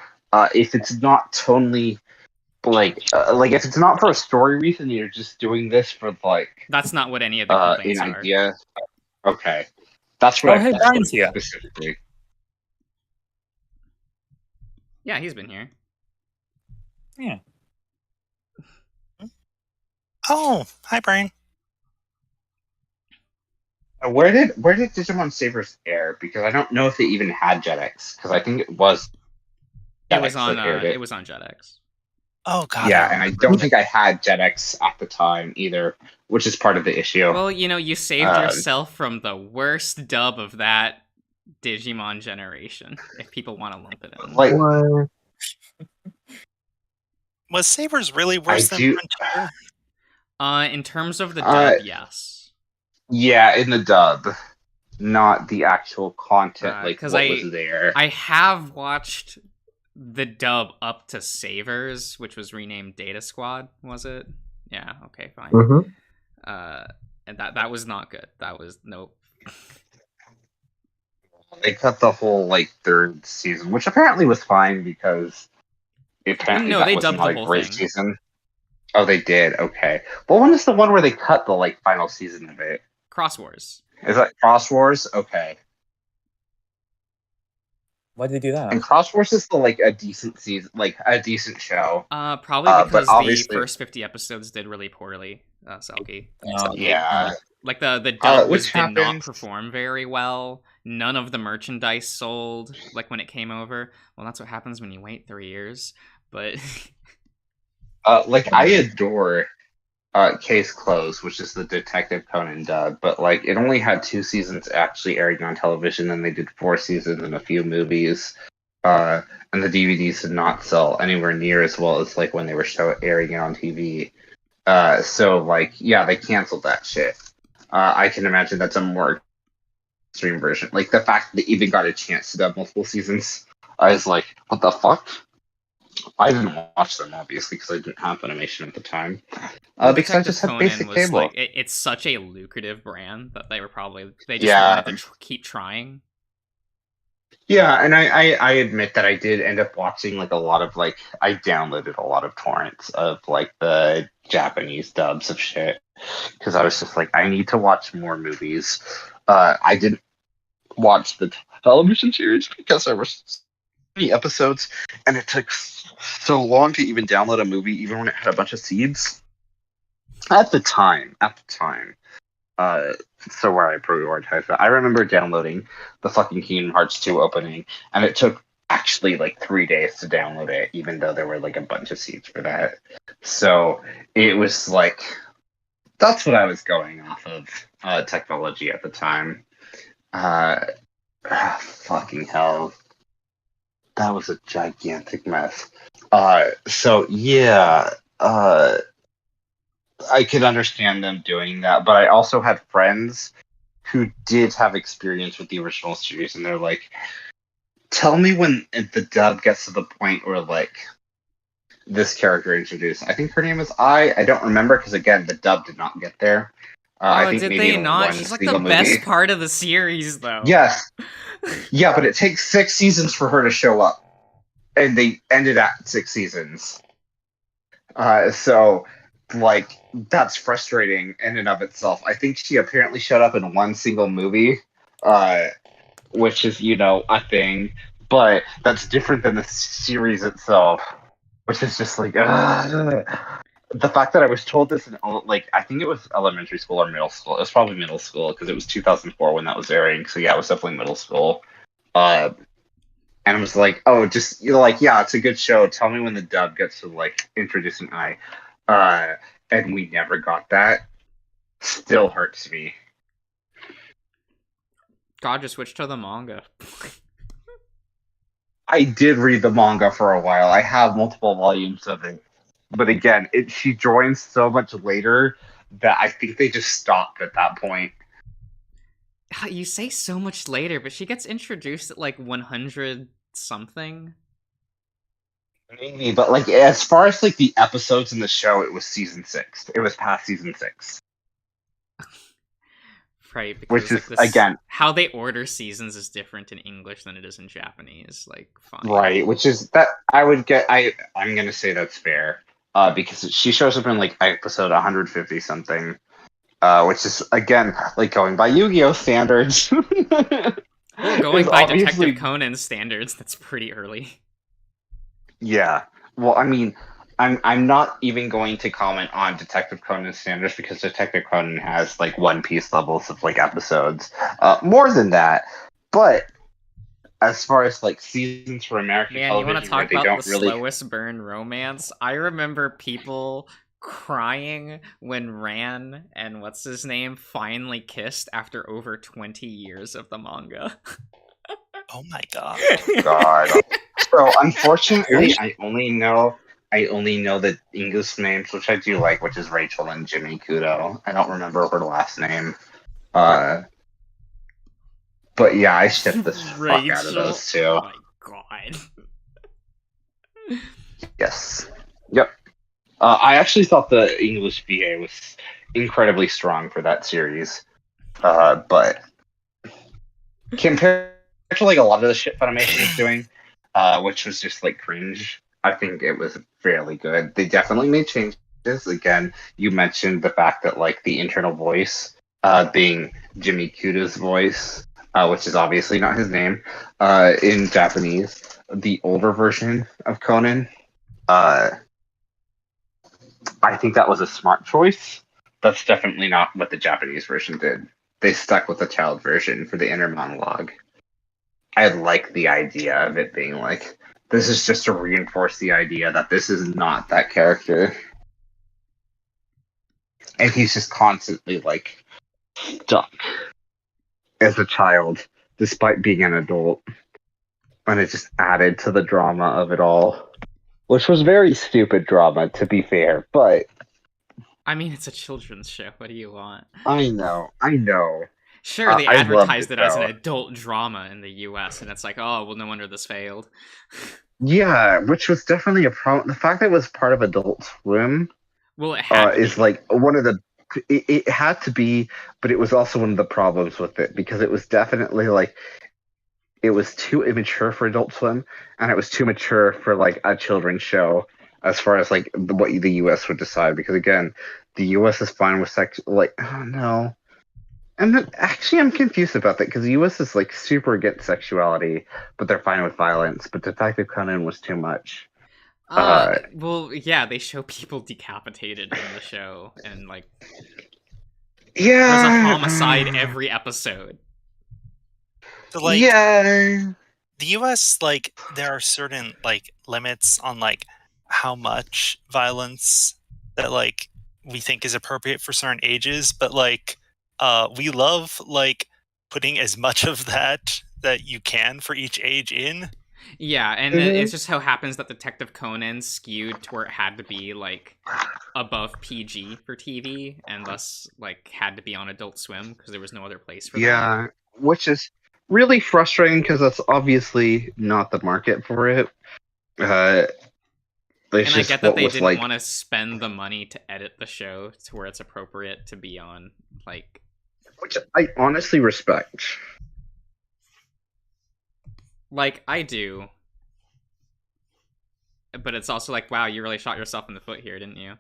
If it's not tonally like if it's not for a story reason, you're just doing this for like that's not what any of the complaints an idea. Okay, that's what. Hey, Brian's here. Specifically. Yeah, he's been here. Yeah. Oh, hi, Brian. Where did Digimon Savers air? Because I don't know if they even had Jetix. Because I think it was. It was on Jetix. Oh god. Yeah, and I don't think I had Jetix at the time either, which is part of the issue. Well, you saved yourself from the worst dub of that Digimon generation, if people want to lump it in. Like, was Savers really worse than Frontier? In terms of the dub, yes. Yeah, in the dub, not the actual content. Like what was there. I have watched the dub up to Savers, which was renamed Data Squad. Was it? Yeah. Okay. Fine. Mm-hmm. And that was not good. That was nope. They cut the whole like third season, which apparently was fine because apparently that was not a great season. Oh, they did. Okay. Well, when is the one where they cut the like final season of it? Cross Wars. Is that Cross Wars? Okay. Why did they do that? And Cross Wars is the like a decent season, like a decent show. Probably because the first 50 episodes did really poorly. Selkie. Yeah. Like the dub did not perform very well. none of the merchandise sold like when it came over. Well, that's what happens when you wait 3 years. But Like I adore Case Closed, which is the Detective Conan dub, but like it only had 2 seasons actually airing on television, and they did 4 seasons and a few movies. And the DVDs did not sell anywhere near as well as like when they were airing it on TV. So like yeah, they canceled that shit. I can imagine that's a more extreme version. Like the fact that they even got a chance to dub multiple seasons, I was like, what the fuck? I didn't watch them obviously because I didn't have Funimation at the time. Because I Detective just had Conan basic was cable. like it's such a lucrative brand that they just Yeah. wanted to keep trying. Yeah, and I admit that I did end up watching like a lot of like I downloaded a lot of torrents of like the Japanese dubs of shit because I was just like I need to watch more movies. I didn't watch the television series because there were so many episodes and it took so long to even download a movie even when it had a bunch of seeds. At the time. Uh, so where I prioritized that. I remember downloading the fucking Kingdom Hearts 2 opening, and it took actually like 3 days to download it, even though there were like a bunch of seeds for that. So it was like that's what I was going off of technology at the time. Fucking hell, that was a gigantic mess. So yeah. I could understand them doing that, but I also had friends who did have experience with the original series, and they're like, "Tell me when the dub gets to the point where like this character introduced." I think her name is I. I don't remember because again, the dub did not get there. I Oh, think did maybe they in not? one She's like the single best movie. part of the series, though. Yes, yeah, but it takes 6 seasons for her to show up, and they ended at 6 seasons. So like that's frustrating in and of itself. I think she apparently showed up in one single movie, uh, which is a thing, but that's different than the series itself, which is just like the fact that I was told this in like I think it was elementary school or middle school. It was probably middle school because it was 2004 when that was airing. So yeah, it was definitely middle school. And I was like, oh, just like, yeah, it's a good show. Tell me when the dub gets to like introducing I, and we never got that. Still hurts me. God, just switch to the manga. I did read the manga for a while. I have multiple volumes of it, but again, she joins so much later that I think they just stopped at that point. You say so much later, but she gets introduced at like 100 something. Maybe, but like as far as like the episodes in the show, it was season 6. It was past season 6. Right, because Which like is this, again how they order seasons is different in English than it is in Japanese. Like, fine. right, which is that I would get. I'm gonna say that's fair, because she shows up in like episode 150 something, which is again like going by Yu-Gi-Oh standards. Well, going is by obviously- Detective Conan's standards, that's pretty early. Yeah. Well, I mean, I'm not even going to comment on Detective Conan standards because Detective Conan has like One Piece levels of like episodes, more than that. But as far as like seasons for American Man, you want to television, where talk they about don't the really, slowest burn romance? I remember people crying when Ran and what's his name finally kissed after over 20 years of the manga. Oh my god. God. So unfortunately, I only know the English names, which I do like, which is Rachel and Jimmy Kudo. I don't remember her last name. But yeah, I shipped the fuck out of those two. Oh my god. Yes. Yep. I actually thought the English VA was incredibly strong for that series. But compared to like a lot of the shit Funimation was doing, which was just like cringe, I think it was fairly good. They definitely made changes. Again, you mentioned the fact that like the internal voice being Jimmy Kuda's voice, which is obviously not his name, in Japanese. The older version of Conan, I think that was a smart choice. That's definitely not what the Japanese version did. they stuck with the child version for the inner monologue. I like the idea of it being like, this is just to reinforce the idea that this is not that character. And he's just constantly like stuck as a child, despite being an adult. And it just added to the drama of it all. Which was very stupid drama, to be fair, but I mean, it's a children's show. What do you want? I know. Sure, they I loved advertised it, it as an though. adult drama in the U.S., and it's like, oh, well, no wonder this failed. Yeah, which was definitely a problem. The fact that it was part of Adult Swim Well, it had to is be. like one of the. It had to be, but it was also one of the problems with it because it was definitely like it was too immature for Adult Swim, and it was too mature for like a children's show as far as like what the U.S. would decide. Because again, the U.S. is fine with sex. Like, oh no. And then, actually, I'm confused about that because the U.S. is like super against sexuality, but they're fine with violence. But Detective Conan was too much. Well, yeah, they show people decapitated in the show, and like, Yeah, there's a homicide every episode. So like yeah, the US, like there are certain like limits on like how much violence that like we think is appropriate for certain ages, but like we love like putting as much of that you can for each age in. Yeah, and it's just how happens that Detective Conan skewed to where it had to be like above PG for TV, and thus like had to be on Adult Swim because there was no other place for that. yeah, which is really frustrating because that's obviously not the market for it. It's And I just get that what they was didn't like, want to spend the money to edit the show to where it's appropriate to be on, like, which I honestly respect. I do. But it's also like, wow, you really shot yourself in the foot here, didn't you?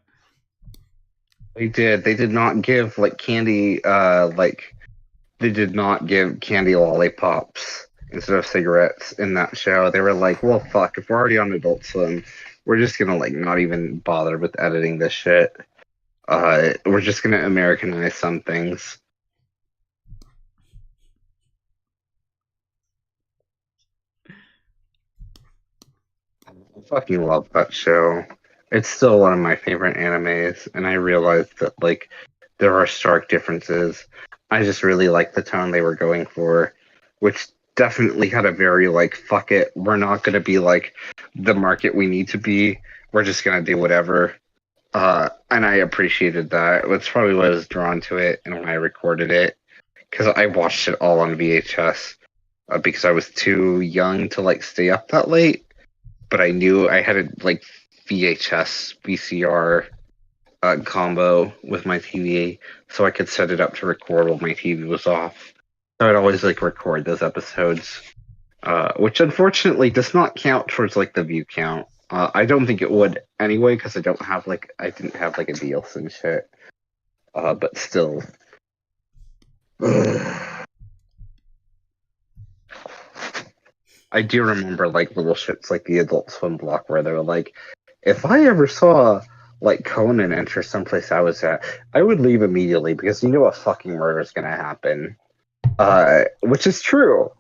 They did. They did not give like candy. They did not give candy lollipops instead of cigarettes in that show. They were like, well, fuck, if we're already on Adult Swim, we're just gonna like not even bother with editing this shit. We're just gonna Americanize some things. I fucking love that show. It's still one of my favorite animes, and I realized that like there are stark differences. I just really like the tone they were going for, which definitely had a very like fuck it, we're not gonna be like the market we need to be. We're just gonna do whatever. And I appreciated that. That's probably what I was drawn to it, and when I recorded it, because I watched it all on VHS because I was too young to like stay up that late. But I knew I had a like VHS VCR combo with my TV, so I could set it up to record while my TV was off. So I'd always like record those episodes, which unfortunately does not count towards like the view count. I don't think it would anyway because I didn't have like a deal and shit. But still. I do remember like little shits like the Adult Swim block where they were like, if I ever saw like Conan enter someplace I was at, I would leave immediately because you know a fucking murder is gonna happen. Which is true.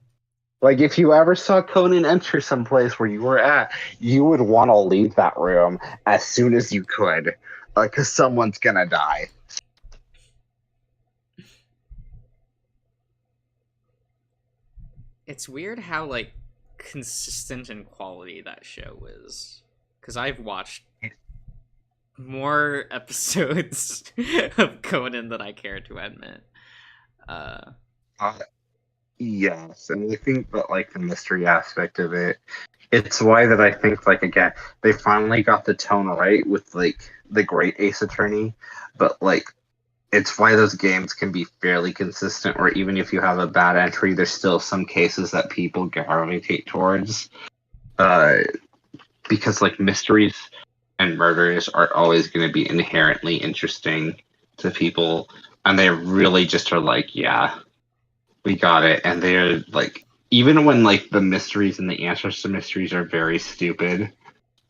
Like if you ever saw Conan enter someplace where you were at, you would want to leave that room as soon as you could, because someone's gonna die. It's weird how, like, consistent in quality that show is. Because I've watched more episodes of Conan than I care to admit. Yes, and I think that like the mystery aspect of it, it's why that I think like again they finally got the tone right with like the Great Ace Attorney, but like it's why those games can be fairly consistent. Where even if you have a bad entry, there's still some cases that people gravitate towards, because like mysteries and murders are always going to be inherently interesting to people, and they really just are like, yeah. We got it, and they're like, even when like the mysteries and the answers to mysteries are very stupid,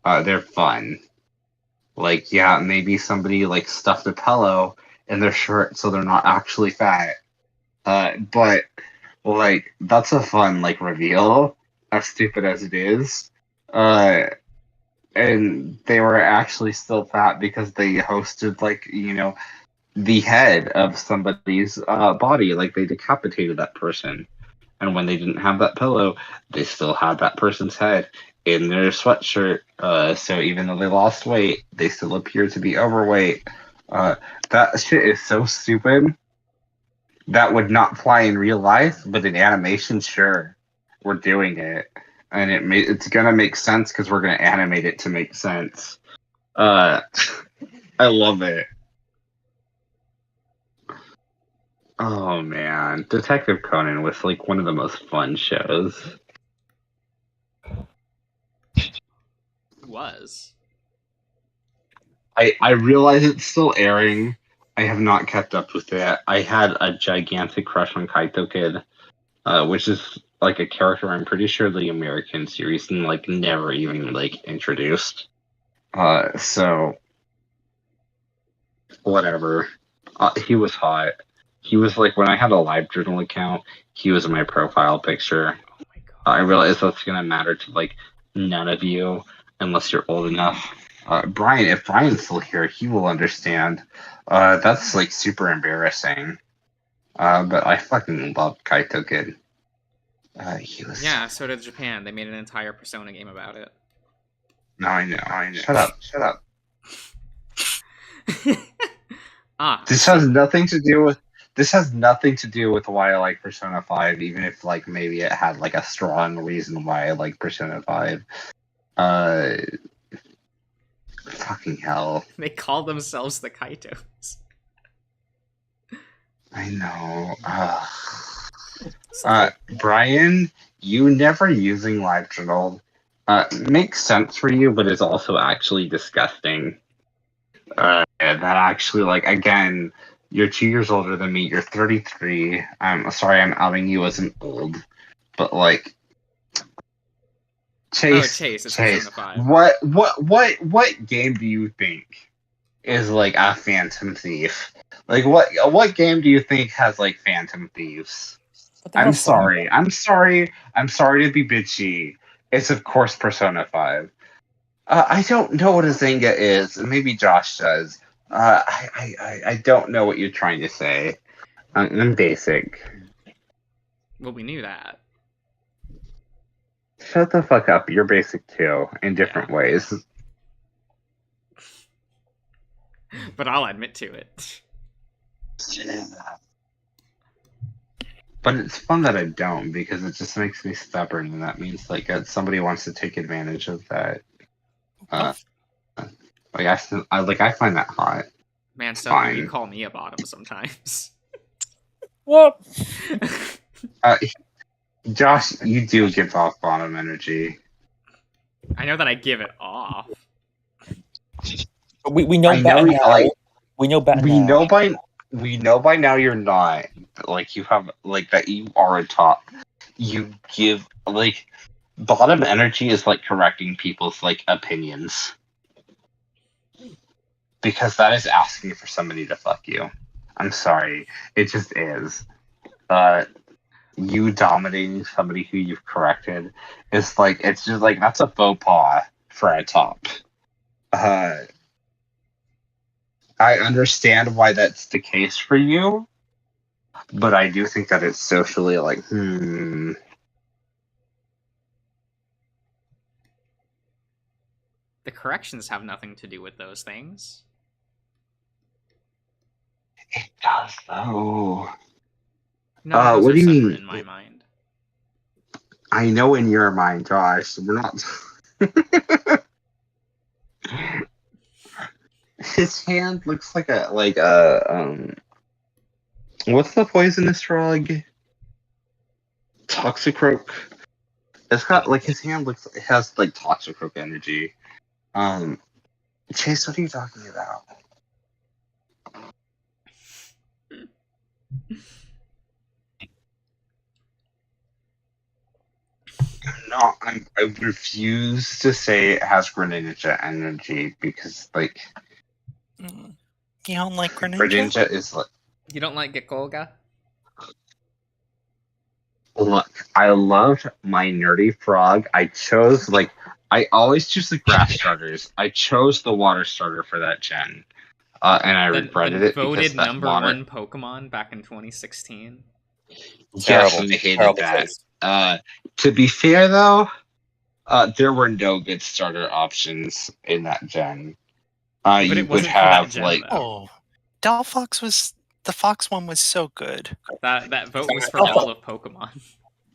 they're fun. Like, yeah, maybe somebody like stuffed a pillow in their shirt so they're not actually fat, But like that's a fun like reveal, as stupid as it is. And they were actually still fat because they hosted like the head of somebody's body, like they decapitated that person. And when they didn't have that pillow, they still had that person's head in their sweatshirt. So even though they lost weight, they still appear to be overweight. That shit is so stupid. That would not fly in real life, but in animation, sure, we're doing it, and it's gonna make sense because we're gonna animate it to make sense. I love it. Oh man, Detective Conan was like one of the most fun shows. Was. I realize it's still airing. I have not kept up with it. I had a gigantic crush on Kaito Kid, which is like a character I'm pretty sure the American series like never even like introduced. So whatever. He was hot. He was like when I had a live journal account, he was my profile picture. Oh my god. I realize that's gonna matter to like none of you unless you're old enough. Brian, if Brian's still here, he will understand. That's like super embarrassing. But I fucking love Kaito Kid. He was. Yeah, so did Japan. They made an entire Persona game about it. No, I know. Shut up. This has nothing to do with why I like Persona 5, even if like maybe it had like a strong reason why I like Persona 5. Fucking hell. They call themselves the Kaitos. I know. Brian, you never using LiveJournal makes sense for you, but is also actually disgusting. That actually, like, again, you're 2 years older than me. You're 33. I'm sorry, I'm outing you as an old, but like, Chase, It's Persona 5. what game do you think is like a Phantom Thief? Like, what game do you think has like Phantom Thieves? I'm sorry to be bitchy. It's of course Persona 5. I don't know what a Zynga is. Maybe Josh does. I don't know what you're trying to say. I'm basic. Well, we knew that. Shut the fuck up. You're basic too, in different ways. But I'll admit to it. But it's fun that I don't, because it just makes me stubborn, and that means like somebody wants to take advantage of that. I find that hot. Man, so Fine. you call me a bottom sometimes. What? Josh, you do give off bottom energy. I know that I give it off. We know better now. We know better now. We know by now you're not. Like, you have, like, that you are a top. You give, like, bottom energy is like correcting people's, like, opinions. Because that is asking for somebody to fuck you. I'm sorry. It just is. You dominating somebody who you've corrected is like, it's just like, that's a faux pas for a top. I understand why that's the case for you, but I do think that it's socially like, The corrections have nothing to do with those things. It does, though. No, what do you mean? In my mind. I know in your mind, Josh. We're not. His hand looks like a what's the poisonous drug? Toxicroak. It's got like his hand it has like Toxicroak energy. Chase, what are you talking about? No, I refuse to say it has Greninja energy because, like, you don't like Greninja? Greninja is like. You don't like Gekolga? Look, I loved my nerdy frog. I always choose the grass starters. I chose the water starter for that gen. And I regretted it because voted that number water. one Pokemon back in 2016. Yes, and I hated that. To be fair, though, there were no good starter options in that gen. But You it would wasn't for that have gen, Oh, though. Delphox was the Fox one was so good. That vote was for all of Pokemon.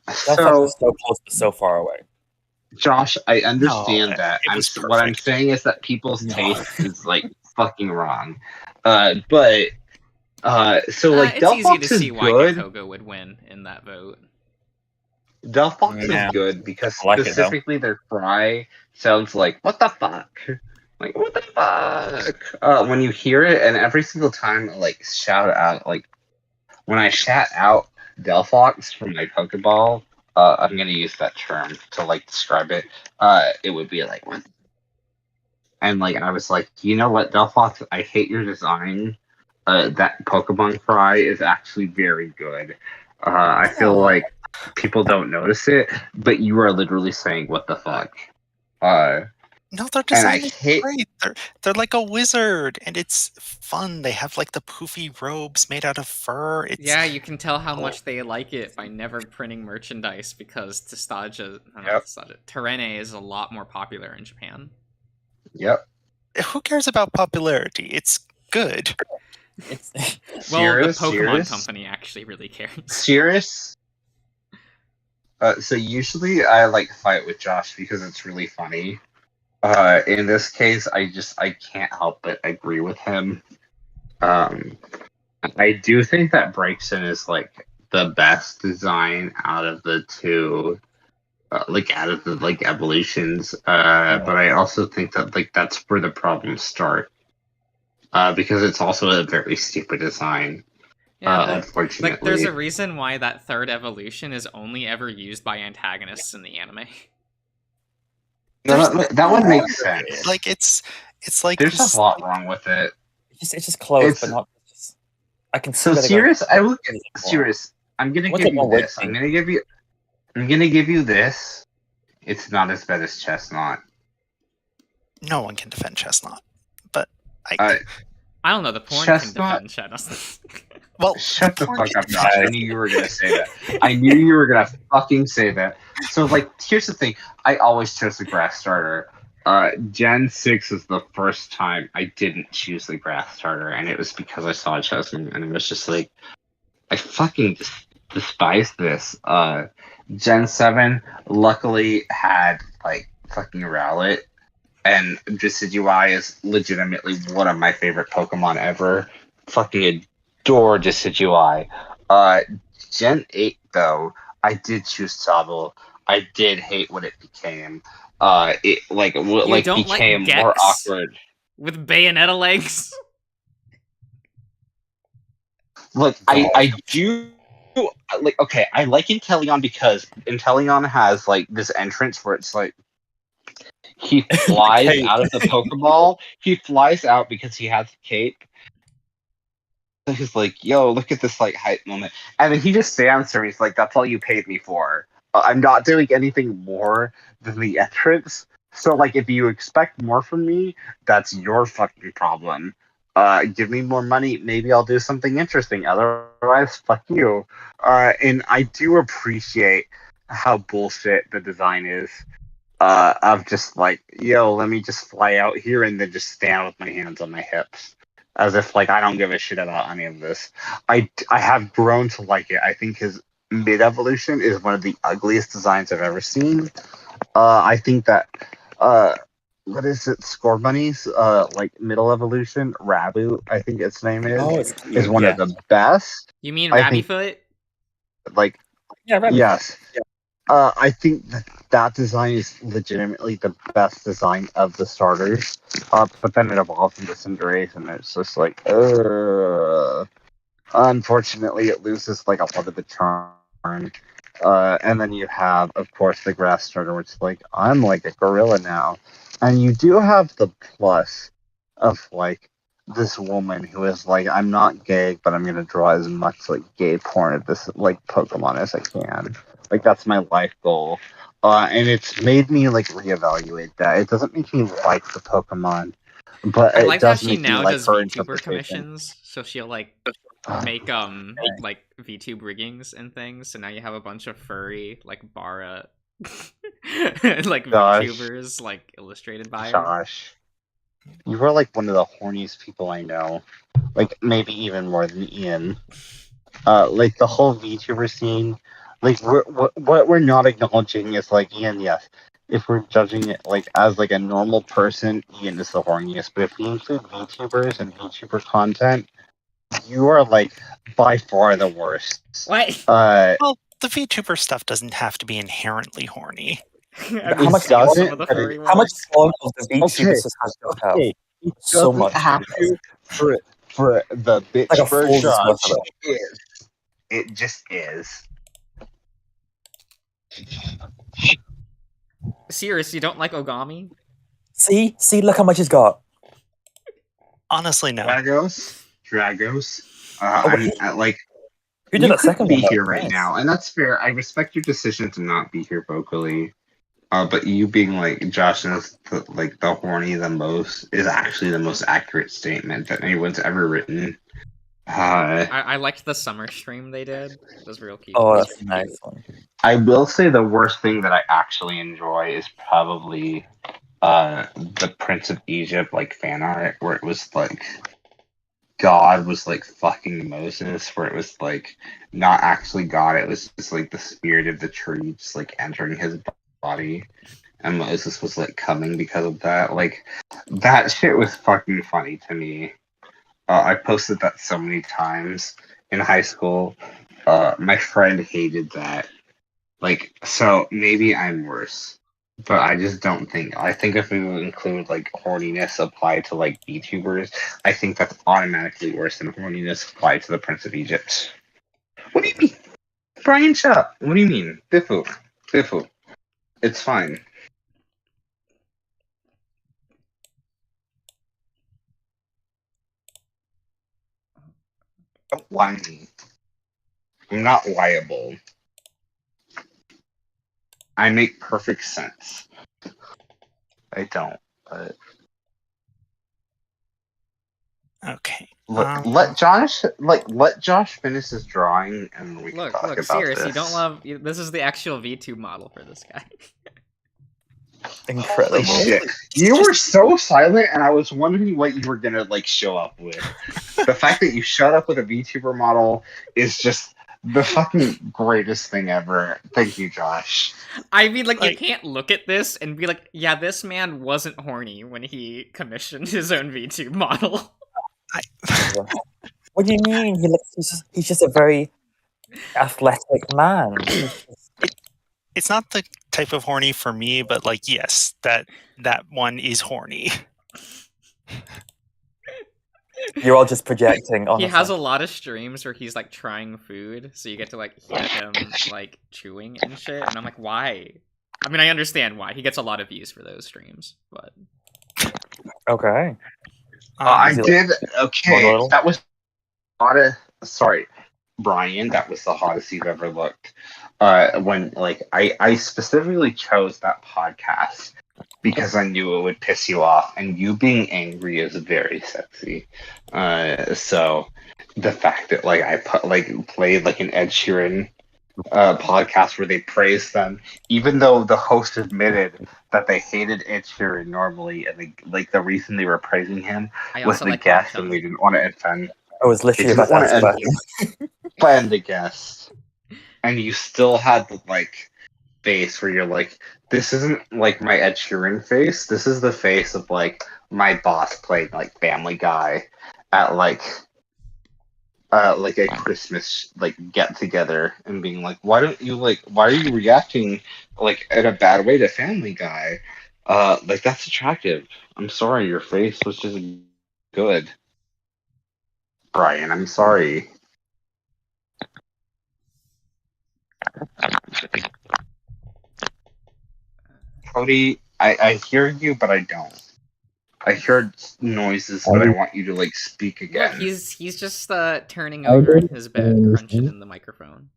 Delphox is so close but so far away. Josh, I understand that. it was What I'm perfect. saying is that people's taste is like fucking wrong. But so like it's easy to Delphox is see why good. Koga would win in that vote. Delphox Yeah. is good because I like it, though. specifically their cry sounds like what the fuck? Like what the fuck? When you hear it, and every single time I like shout out, like when I shout out Delphox from my Pokeball, I'm gonna use that term to like describe it. It would be like what? And like I was like, you know what, Delphox, I hate your design. That Pokemon cry is actually very good. I feel like people don't notice it, but you are literally saying what the fuck. No, their design is great. They're like a wizard, and it's fun. They have like the poofy robes made out of fur. Yeah, you can tell how much they like it by never printing merchandise because Terene is a lot more popular in Japan. Yep. Who cares about popularity? It's good. Well, the Pokemon company actually really cares. Serious? So usually I like fight with Josh because it's really funny. In this case, I can't help but agree with him. I do think that Braixen is like the best design out of the two, out of the like evolutions. But I also think that like that's where the problems start. Because it's also a very stupid design. Yeah, unfortunately. Like, there's a reason why that third evolution is only ever used by antagonists in the anime. No, that one makes sense. Like it's like there's a lot wrong with it. It's just close, but not. I can see. So serious. I look at serious. I'm gonna give you this. I'm gonna give you this. It's not as bad as Chestnut. No one can defend Chestnut, but I don't know. The porn can defend Chestnut. Well, shut the fuck up, Josh. I knew you were gonna say that. I knew you were gonna fucking say that. So like, here's the thing. I always chose the grass starter. Gen 6 is the first time I didn't choose the grass starter, and it was because I saw Chestnut, and it was just like, I fucking despise this. Gen 7 luckily had like fucking Rowlet, and Decidueye is legitimately one of my favorite Pokemon ever. Fucking adore Decidueye. Gen 8 though, I did choose Sobble. I did hate what it became. It became more awkward with Bayonetta legs. Look, I do like. Okay, I like Inteleon because Inteleon has like this entrance where it's like he flies out of the Pokeball. He flies out because he has a cape. So he's like, "Yo, look at this like hype moment," and then he just stands there. And he's like, "That's all you paid me for. I'm not doing anything more than the entrance. So like, if you expect more from me, that's your fucking problem. Give me more money. Maybe I'll do something interesting. Otherwise, fuck you." And I do appreciate how bullshit the design is. Of just like, yo, let me just fly out here and then just stand with my hands on my hips. As if like I don't give a shit about any of this. I have grown to like it. I think his mid evolution is one of the ugliest designs I've ever seen. I think that what is it? Scorbunny's like middle evolution, Rabu, I think its name is one of the best. You mean Rabifoot? Like Rabifoot. Yes. Yeah. I think that design is legitimately the best design of the starters. But then it evolves into Cinderace, and it's just like, unfortunately, it loses like a lot of the charm. And then you have, of course, the grass starter, which is like, I'm like a gorilla now. And you do have the plus of like this woman who is like, I'm not gay, but I'm gonna draw as much like gay porn of this like Pokemon as I can. Like that's my life goal. And it's made me like reevaluate that. It doesn't make me like the Pokemon, but I it like how does she make me now like does her VTuber interpretation. commissions, so she'll like make like VTube riggings and things. So now you have a bunch of furry like Bara like Gosh. VTubers like illustrated by her. Josh, you are like one of the horniest people I know. Like maybe even more than Ian. Like the whole VTuber scene. Like what we're not acknowledging is like Ian. Yes, if we're judging it like as like a normal person, Ian is the horniest. But if we include VTubers and VTuber content, you are like by far the worst. What? Well, the VTuber stuff doesn't have to be inherently horny. Have How you much seen doesn't- some of the furry How much ones? fun of the VTubers Okay, does Hasbro have? Okay, it So doesn't much. have to for the bitch Like a for fool's worth Josh. of It just is. Serious, you don't like Ogami? See, look how much he's got. Honestly, no. Dragos. Oh, wait. Like Who did you that second could be one? That here was right nice. now, and that's fair. I respect your decision to not be here vocally. But you being like Josh is like the horny the most is actually the most accurate statement that anyone's ever written. I liked the summer stream they did. It was real cute. Oh, that's a nice one. I will say the worst thing that I actually enjoy is probably the Prince of Egypt like fan art where it was like God was like fucking Moses, where it was like not actually God, it was just like the spirit of the tree just like entering his body, and Moses was like coming because of that. Like that shit was fucking funny to me. I posted that so many times in high school. My friend hated that. Like, so maybe I'm worse, but I just don't think. I think if we would include like horniness applied to like VTubers, I think that's automatically worse than horniness applied to the Prince of Egypt. What do you mean? Brian, shut up. What do you mean? Bifu. It's fine. Don't lie to me. I'm not liable. I make perfect sense. I don't, but Okay. let Josh finish his drawing and we can talk Look, about serious, this. you don't love. This is the actual VTube model for this guy. Incredible. Holy shit. You were so silent, and I was wondering what you were gonna like show up with. The fact that you showed up with a VTuber model is just the fucking greatest thing ever. Thank you, Josh. I mean, like, you Like- can't look at this and be like, yeah, this man wasn't horny when he commissioned his own VTube model. What do you mean? He's just a very athletic man. It's not the type of horny for me, but like, yes, that one is horny. You're all just projecting. Honestly. He has a lot of streams where he's like trying food, so you get to like hear him like chewing and shit. And I'm like, why? I mean, I understand why. He gets a lot of views for those streams, but Okay. I Is he, did okay. little? That was hottest. Sorry, Brian. That was the hottest you've ever looked. When like I specifically chose that podcast because I knew it would piss you off, and you being angry is very sexy. So the fact that like I played like an Ed Sheeran podcast where they praised them, even though the host admitted that they hated Ed Sheeran normally, and the reason they were praising him I was also the like guest, Chum. and they didn't want to offend I was literally They about to didn't ask wanna that. offend the guest, and you still had the like face where you're like, this isn't like my Ed Sheeran face. This is the face of like my boss playing like Family Guy at like a Christmas like get together and being like, why are you reacting like in a bad way to Family Guy? Like that's attractive. I'm sorry, your face was just good. Brian, I'm sorry. Cody, I hear you, but I don't. I heard noises, but I want you to like speak look, again. he's just turning over in his bed, crunching in the microphone.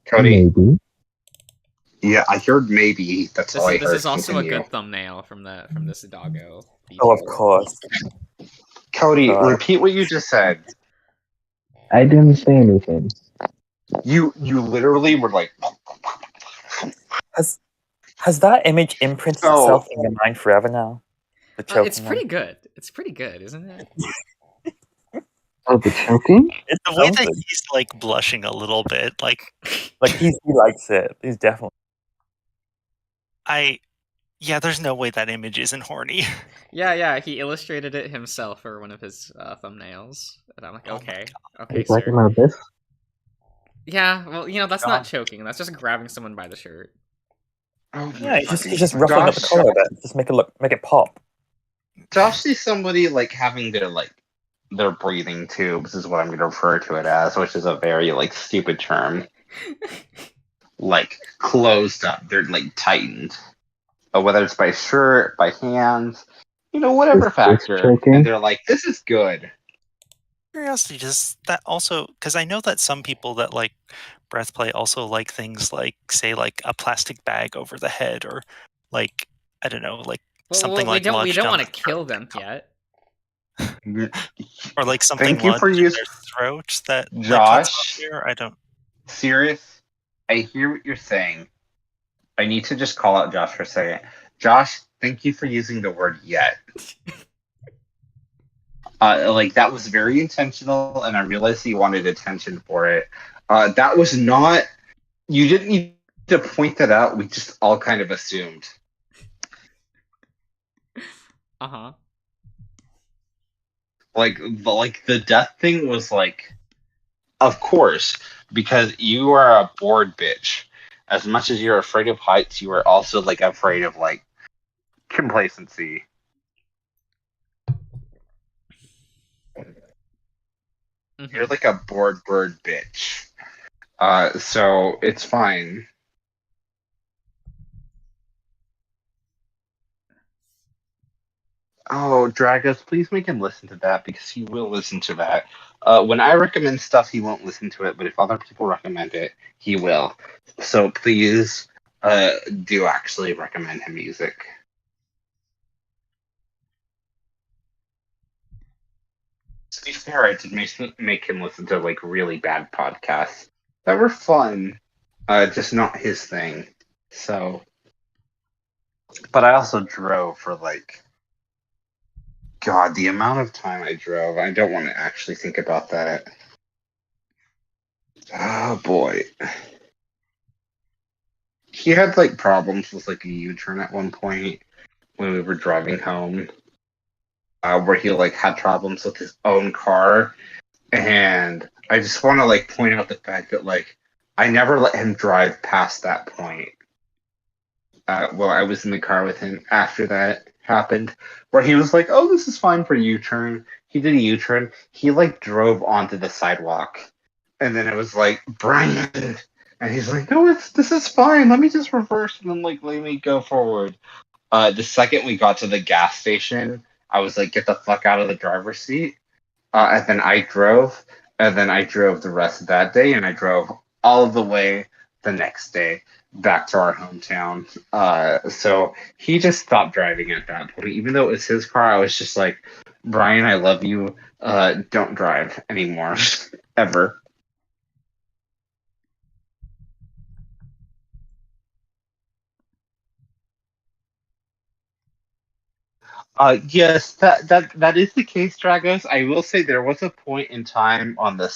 Cody? Maybe. Yeah, I heard maybe. That's all I This heard. is also Continue. a good thumbnail from this doggo. Oh, of VTuber. course. Cody, Sorry. repeat what you just said. I didn't say anything. You literally were like, Has that image imprinted So- itself in your mind forever now? The choking It's pretty good. It's pretty good, isn't it? Oh, the choking? It's The way that something. he's like blushing a little bit, like Like he likes it. He's definitely. there's no way that image isn't horny. Yeah. He illustrated it himself for one of his thumbnails, and I'm like, Oh my okay, Are okay, you talking sir. about this? Yeah, well, that's not choking. That's just grabbing someone by the shirt. oh, Yeah, he's just ruffling up the Josh, collar a bit. Just make it pop. Josh sees somebody like having their breathing tubes is what I'm going to refer to it as, which is a very like stupid term. Like closed up, they're like tightened, whether it's by shirt, by hands, whatever Is this factor, choking? and they're like, "This is good." Curiosity, does that also, because I know that some people that like breath play also like things like, say, like a plastic bag over the head, or like, I don't know, like something we like don't lodged want to on kill them yet. or like something Thank you lodged for in using their throat that like cuts off Josh. here. I don't. Serious? I hear what you're saying. I need to just call out Josh for a second. Josh, thank you for using the word "yet." Like that was very intentional, and I realized you wanted attention for it. That was not. You didn't need to point that out. We just all kind of assumed. Uh-huh. Like the death thing was like, of course, because you are a bored bitch. As much as you're afraid of heights, you are also like afraid of like complacency. Mhm. You're like a bored bird bitch. So it's fine. Oh, Dragos, please make him listen to that because he will listen to that. When I recommend stuff, he won't listen to it, but if other people recommend it, he will. So please, do actually recommend him music. To be fair, I did make him listen to like really bad podcasts that were fun, just not his thing. So, but I also drove for like, God, the amount of time I drove. I don't want to actually think about that. Oh boy. He had like problems with like a U-turn at one point when we were driving home, where he like had problems with his own car, and I just want to like point out the fact that like I never let him drive past that point. Well, I was in the car with him after that happened, where he was like, "Oh, this is fine for U-turn." He did a U-turn. He like drove onto the sidewalk, and then it was like, "Brian," and he's like, "No, this is fine. Let me just reverse and then like let me go forward." The second we got to the gas station, I was like, "Get the fuck out of the driver's seat." And then I drove, and then I drove the rest of that day, and I drove all of the way the next day back to our hometown. So he just stopped driving at that point. Even though it was his car, I was just like, Brian, I love you. Don't drive anymore, ever. Yes, that is the case, Dragos. I will say there was a point in time on the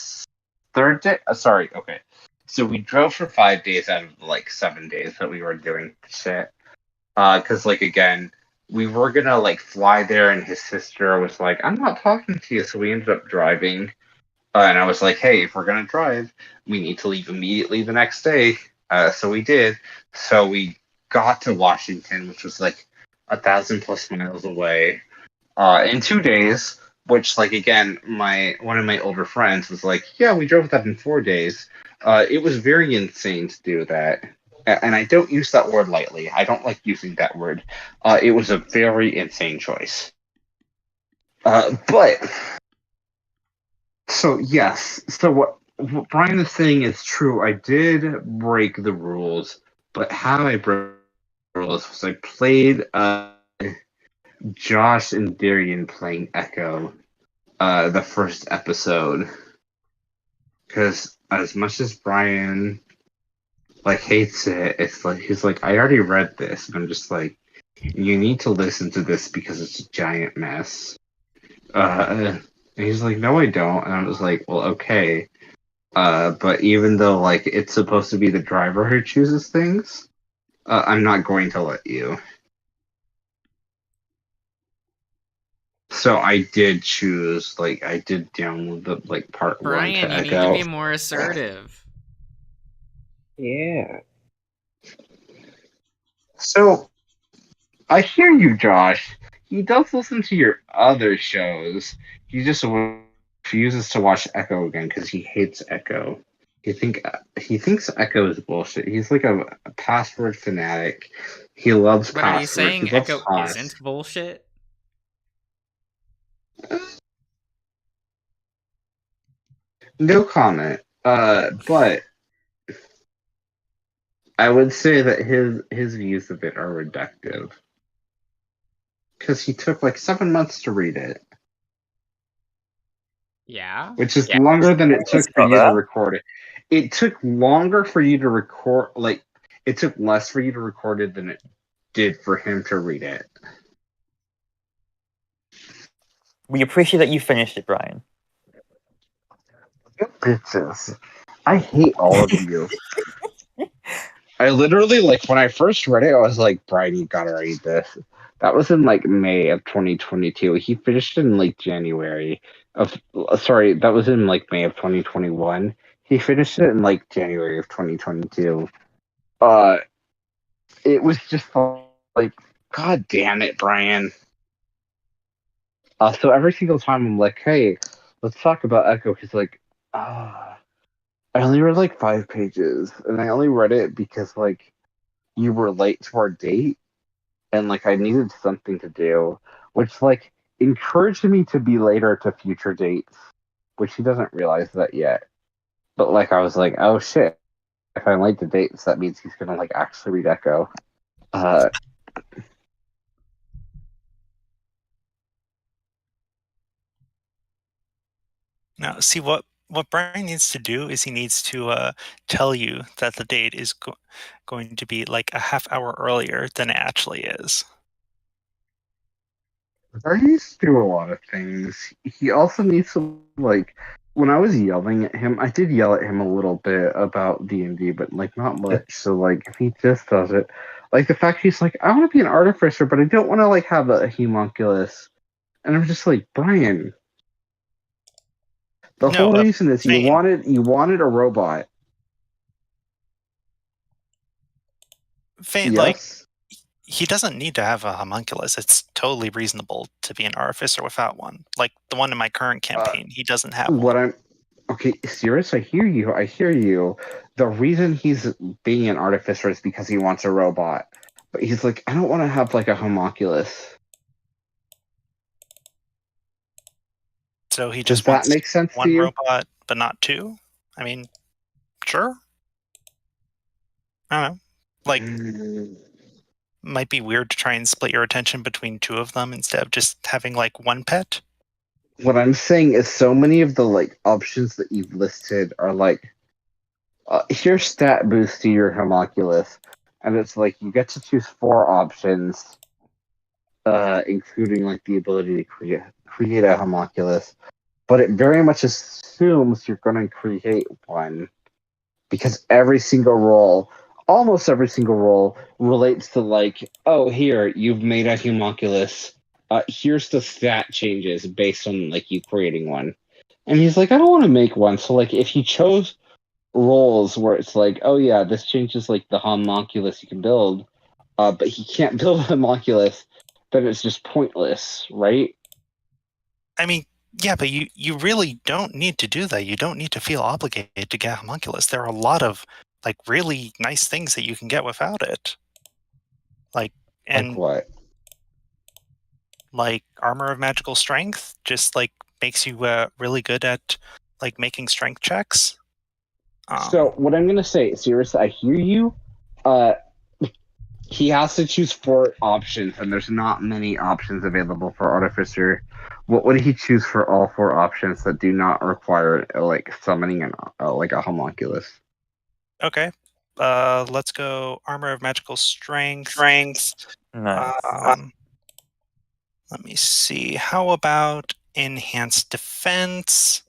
third day. Sorry, okay. So we drove for 5 days out of like 7 days that we were doing shit. Because like again, we were gonna like fly there, and his sister was like, "I'm not talking to you," so we ended up driving. And I was like, "Hey, if we're gonna drive, we need to leave immediately the next day." So we did. So we got to Washington, which was like 1,000+ miles away, in 2 days. Which, like, again, one of my older friends was like, "Yeah, we drove that in 4 days." It was very insane to do that, and I don't use that word lightly. I don't like using that word. It was a very insane choice. But so yes, so what Brian is saying is true. I did break the rules, but how I broke the rules was I played Josh and Darian playing Echo the first episode. Because as much as Brian hates it, it's like he's like, I already read this, and I'm just like, you need to listen to this because it's a giant mess. And he's like, no, I don't. And I was like, well, okay. But even though it's supposed to be the driver who chooses things, I'm not going to let you. So I did choose, I did download the part Brian, 1 to you need Echo. to be more assertive. Yeah. So I hear you, Josh. He does listen to your other shows. He just refuses to watch Echo again because he hates Echo. He thinks Echo is bullshit. He's like a password fanatic. He loves But are you password. He saying loves Echo Haas. isn't bullshit? No comment. But I would say that his views of it are reductive because he took 7 months to read it, Yeah. which is Yeah. longer than it took for you to Brother. record it. It took longer for you to record. It took less for you to record it than it did for him to read it. We appreciate that you finished it, Brian. You bitches. I hate all of you. I literally, when I first read it, I was like, Brian, you gotta read this. That was in May of 2022. He finished in January of, sorry, that was in May of 2021. He finished it in January of 2022. It was just God damn it, Brian. So every single time I'm like, hey, let's talk about Echo. He's like, I only read 5 pages, and I only read it because you were late to our date, and I needed something to do, which encouraged me to be later to future dates, which he doesn't realize that yet. But I was like, oh shit, if I'm late to dates, that means he's gonna actually read Echo. Now, see what Brian needs to do is he needs to tell you that the date is going to be a half hour earlier than it actually is. I used to do a lot of things. He also needs to when I was yelling at him, I did yell at him a little bit about D&D, but not much. So if he just does it, the fact he's like, I want to be an artificer, but I don't want to have a homunculus, and I'm just like, Brian, the No, whole reason is you Fane. wanted a robot. Fane, Yes. he doesn't need to have a homunculus. It's totally reasonable to be an artificer without one. Like the one in my current campaign, he doesn't have What one. I'm okay, Sirius, I hear you. I hear you. The reason he's being an artificer is because he wants a robot. But he's like, I don't want to have a homunculus. So he Does just that wants make sense to one you? robot, but not two? I mean, sure. I don't know. Might be weird to try and split your attention between two of them instead of just having one pet. What I'm saying is so many of the options that you've listed are here's stat boost to your homunculus, and it's you get to choose 4 options, including the ability to create a homunculus, but it very much assumes you're going to create one because almost every single role relates to oh, here you've made a homunculus. Here's the stat changes based on you creating one. And he's like, I don't want to make one. So if he chose roles where it's oh yeah, this changes the homunculus you can build, but he can't build a homunculus, then it's just pointless, right? I mean, yeah, but you really don't need to do that. You don't need to feel obligated to get homunculus. There are a lot of really nice things that you can get without it. And What? armor of magical strength just makes you really good at making strength checks. So what I'm gonna say, Sirius, I hear you. He has to choose 4 options, and there's not many options available for Artificer. What would he choose for all 4 options that do not require like summoning like a homunculus? Okay. Let's go Armor of Magical Strength. Nice. Let me see. How about Enhanced Defense?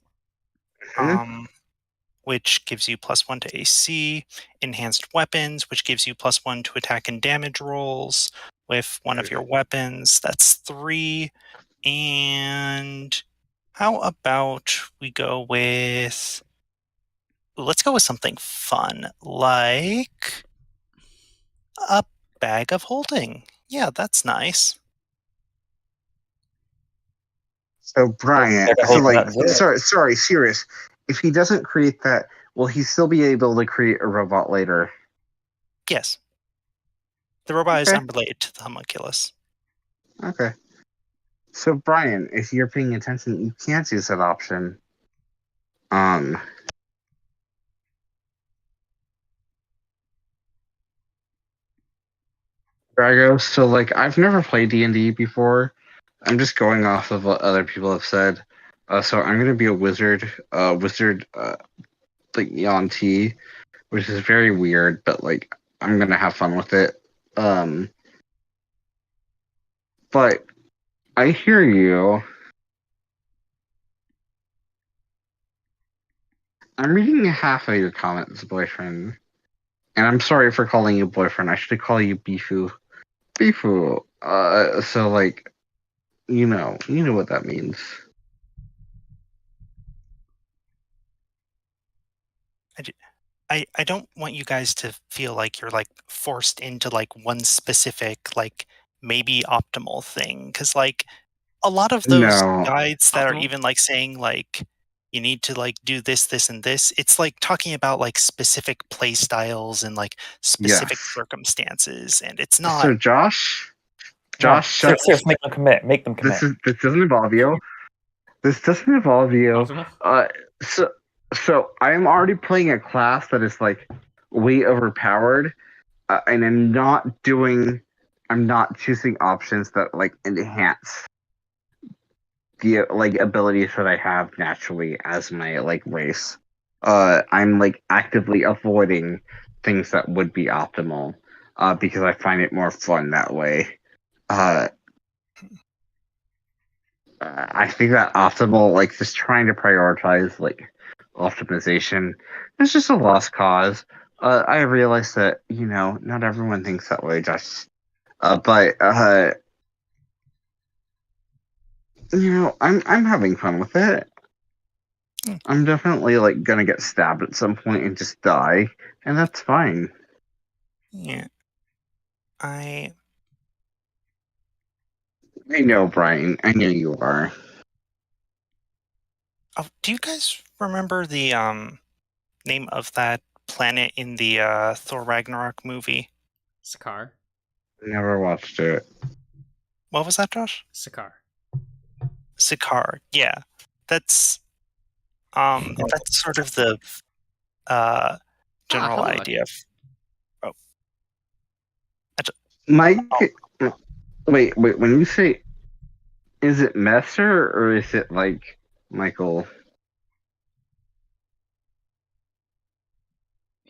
Which gives you +1 to AC. Enhanced Weapons, which gives you +1 to attack and damage rolls with one of your weapons. That's 3. And how about we go with... Let's go with something fun, like a Bag of Holding. Yeah, that's nice. So Brian, Like a so whole like, that's it. sorry, Sirius. If he doesn't create that, will he still be able to create a robot later? Yes. The robot is Okay. unrelated to the homunculus. Okay. So Brian, if you're paying attention, you can't use that option. Drago, so like I've never played D&D before. I'm just going off of what other people have said. So I'm gonna be a wizard, like Yanti, which is very weird, but like I'm gonna have fun with it. But I hear you. I'm reading half of your comments, boyfriend. And I'm sorry for calling you boyfriend. I should call you Bifu. Bifu. So like, you know what that means. I don't want you guys to feel like you're like forced into like one specific like maybe optimal thing, because like a lot of those No. guides that are Optimal? even like saying like you need to like do this and this, it's like talking about like specific play styles and like specific Yes. circumstances, and it's not. So Josh, No, shut. serious, make them commit. Make them commit. This doesn't involve you. This doesn't involve you. Optimal? So I am already playing a class that is like way overpowered, and I'm not choosing options that like enhance the like abilities that I have naturally as my like race. I'm like actively avoiding things that would be optimal, because I find it more fun that way. I think that optimal, like just trying to prioritize like optimization, is just a lost cause. I realize that not everyone thinks that way, just but I'm having fun with it. Hmm. I'm definitely like gonna get stabbed at some point and just die, and that's fine. Yeah, I know, Brian. I know you are. do you guys remember the name of that planet in the Thor Ragnarok movie? Sakar. Never watched it. What was that, Josh? Sakar. Sakaar. Yeah, that's sort of the general hello idea. again. Mike, wait. When you say, is it Messer or is it like Michael?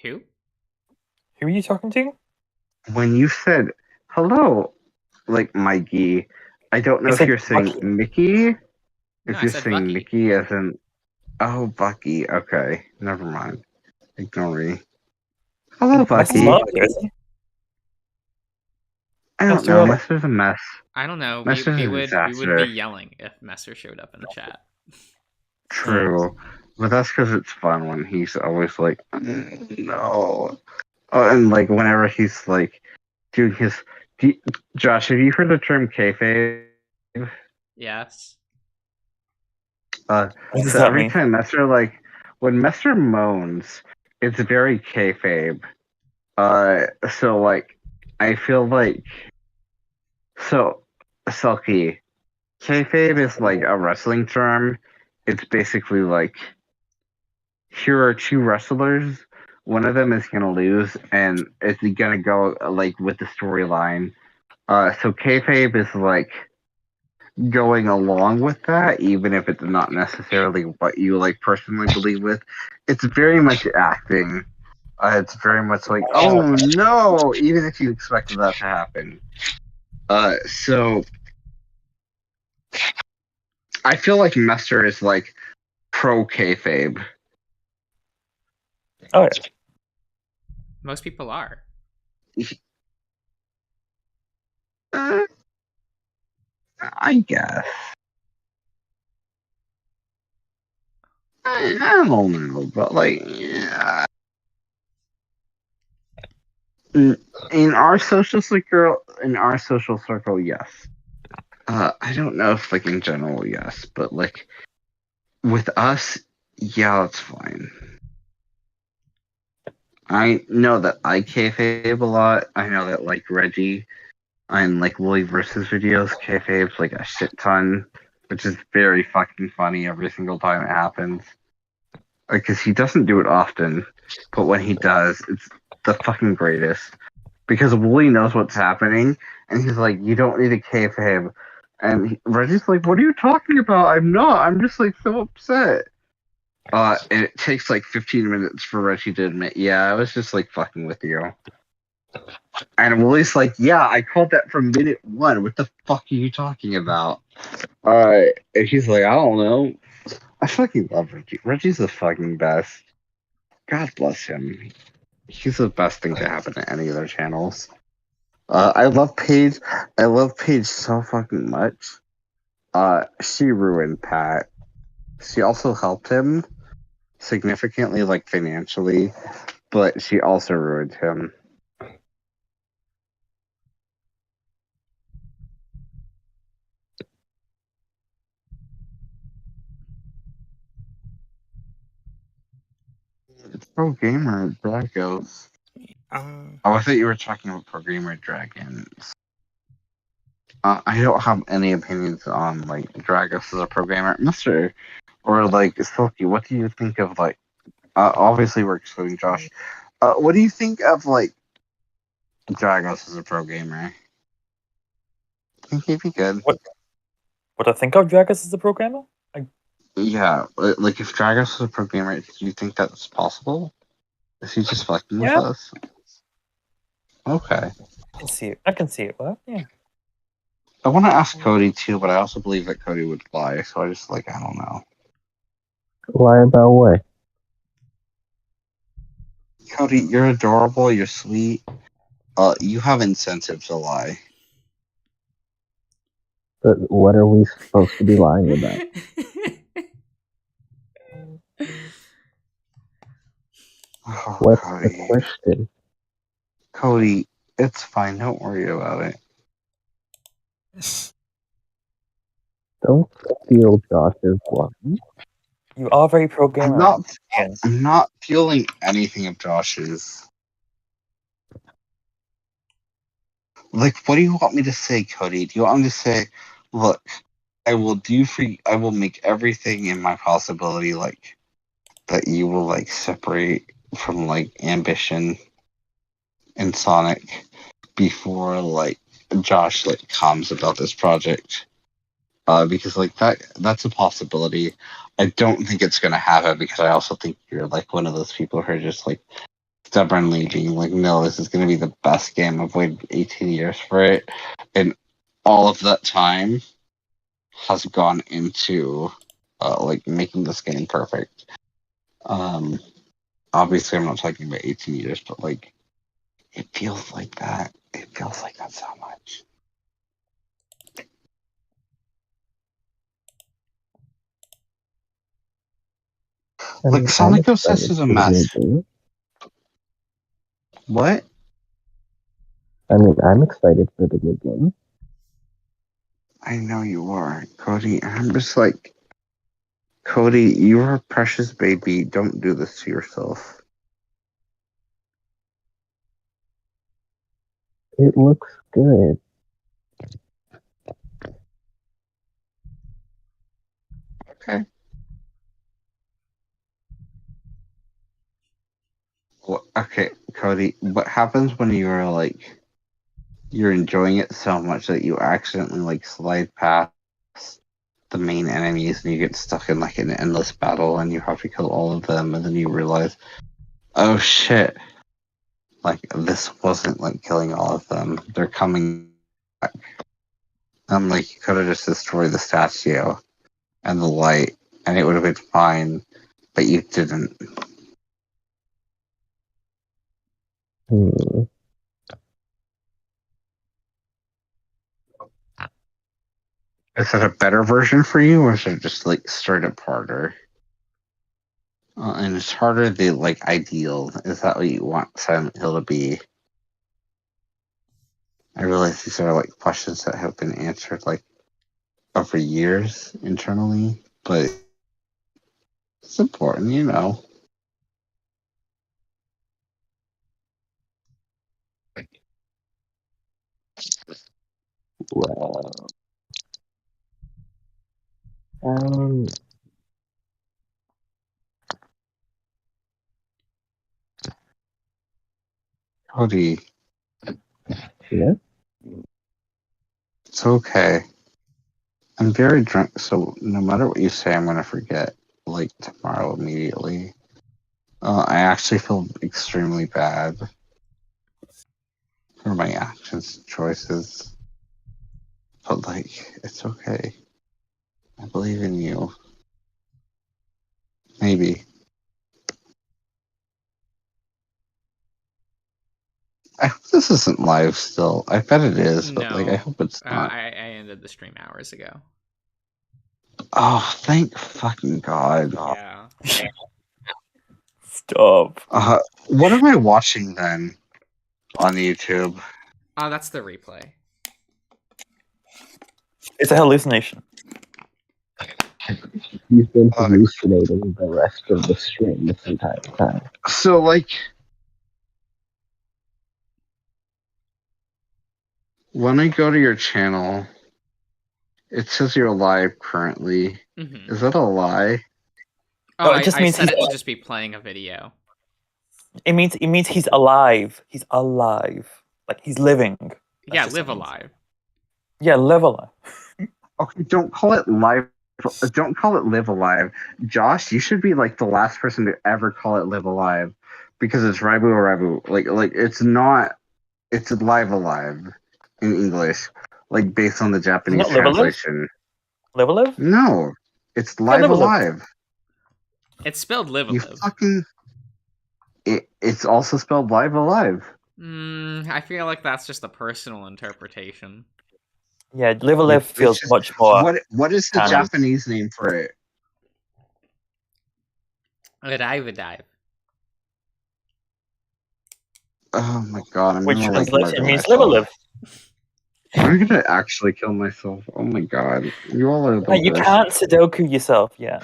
Who? Who are you talking to? When you said hello, like Mikey, I don't know I if said you're saying Bucky. Mickey. No, If I you're said saying Bucky. Mickey as in, oh, Bucky. Okay, never mind. Ignore me. Hello, Messer's Bucky. not up here, is he? I don't Messer, know. Messer's a mess. I don't know. Messer's We a would be disaster. yelling if Messer showed up in the chat. True. But that's because it's fun when he's always like, no. Oh, and like whenever he's like doing his. Josh, have you heard the term kayfabe? Yes. What does So that every mean? time when Messer moans, it's very kayfabe. So like, I feel like, so Selkie, kayfabe is like a wrestling term. It's basically like here are two wrestlers. One of them is gonna lose, and it's gonna go like with the storyline. So kayfabe is like going along with that, even if it's not necessarily what you like personally believe with. It's very much acting. It's very much like, oh no, even if you expected that to happen. So I feel like Mester is like pro kayfabe. Oh, yeah. Most people are. I guess. I don't know, but like, yeah. In our social circle, yes. I don't know if like in general, yes, but like with us, yeah, it's fine. I know that I kayfabe a lot. I know that like Reggie on like Wooly versus videos kayfabes like a shit ton, which is very fucking funny every single time it happens. Because he doesn't do it often, but when he does, it's the fucking greatest. Because Wooly knows what's happening, and he's like, "You don't need a kayfabe," and Reggie's like, "What are you talking about? I'm not. I'm just like so upset." And it takes like 15 minutes for Reggie to admit, "Yeah, I was just like fucking with you." And Wooly's like, "Yeah, I called that from minute one. What the fuck are you talking about?" And he's like, "I don't know." I fucking love Reggie. Reggie's the fucking best. God bless him. He's the best thing to happen to any of their channels. I love Paige. I love Paige so fucking much. She ruined Pat. She also helped him significantly, like financially, but she also ruined him. It's Pro Gamer Dragos. Um, Oh, I thought you were talking about Pro Gamer Dragons. I don't have any opinions on like Dragos as a pro gamer, Mister, or like Silky. What do you think of like? Obviously, we're excluding Josh. What do you think of like Dragos as a pro gamer? I think he'd be good. What I think of Dragus as a programmer? Yeah, like if Dragos was a pro gamer, do you think that's possible? Is he just fucking with Yeah. us? Okay. I can see it. I can see it. Well, yeah. I want to ask Cody too, but I also believe that Cody would fly, so I just like I don't know. Lie about what? Cody, you're adorable. You're sweet. You have incentive to lie. But what are we supposed to be lying about? Oh, What's the Cody. question? Cody, it's fine. Don't worry about it. Don't steal Josh's line. You are very pro gamer. I'm not feeling anything of Josh's. Like, what do you want me to say, Cody? Do you want me to say, look, I will make everything in my possibility, like, that you will, like, separate from, like, ambition and Sonic before, like, Josh, like, comes about this project? Because, like, that's a possibility. I don't think it's gonna happen because I also think you're, like, one of those people who are just, like, stubbornly being like, no, this is going to be the best game. I've waited 18 years for it. And all of that time has gone into like making this game perfect. Um, Obviously, I'm not talking about 18 years, but like, it feels like that. It feels like that so much. I Like, mean, I'm Sonic 06 excited is a for the new mess. game. What? I mean, I'm excited for the new game. I know you are, Cody. I'm just like, Cody, you're a precious baby. Don't do this to yourself. It looks good. Okay. Okay, Cody, what happens when you're like you're enjoying it so much that you accidentally like slide past the main enemies and you get stuck in like an endless battle and you have to kill all of them and then you realize, oh shit, like this wasn't like killing all of them. They're coming back. I'm like, you could have just destroyed the statue and the light and it would have been fine, but you didn't. Is that a better version for you, or is it just like straight up harder? And it's harder the like ideal. Is that what you want Silent Hill to be? I realize these are like questions that have been answered like over years internally, but it's important, you know. Well, um, Cody, yeah. it's okay. I'm very drunk, so no matter what you say, I'm gonna forget like tomorrow immediately. I actually feel extremely bad for my actions and choices, but like it's okay. I believe in you. Maybe. I hope this isn't live still. I bet it is, but like I hope it's not. I ended the stream hours ago. Oh, thank fucking God. Yeah. Stop. What am I watching then on YouTube? Oh, that's the replay. It's a hallucination. He's been hallucinating the rest of the stream this entire time. So like when I go to your channel, it says you're live currently. Mm-hmm. Is that a lie? Oh, No, it just I means said he's it to just be playing a video. It means he's alive. He's alive. Like he's living. Yeah, just live what it means. alive. Yeah, live alive. Okay, don't call it live. Don't call it live alive. Josh, you should be like the last person to ever call it live alive because it's Raibu or Raibu. Like it's not. It's live alive in English, like based on the Japanese Not live alive? translation. Live alive? No, it's live live alive. alive. It's spelled live You alive. fucking. It's also spelled live alive. I feel like that's just a personal interpretation. Yeah, live alive It's feels just- much more. What is the canon. Japanese name for it? Dive. Oh my god, I'm Which gonna like translation murder means live myself. alive. I'm gonna actually kill myself. Oh my god, you all are the Hey, you worst. can't Sudoku yourself yet.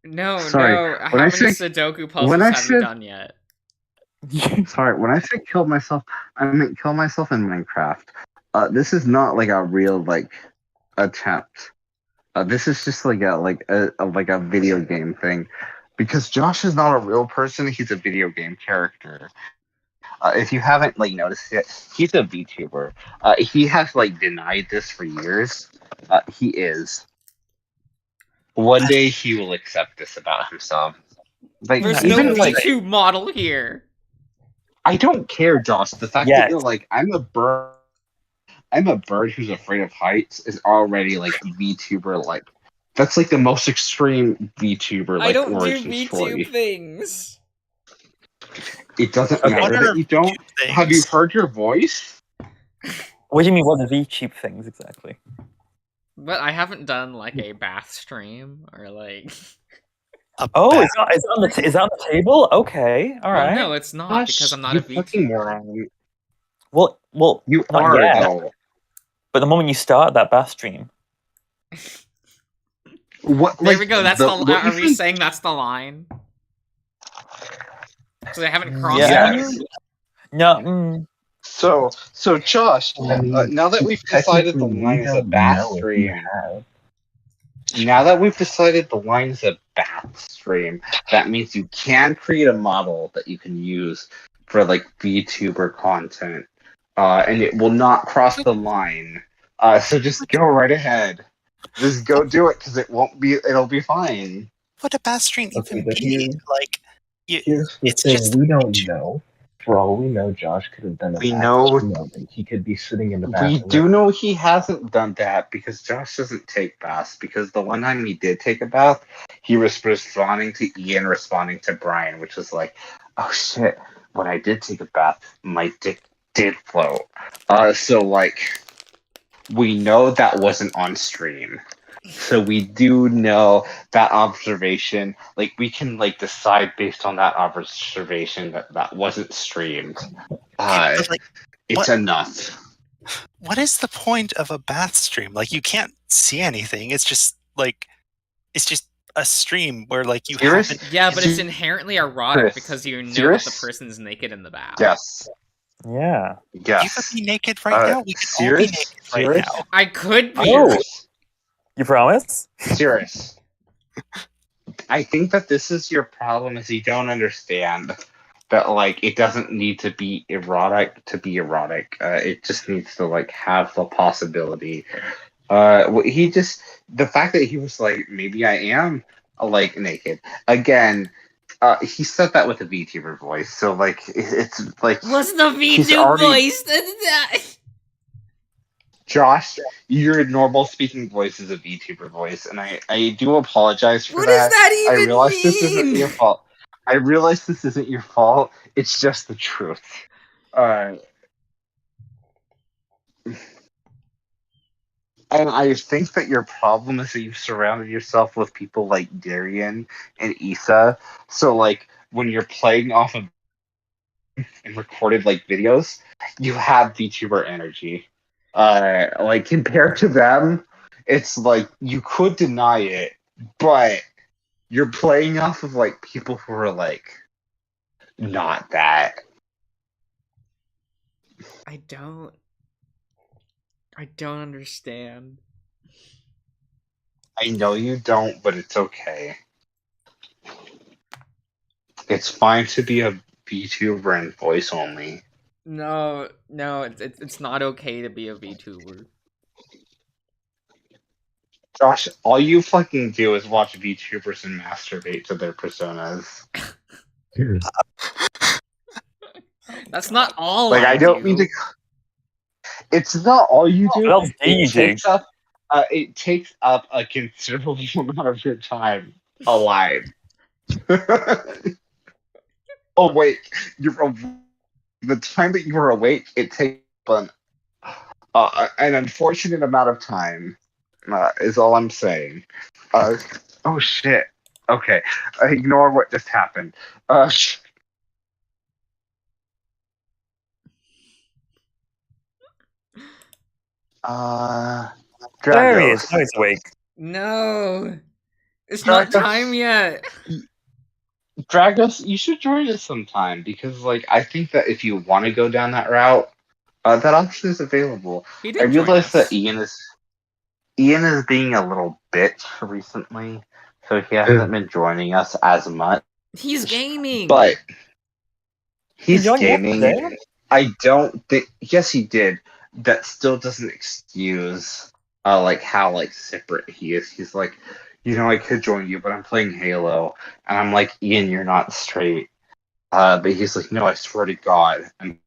No, Sorry, no. How when I many say- Sudoku puzzles when I have you said- done yet? Sorry, when I say kill myself, I meant kill myself in Minecraft. This is not like a real like attempt. This is just like a video game thing, because Josh is not a real person. He's a video game character. If you haven't like noticed it, he's a VTuber. He has like denied this for years. He is. One day he will accept this about himself. Like There's even no like VTube model here. I don't care, Josh. The fact Yes. that you're like I'm a bird. I'm a bird who's afraid of heights is already like VTuber like. That's like the most extreme VTuber like I don't do origin VTube story. things. It doesn't Okay. matter that you don't. Have you heard your voice? What do you mean? What are the VTube things exactly? But I haven't done like a bath stream or like. Oh, is that on the table? Okay, all Well, right. no, it's not because I'm not a you fucking VTuber. moron. Well, You not are yet. though. But the moment you start that bath stream, What? There like, we go. That's the. the. what Are you we think- saying that's the line? So they haven't crossed Yeah. it. no. So Josh, now that we've decided the Technically, we line is a don't bath know if stream, you have. now that we've decided the line is a bath stream, that means you can create a model that you can use for like VTuber content, and it will not cross the line. So just go right ahead. Just go do it because it'll be fine. What a bath stream Okay, even but be? Like, here's the it's thing: just we don't know. For all we know, Josh could have done a We bath know moment. He could be sitting in the We bathroom. do know he hasn't done that because Josh doesn't take baths. Because the one time he did take a bath, he was responding to Ian, responding to Brian, which was like, oh shit, when I did take a bath, my dick did float. So like, we know that wasn't on stream. So we do know that observation. Like, we can like decide based on that observation that wasn't streamed. but, like, It's what enough. what is the point of a bath stream? Like, you can't see anything. It's just a stream where like you Serious? haven't. Yeah, but it's inherently erotic Chris, because you know that serious? the person's naked in the bath. Yes. Yeah. You could Yes. be naked right now. We could all be Serious? naked right Serious? now. I could be. Serious. You promise? Serious. I think that this is your problem is you don't understand that like it doesn't need to be erotic to be erotic. It just needs to like have the possibility. The fact that he was like, maybe I am like naked again. He said that with a VTuber voice, so like it's like What's the he's V2 already- voice? Josh, your normal speaking voice is a VTuber voice, and I do apologize for What that. does that even I realize mean? this isn't your fault. I realize this isn't your fault. It's just the truth. And I think that your problem is that you've surrounded yourself with people like Darian and Issa. So like when you're playing off of and recorded like videos, you have VTuber energy. Like compared to them, it's like you could deny it, but you're playing off of like people who are like not that. I don't understand. I know you don't, but it's okay. It's fine to be a VTuber and voice only. No, it's not okay to be a VTuber. Josh, all you fucking do is watch VTubers and masturbate to their personas. That's not all. Like I don't do. mean to. It's not all you do. What else do you do? It takes up a considerable amount of your time alive. Awake. The time that you are awake, it takes an unfortunate amount of time. Is all I'm saying. Oh shit. Okay. Ignore what just happened. There he is. Dragos. Now he's awake. No, it's not Dragos. time yet. Dragos, you should join us sometime because, like, I think that if you want to go down that route, that option is available. He did I join realize us. that Ian is being a little bitch recently, so he hasn't been joining us as much. He's gaming. But he's joined gaming. yesterday? I don't think. Yes, he did. That still doesn't excuse, like how like separate he is. He's like, I could join you, but I'm playing Halo, and I'm like, Ian, you're not straight. But he's like, no, I swear to God, I'm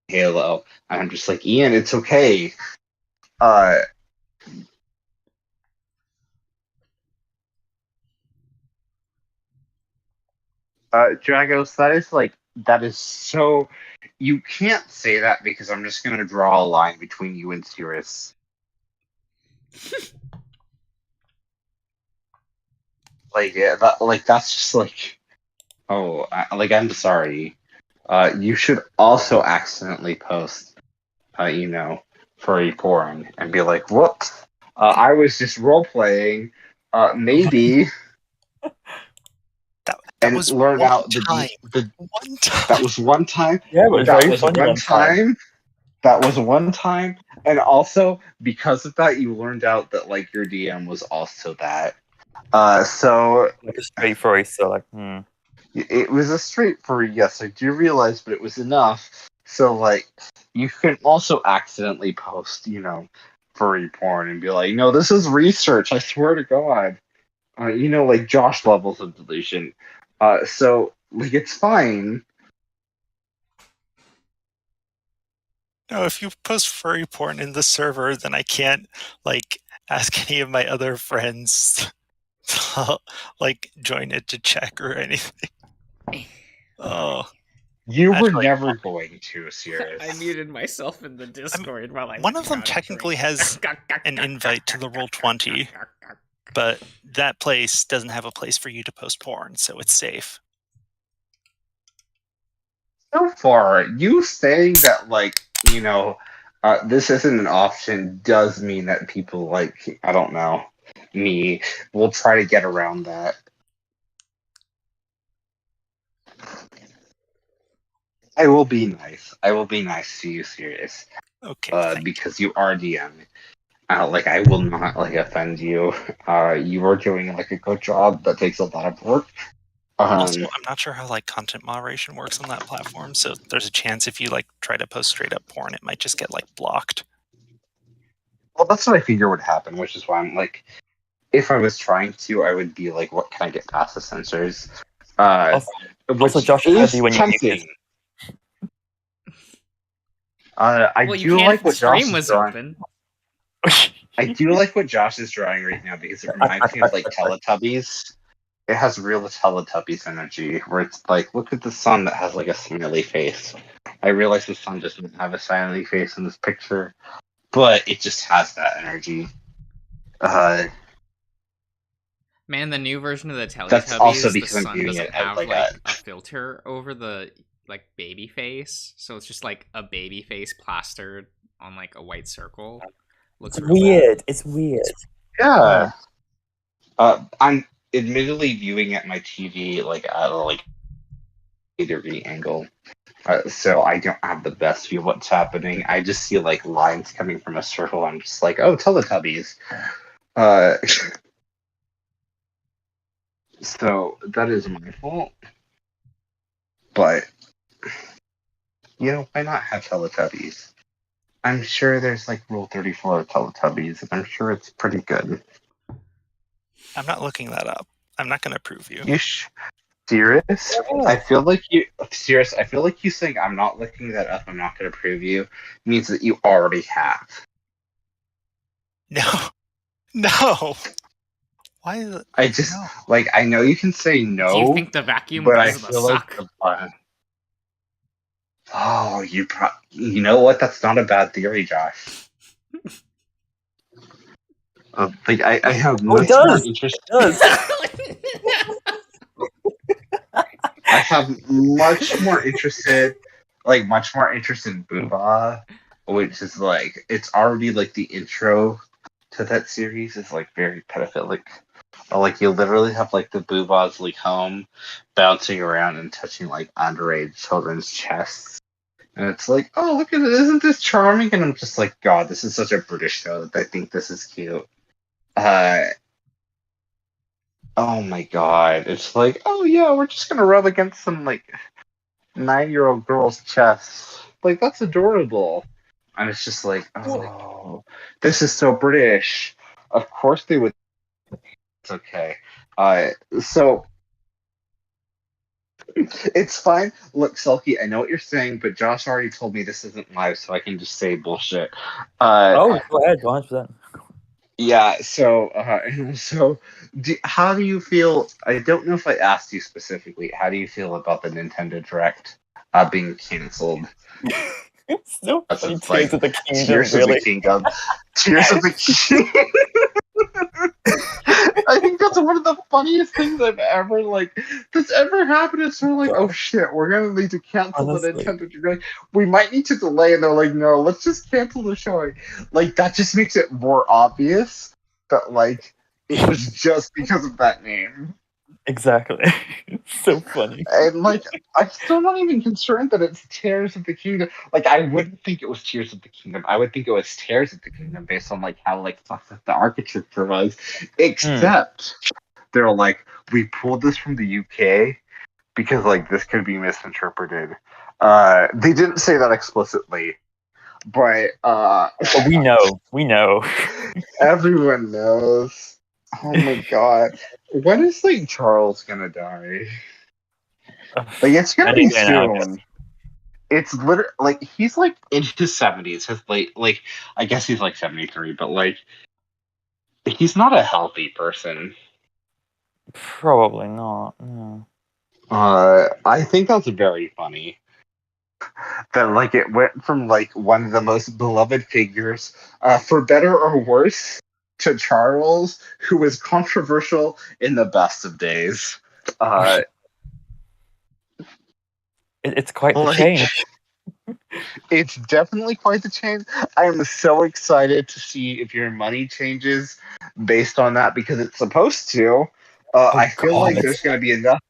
Halo, and I'm just like, Ian, it's okay. Dragos, that is so. You can't say that because I'm just gonna draw a line between you and Cirrus. That's just like, I'm sorry. You should also accidentally post, furry porn and be like, whoops, I was just role playing, maybe. That was learn one out time. That was one time. Yeah, but it's That very was funny one one time. time. That was one time, And also, because of that, you learned out that like your DM was also that. So Like a straight voice, so like, it was a straight furry, yes, I do realize, but it was enough. So like, you can also accidentally post, furry porn and be like, no, this is research. I swear to God. Like Josh levels of delusion. So like, it's fine. No, if you post furry porn in the server, then I can't like ask any of my other friends to like join it to check or anything. Oh, You were actually, never going to, Sirius. I muted myself in the Discord while I one went of them down a technically drink. has an invite to the Roll20, but that place doesn't have a place for you to post porn, so it's safe. So far, you saying that, like, this isn't an option does mean that people, like, I don't know, me, will try to get around that. I will be nice. I will be nice to you, Sirius. Okay, Because you are DM. Like, I will not, like, offend you. You are doing, like, a good job that takes a lot of work. Also, I'm not sure how like content moderation works on that platform, so there's a chance if you like try to post straight up porn, it might just get like blocked. Well, that's what I figure would happen, which is why I'm like, if I was trying to, I would be like, what can I get past the censors? Also, Josh is heard you when you tempting. I Well, you do can't like if what the stream Josh is was drawing. open. I do like what Josh is drawing right now because it reminds me of like Teletubbies. It has real Teletubbies energy, where it's like, look at the sun that has like a smiley face. I realize the sun doesn't have a smiley face in this picture, but it just has that energy. Man, the new version of the Teletubbies, That's also the because I'm sun viewing doesn't it as have like like a filter over the like baby face, so it's just like a baby face plastered on like a white circle. Looks It's real weird. It's weird. yeah. I'm admittedly viewing at my TV like at a like 8-degree angle, so I don't have the best view of what's happening. I just see like lines coming from a circle. I'm just like, oh, Teletubbies. So that is my fault. But why not have Teletubbies? I'm sure there's like Rule 34 of Teletubbies, and I'm sure it's pretty good. I'm not looking that up. I'm not going to prove you. You serious? I feel like you serious. I feel like you saying I'm not looking that up. I'm not going to prove you means that you already have. No, no. Why? I just like I know you can say no. Do you think the vacuum but I does the feel like suck? oh, you know what? That's not a bad theory, Josh. Like I have much more interest. I have much more interested, much more interest in Booba, which is like it's already like the intro to that series is like very pedophilic. Like you literally have like the Boobas like home, bouncing around and touching like underage children's chests, and it's like, oh look at it, isn't this charming? And I'm just like, God, this is such a British show that I think this is cute. Oh my God, it's like, oh yeah, we're just gonna rub against some like 9-year-old girl's chest. Like that's adorable. And it's just like, oh, this is so British. Of course they would. It's okay. So it's fine. Look, Selkie, I know what you're saying, but Josh already told me this isn't live, so I can just say bullshit. Go ahead, 100%. Yeah. So, how do you feel? I don't know if I asked you specifically. How do you feel about the Nintendo Direct being canceled? It's so funny. It's Tears of the Kingdom, Tears really. of the Kingdom. Tears of the Kingdom. I think that's one of the funniest things I've ever that's ever happened. It's sort of like, oh shit, we're gonna need to cancel the Nintendo Direct. We might need to delay, and they're like, no, let's just cancel the showing. Like that just makes it more obvious that like it was just because of that name. Exactly. It's so funny. And like, I'm still not even concerned that it's Tears of the Kingdom. Like, I wouldn't think it was Tears of the Kingdom. I would think it was Tears of the Kingdom based on like how like fucked up the architecture was. Except they're like, we pulled this from the UK because like this could be misinterpreted. They didn't say that explicitly, but But we know. everyone knows. Oh my god. When is like Charles gonna die? Like it's gonna be Any day now, I guess. soon. It's literally like he's like in his 70s. His late like I guess he's like 73, but like he's not a healthy person. Probably not. No. I think that's very funny. That like it went from like one of the most beloved figures, for better or worse, to Charles, who was controversial in the best of days. It's quite the Like, change. it's definitely quite the change. I am so excited to see if your money changes based on that because it's supposed to. I feel like God. there's going to be enough.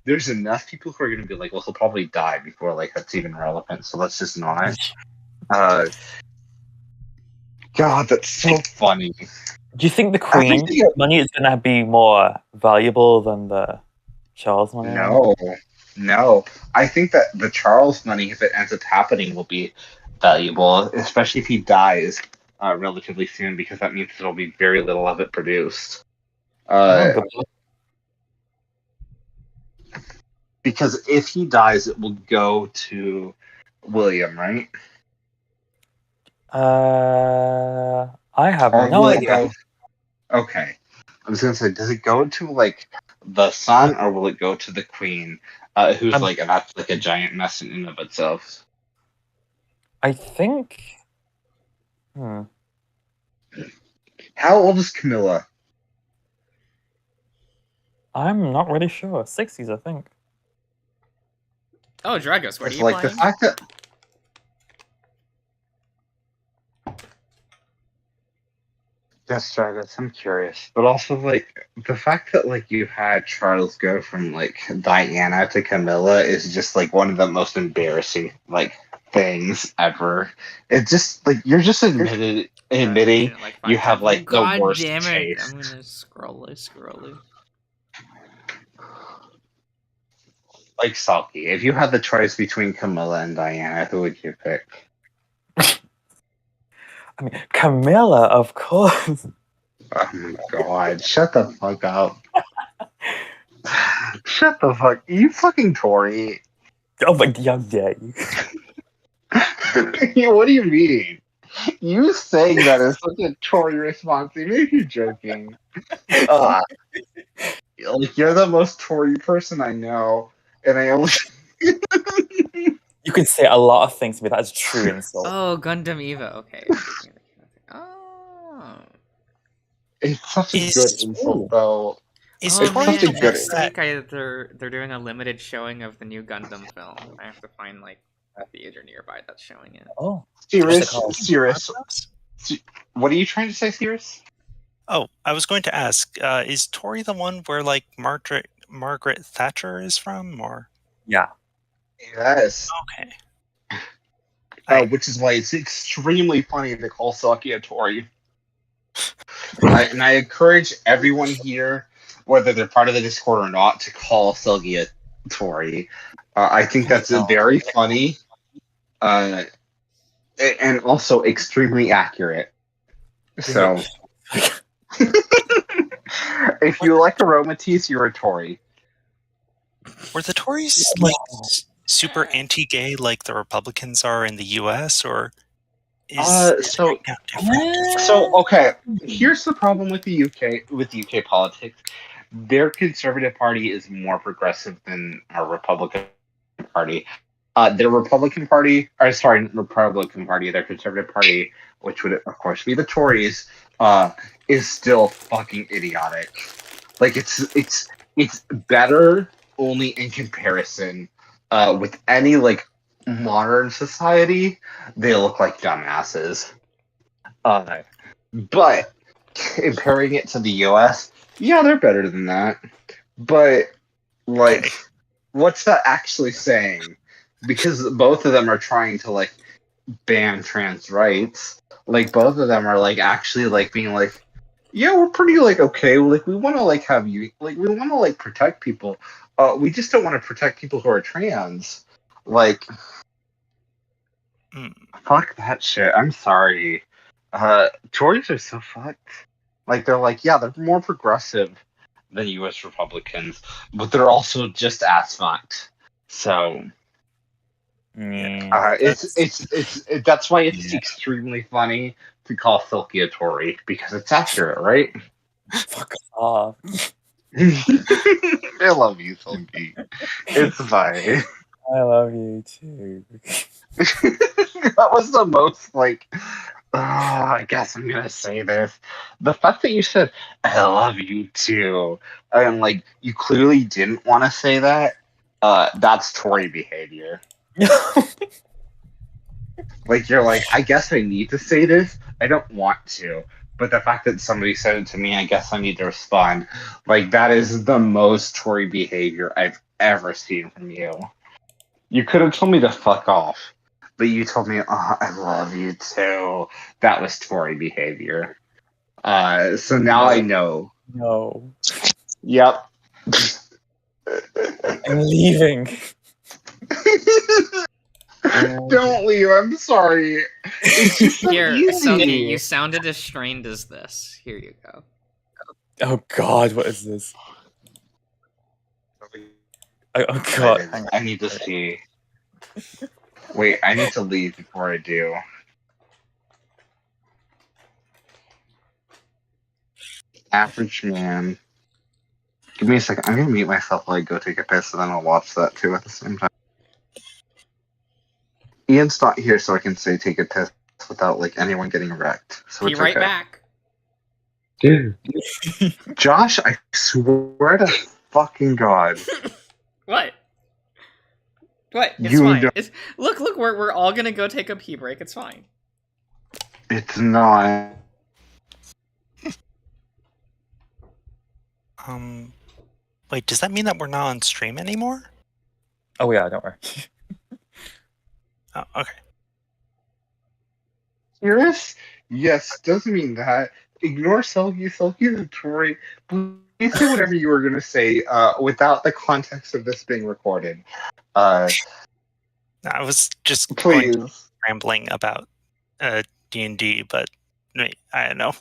There's enough people who are going to be like, well, he'll probably die before like that's even relevant. So let's just not. God, that's so funny. Do you think the I think Queen money is going to be more valuable than the Charles money? No. I think that the Charles money, if it ends up happening, will be valuable, especially if he dies relatively soon, because that means there'll be very little of it produced. Good. Because if he dies, it will go to William, right? I have Or no will it idea. go? Okay. I was gonna say, does it go to like the son, or will it go to the queen, who's like that's like a giant mess in and of itself? I think. How old is Camilla? I'm not really sure. 60s, I think. Oh, Dragos, what are you Like playing? the fact that. Yes, Dragos, I'm curious, but also like the fact that like you had Charles go from like Diana to Camilla is just like one of the most embarrassing like things ever. It's just like you're just admitting Seen it, like, 5 you have times. like the God worst damn it! taste. I'm gonna scroll it. Like Salky, if you had the choice between Camilla and Diana, who would you pick? I mean, Camilla, of course. Oh my god, shut the fuck up. Shut the fuck. You fucking Tory. Oh my god, yeah. What do you mean? You saying that is such a Tory response. Maybe you're joking. Like you're the most Tory person I know, and I only. You can say a lot of things to me that is true insult. Oh, Gundam Eva. Okay. Oh. It's such a good insult, though. Is Oh Tori man, the one next that week they're doing a limited showing of the new Gundam film. I have to find like a theater nearby that's showing it. Oh, Serious. What are you trying to say, Sirius? Oh, I was going to ask, is Tori the one where like Margaret Thatcher is from, or? yeah. Yes. Okay. Which is why it's extremely funny to call Saki a Tory. And I encourage everyone here, whether they're part of the Discord or not, to call Selgi a Tory. I think that's very funny, and also extremely accurate. So, if you like aromateas, you're a Tory. Were the Tories like super anti-gay like the Republicans are in the U.S., or so okay, here's the problem with the UK politics. Their Conservative Party is more progressive than our Republican Party. Their Republican Party, their Conservative Party, which would of course be the Tories, is still fucking idiotic. Like it's better only in comparison with any like modern society. They look like dumbasses. But comparing it to the US, yeah, they're better than that. but like, Okay. what's that actually saying? Because both of them are trying to like ban trans rights. Like both of them are like actually like being like, yeah, we're pretty like okay. Like we want to like have you like we want to like protect people. We just don't want to protect people who are trans. Like, Mm. fuck that shit. I'm sorry. Tories are so fucked. Like they're like, yeah, they're more progressive than U.S. Republicans, but they're also just as fucked. So Yeah. that's why it's Yeah. extremely funny to call Silky a Tory because it's accurate, right? Fuck off. I love you, Silky. It's fine. I love you too. That was the most like. Oh, I guess I'm gonna say this. The fact that you said "I love you too," and like you clearly didn't want to say that. That's Tory behavior. Like you're like, I guess I need to say this. I don't want to, but the fact that somebody said it to me, I guess I need to respond. Like that is the most Tory behavior I've ever seen from you. You could have told me to fuck off, but you told me, "Oh, I love you too." That was Tory behavior. So now I know. No. Yep. I'm leaving. Don't leave. I'm sorry. It's just so Here, easy. Selkie, you sounded as strained as this. Here you go. Oh god, what is this? Oh god. Hang on. I need to see. Wait, I need to leave before I do. Average man. Give me a second. I'm gonna mute myself while I go take a piss, and then I'll watch that too at the same time. Ian's not here, so I can say take a piss without like anyone getting wrecked. So Be it's right okay. back. Dude, Josh, I swear to fucking God. What? What? It's You fine. don't- Look, we're all gonna go take a pee break. It's fine. It's not. Wait, does that mean that we're not on stream anymore? Oh yeah, don't worry. Oh, okay. Serious? Yes, doesn't mean that. Ignore Selkie. Selkie is Tory. Please say whatever you were going to say without the context of this being recorded. I was just Please. rambling about D&D, but wait, I don't know.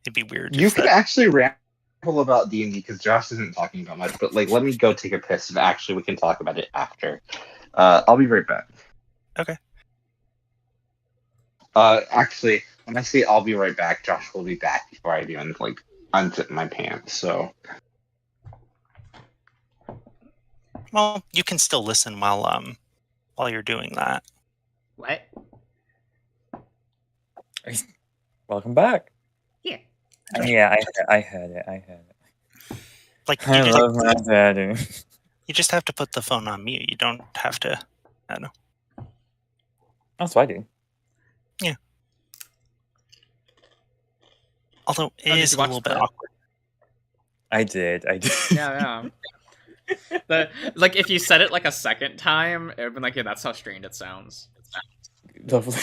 It'd be weird. You if can that... actually ramble about D&D because Josh isn't talking about much, but like, let me go take a piss and actually we can talk about it after. I'll be right back. Okay. Actually, when I say I'll be right back, Josh will be back before I do and like unzip my pants. So, Well, you can still listen while you're doing that. What? Welcome back. Yeah. Yeah, I heard it. Like I love my daddy. you just have to put the phone on mute. You don't have to. I don't know. That's what I do. Although it did is you a watch little bit the- awkward. I did. Yeah. Like if you said it like a second time, it would be like, yeah, that's how strained it sounds. Lovely.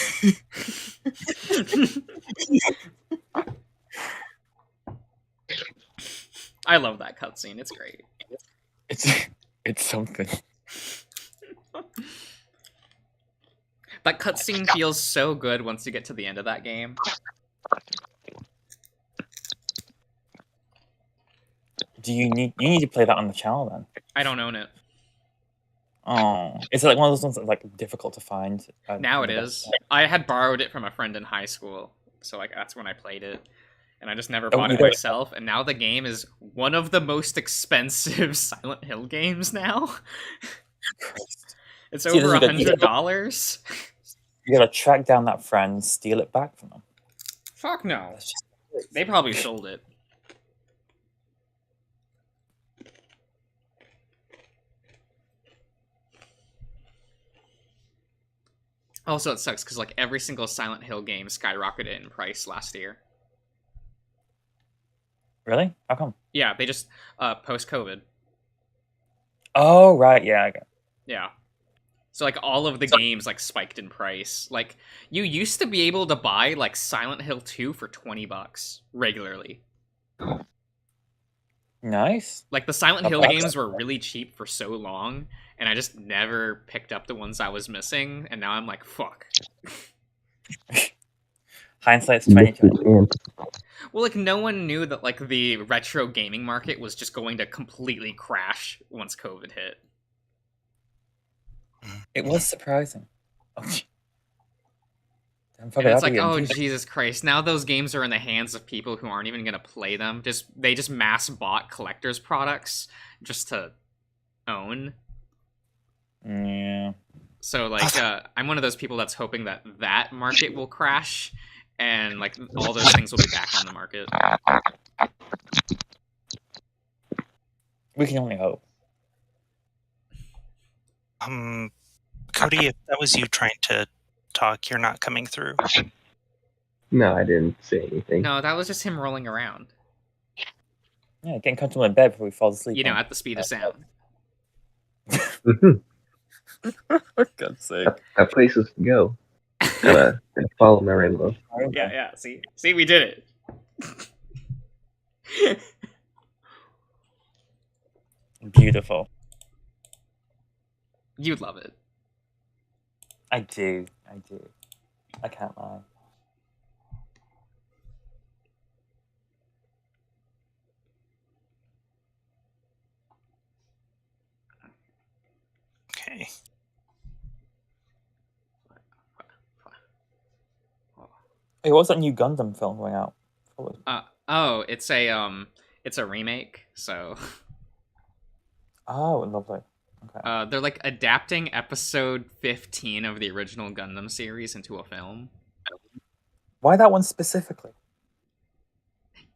I love that cutscene. It's great. It's something. That cutscene feels so good once you get to the end of that game. Do you need to play that on the channel then? I don't own it. Oh, is it like one of those ones that's like difficult to find? Now it is. I had borrowed it from a friend in high school, so like that's when I played it, and I just never bought you it got it. myself. And now the game is one of the most expensive Silent Hill games now. It's See, over this is good. $100. You gotta track down that friend, steal it back from them. Fuck no. That's just They probably sold it. Also, it sucks because like every single Silent Hill game skyrocketed in price last year. Really? How come? Yeah, they just post-COVID. Oh right, yeah. I got Yeah. So like all of the games like spiked in price. Like you used to be able to buy like Silent Hill 2 for $20 regularly. nice. Like the Silent Not Hill bad. games were really cheap for so long, and I just never picked up the ones I was missing, and now I'm like, fuck. Hindsight's You missed 2020. your chance. Well, like no one knew that like the retro gaming market was just going to completely crash once COVID hit. It was surprising. And it's like, oh Jesus Christ! Now those games are in the hands of people who aren't even gonna play them. They just mass bought collectors products just to own. Yeah. So like, I'm one of those people that's hoping that that market will crash, and like all those things will be back on the market. We can only hope. Cody, if that was you trying to talk, you're not coming through. No, I didn't say anything. No, that was just him rolling around. Yeah, getting comfortable in bed before we fall asleep. You know, at the speed of sound. For God's sake. That places to go. Gotta follow my rainbow. Yeah. See, we did it. Beautiful. You'd love it. I do. I can't lie. Okay. Hey, what's that new Gundam film going out? It's a remake. So, Oh, lovely. Okay. they're like adapting episode 15 of the original Gundam series into a film. Why that one specifically?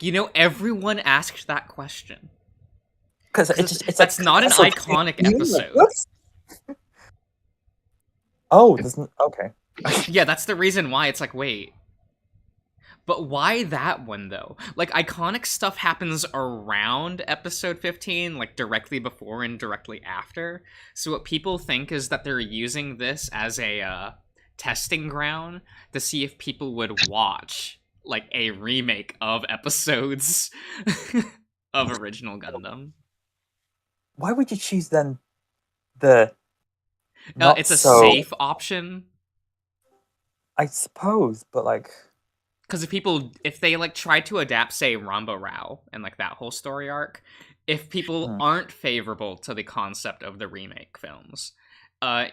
You know, everyone asked that question. Because it's that's like, not an episode iconic 15? episode. What? Oh, doesn't okay. Yeah, that's the reason why it's like, wait. But why that one, though? Like, iconic stuff happens around episode 15, like, directly before and directly after. So what people think is that they're using this as a testing ground to see if people would watch, like, a remake of episodes of original Gundam. Why would you choose then the It's a safe option. I suppose, but like, because if they like try to adapt, say, Ramba Rao and like that whole story arc, if people aren't favorable to the concept of the remake films,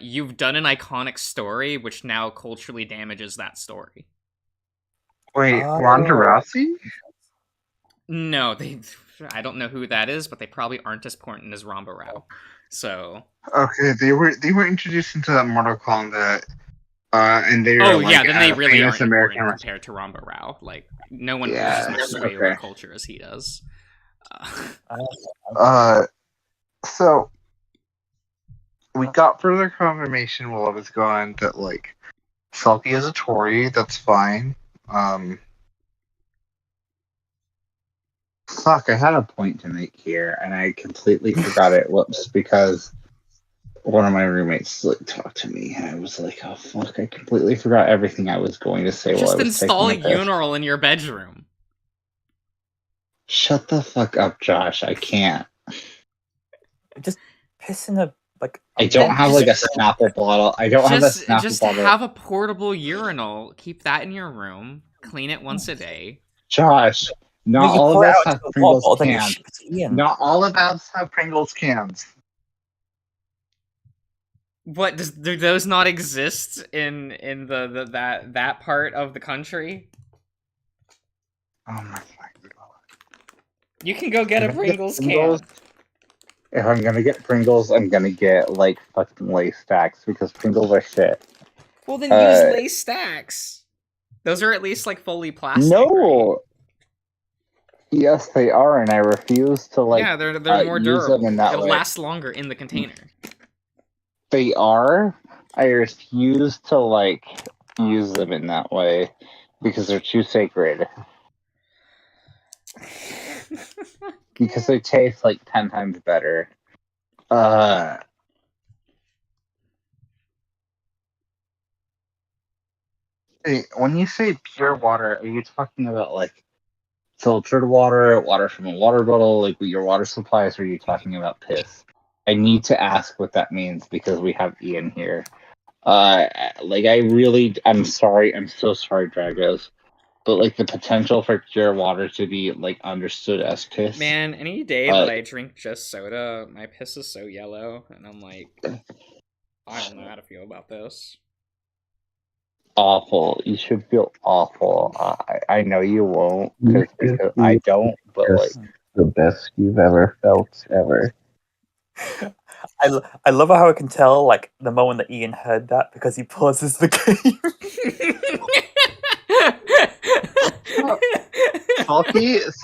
you've done an iconic story which now culturally damages that story. Wait, Ronda Rousey? No, I don't know who that is, but they probably aren't as important as Ramba Rao. So okay, they were introduced into Mortal Kombat. And they then like, they really aren't American important compared to Ramba Rao. Like, no one has as much sway over culture as he does. So we got further confirmation while I was gone that like Selkie is a Tory. That's fine. Fuck, I had a point to make here, and I completely forgot it. Whoops, because one of my roommates like talked to me, and I was like, "Oh fuck!" I completely forgot everything I was going to say. Just while I was install taking a piss. Uneral in your bedroom. Shut the fuck up, Josh. I can't. just piss in a like. I don't have like a Snapple bottle. I don't have a Snapple just bottle. have a portable urinal. Keep that in your room. Clean it once a day. Josh, not all of us have Pringles cans. Not all of us have Pringles cans. What do those not exist in that part of the country? Oh my god! You can go get a Pringles can. If I'm gonna get Pringles, I'm gonna get like fucking Lace stacks because Pringles are shit. Well, then use Lace stacks. Those are at least like fully plastic. No. Right? Yes, they are, and I refuse to like. Yeah, they're more durable. It'll way. last longer in the container. They are. I refuse to like use them in that way because they're too sacred. Because they taste like 10 times better. Uh, hey, when you say pure water, are you talking about like filtered water, water from a water bottle, like with your water supplies, or are you talking about piss? I need to ask what that means because we have Ian here. I'm sorry, I'm so sorry, Dragos, but like the potential for pure water to be like understood as piss. Man, any day that I drink just soda, my piss is so yellow, and I'm like, I don't know how to feel about this. Awful. You should feel awful. I know you won't because I don't, but like the best you've ever felt ever. I love how I can tell like the moment that Ian heard that because he pauses the game.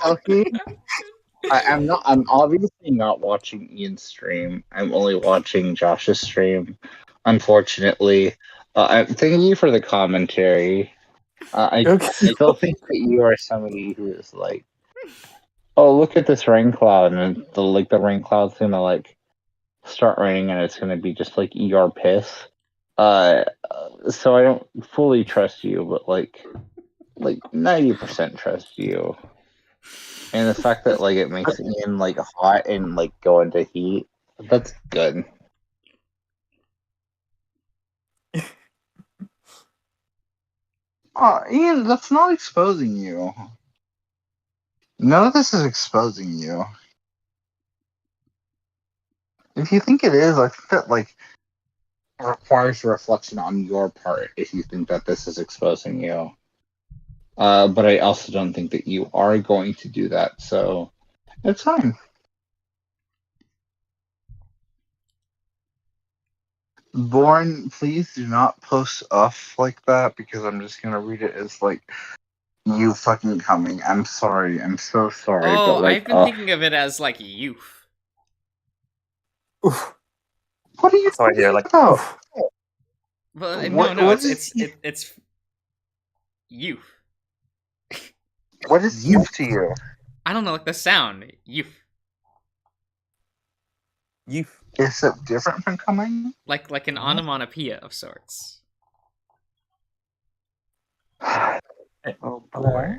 Salky. I'm obviously not watching Ian's stream. I'm only watching Josh's stream. Unfortunately, thank you for the commentary. I still think that you are somebody who is like, oh, look at this rain cloud, and the rain cloud's gonna like start raining, and it's gonna be just like your piss. So I don't fully trust you, but like 90% trust you. And the fact that like it makes Ian like hot and like go into heat, that's good. Ian, that's not exposing you. None of this is exposing you. If you think it is, I think that like requires reflection on your part if you think that this is exposing you. But I also don't think that you are going to do that, so it's fine. Born, please do not post off like that because I'm just gonna read it as like you fucking coming. I'm sorry. I'm so sorry. Oh, but like, I've been thinking of it as like youth. Oof. What are you talking about? Well, What- no, what it's youth. What is youth to you? I don't know, like the sound youth. Youth. Is it different from coming? Like an onomatopoeia of sorts. Oh boy.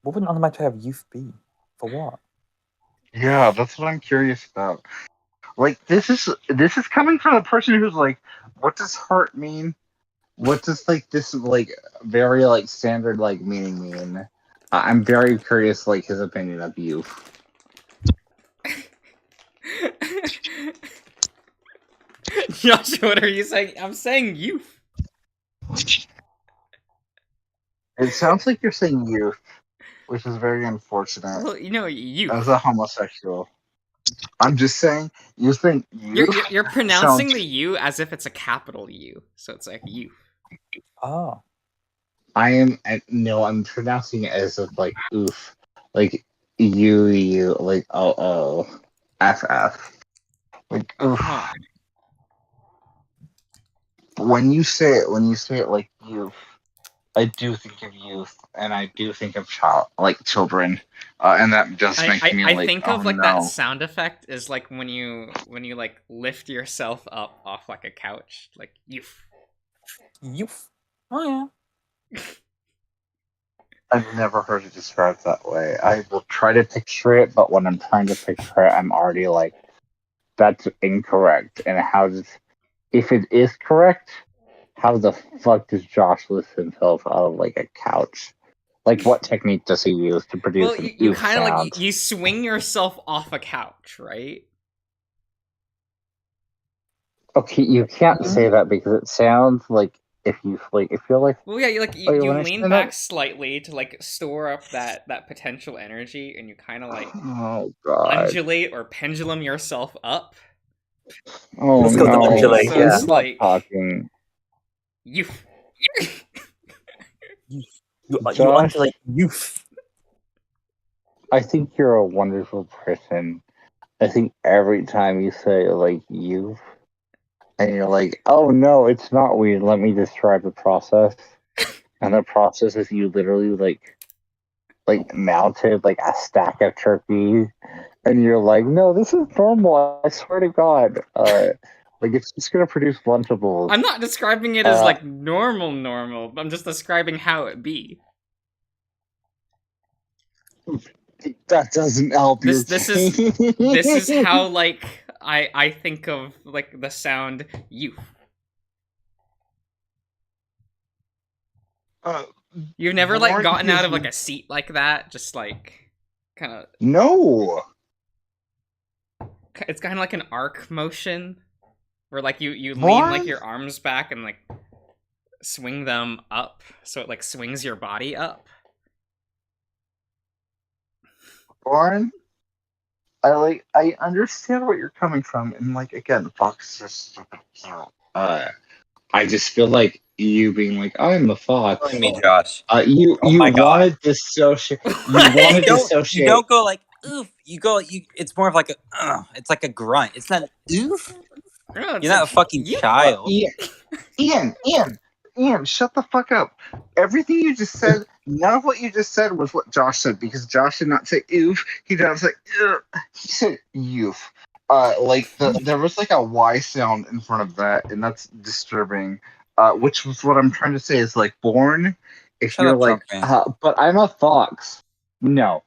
What would an onomatopoeia of youth be? For what? Yeah, that's what I'm curious about. Like this is coming from a person who's like, what does heart mean? What does like this like very like standard like meaning mean? I'm very curious like his opinion of youth. Josh, what are you saying? I'm saying youth. It sounds like you're saying youth, which is very unfortunate. Well, you know, youth. As a homosexual, I'm just saying you're saying youth. You're pronouncing the U as if it's a capital U, so it's like youth. Oh. I'm pronouncing it as if like oof, like you like ff, like oof. Uh-huh. When you say it like youth, I do think of youth, and I do think of children, and that does make me like. I think of oh, like no. that sound effect is like when you like lift yourself up off like a couch, like youth. Youth. Oh yeah. I've never heard it described that way. I will try to picture it, but when I'm trying to picture it, I'm already like, that's incorrect. And if it is correct, how the fuck does Josh lift himself out of like a couch? Like, what technique does he use to produce Well, an you oof kind of sound? like you swing yourself off a couch, right? Okay, you can't say that because it sounds like if you're like. Well, yeah, you lean back slightly to like store up that potential energy, and you kind of like undulate or pendulum yourself up. Oh Let's go to no! undulate, So yeah. it's like talking. You undulate youth. I think you're a wonderful person. I think every time you say like youth, and you're like, oh no, it's not weird. Let me describe the process. And the process is you literally like mounted like a stack of turkeys and you're like, no, this is normal. I swear to God. Like it's just gonna produce Lunchables. I'm not describing it as like normal. I'm just describing how it be. That doesn't help This is how like I think of like the sound youth. You've never like gotten out of like a seat like that, just like kind of. No. It's kind of like an arc motion, where like you What? lean like your arms back and like swing them up, so it like swings your body up. Lauren, I understand where you're coming from, and like again, Fox is stupid cute. I just feel like you being like, I'm a fox. Telling me, Josh. You my God. wanted to dissociate. You wanted to dissociate. You don't go like oof. You go. It's more of like a. It's like a grunt. It's not oof. Oh, You're not a fucking you- child. Ian, shut the fuck up. Everything you just said, none of what you just said was what Josh said, because Josh did not say oof. He did not say he said youth. There was like a Y sound in front of that, and that's disturbing. Which was what I'm trying to say is like born. If Shut you're up, like, Trump but I'm a fox. No.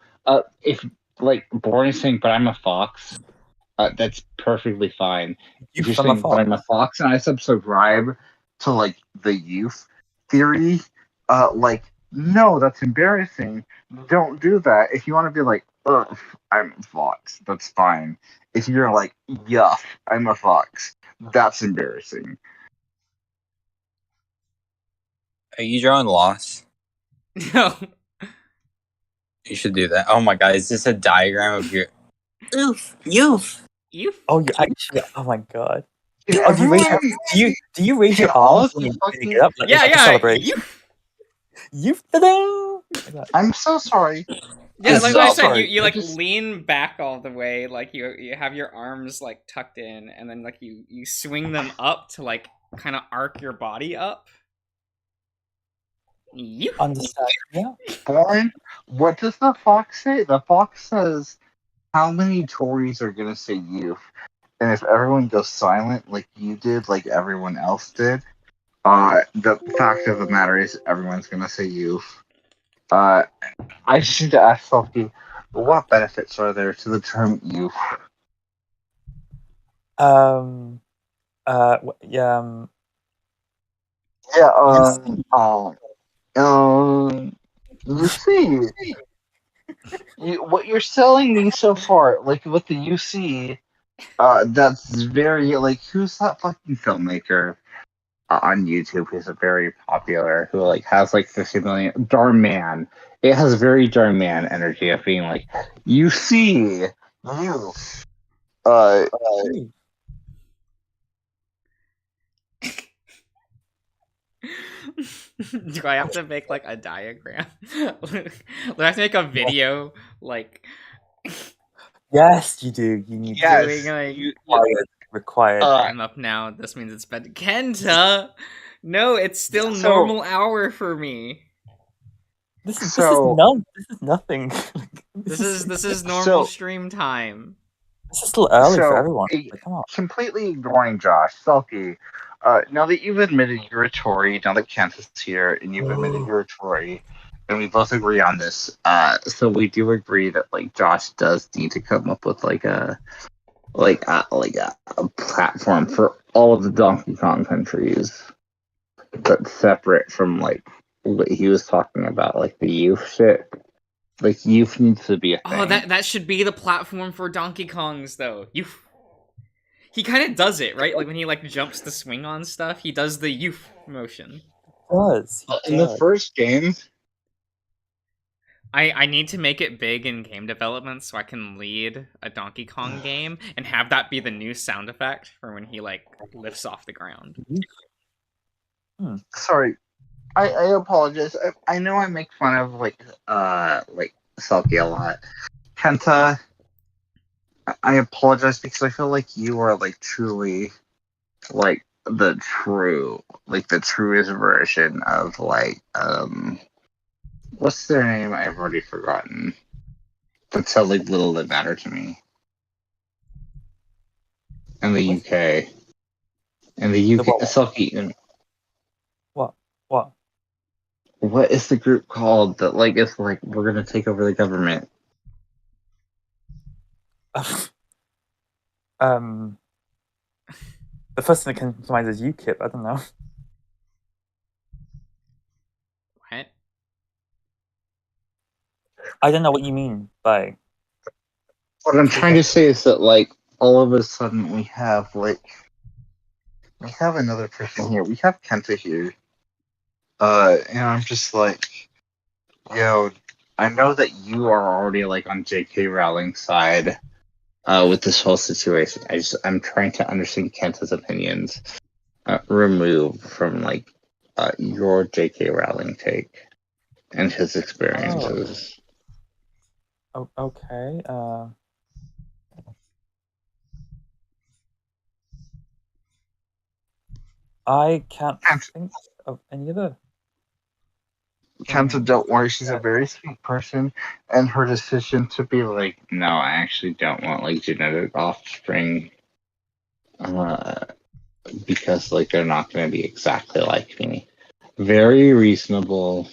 If like born is saying, but I'm a fox. That's perfectly fine. If you're saying, but I'm a fox, and I subscribe to like the youth theory, no, that's embarrassing. Don't do that. If you want to be like, ugh, I'm a fox, that's fine. If you're like, yuck, I'm a fox, that's embarrassing. Are you drawing loss? No. You should do that. Oh my God! Is this a diagram of your oof? Youth. You. Oh, you actually. Oh my God. Did Oh, you raise everyone- your, do you raise your all arms of when you you fucking- pick it up? Like, Yeah, it's like a yeah. celebration. You ta-da! Like that. I'm so sorry. Yeah, I'm like so I said, sorry. you I like just- lean back all the way, like you have your arms like tucked in, and then like you swing them up to like kind of arc your body up. You. Understand? Yeah. Born, what does the fox say? The fox says, how many Tories are going to say youth? And if everyone goes silent like you did, like everyone else did, the fact of the matter is everyone's going to say youth. I just need to ask Sophie, what benefits are there to the term youth? Yeah. You see, what you're selling me so far, like with the UC, that's very, like, who's that fucking filmmaker on YouTube who's very popular, who, like, has, like, 50 million, Darman. It has very Darman energy of being like, you see, you, Do I have to make like a diagram? Do I have to make a video like Yes, you do. You need doing like required. I'm up now, this means it's bed. Kenta! No, it's still So- normal hour for me. This is So- nothing. This is normal So- stream time. This is still early So, for everyone. eh, Like, come on. completely ignoring Josh, Selkie, now that you've admitted you're a Tory, now that Kent is here, and you've admitted you're a Tory, and we both agree on this, so we do agree that, like, Josh does need to come up with, like, a platform for all of the Donkey Kong countries that's separate from, like, what he was talking about, like, the youth shit. Like, youth needs to be a thing. Oh, that should be the platform for Donkey Kong's though. He kind of does it, right? Like when he like jumps to swing on stuff, he does the youth motion. He does. In the first game, I need to make it big in game development so I can lead a Donkey Kong game and have that be the new sound effect for when he like lifts off the ground. sorry, I apologize. I know I make fun of like Selkie a lot. Kenta, I apologize because I feel like you are like truly like the truest version of like what's their name? I've already forgotten. That's how like little they matter to me. in the What? UK. In the UK, what? Selkie, What? What? what is the group called that like it's like we're gonna take over the government? The first thing that comes to mind is UKIP. I don't know. What? I don't know what you mean by. What I'm trying to say is that like all of a sudden we have another person here. We have Kenta here. And I'm just like, yo, I know that you are already like on J.K. Rowling's side with this whole situation. I'm trying to understand Kenta's opinions removed from like your J.K. Rowling take and his experiences. Oh, okay. I can't think of any other. Kenta, don't worry, she's a very sweet person, and her decision to be like, no, I actually don't want like genetic offspring, because like they're not going to be exactly like me. Very reasonable,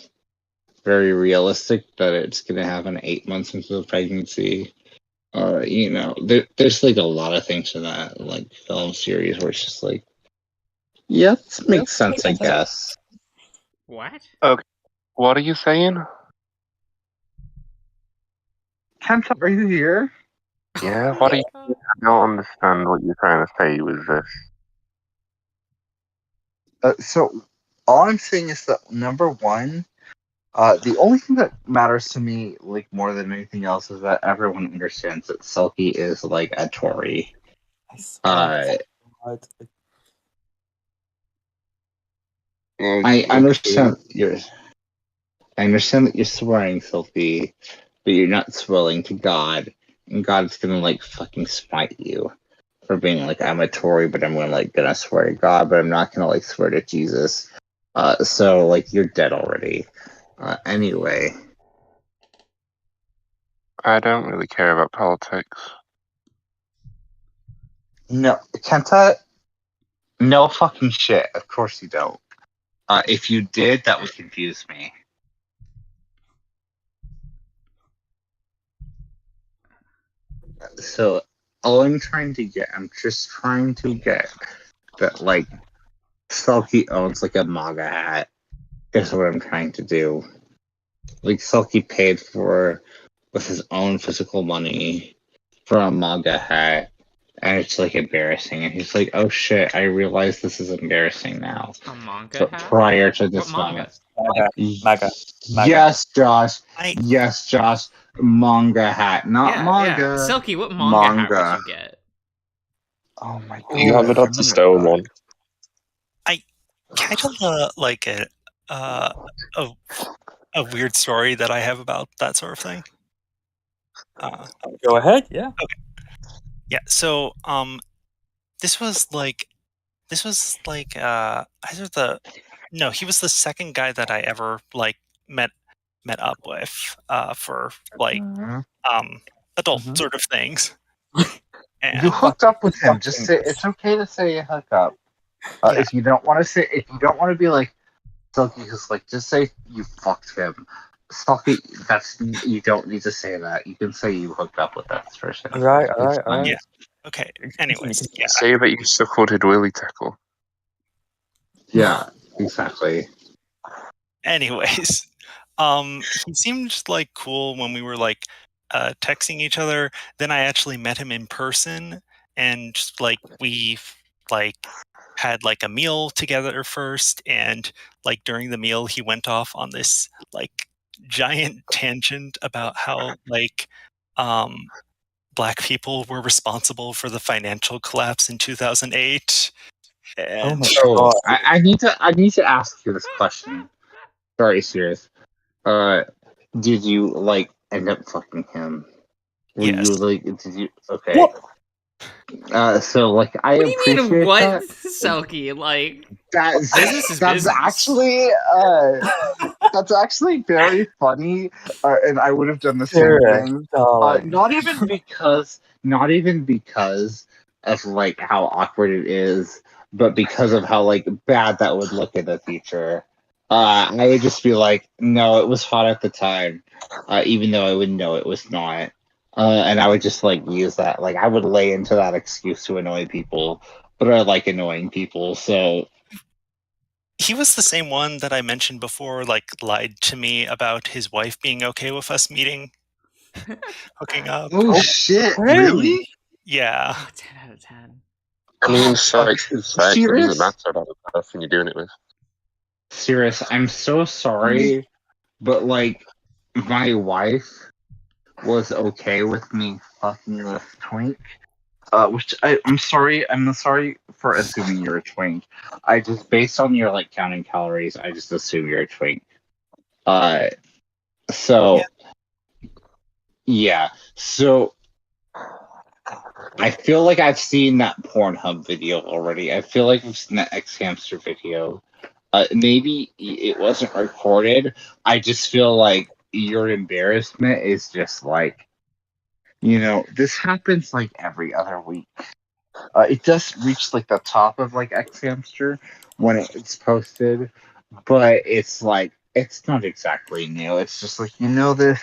very realistic that it's going to happen 8 months into the pregnancy. There's like a lot of things in that like film series where it's just like, yeah, this makes sense, I guess. What? What are you saying? Kenta, are you here? Yeah, what are you? I don't understand what you're trying to say with this. So all I'm saying is that number one, the only thing that matters to me, like more than anything else, is that everyone understands that Selkie is like a Tory. I understand I understand that you're swearing, Selkie, but you're not swearing to God, and God's gonna like fucking smite you for being like, I'm a Tory, but I'm gonna swear to God, but I'm not gonna like swear to Jesus. So like you're dead already. Anyway. I don't really care about politics. No, Kenta, no fucking shit. Of course you don't. If you did, that would confuse me. So, I'm just trying to get that, like, Selkie owns, like, a MAGA hat, is what I'm trying to do. Like, Selkie paid for, with his own physical money, for a MAGA hat, and it's, like, embarrassing. And he's like, oh shit, I realize this is embarrassing now. A manga But hat? prior to this What manga? MAGA. Yes, Josh. Yes, Josh. Manga hat, not manga. Yeah. Silky, what manga hat would you get? Oh my god. You have it up to stone one. I kind of like a weird story that I have about that sort of thing. Go ahead. Yeah. Okay. Yeah. So this was like he was the second guy that I ever like met up with for like adult sort of things. And You hooked up with him. Just say it's okay to say you hook up. Yeah. If you don't want to be like Silky, just like just say you fucked him. Silky, you don't need to say that. You can say you hooked up with that person. All right. Yeah. Okay. Anyways, yeah. Say that you suckled Willy Tickle. Yeah, exactly. Anyways, he seemed like cool when we were like texting each other. Then I actually met him in person, and just, like we like had like a meal together first, and like during the meal he went off on this like giant tangent about how like black people were responsible for the financial collapse in 2008. And I need to ask you this question. Very serious. Did you like end up fucking him? Yes. Did you? Okay. What? So like I What do you appreciate mean? What, that. Selkie? Like That's business. That's actually very funny, and I would have done the same thing. Not even because of like how awkward it is, but because of how like bad that would look in the future. I would just be like, no, it was hot at the time, even though I would know it was not. And I would just like use that. Like I would lay into that excuse to annoy people, but I like annoying people, so He was the same one that I mentioned before, like lied to me about his wife being okay with us meeting, hooking up. oh Oh, shit, hey. really? Yeah. Oh, 10 out of 10. I mean, sex is sex. It Serious? doesn't matter about the person you're doing it with. Serious, I'm so sorry, but like my wife was okay with me fucking this twink. Which I'm sorry. I'm sorry for assuming you're a twink. I just based on your like counting calories, I just assume you're a twink. Uh, so yeah. So I feel like I've seen that Pornhub video already. I feel like I've seen that X Hamster video. Maybe it wasn't recorded. I just feel like your embarrassment is just like, this happens like every other week. It does reach like the top of like X Hamster when it's posted, but it's like it's not exactly new. It's just like this,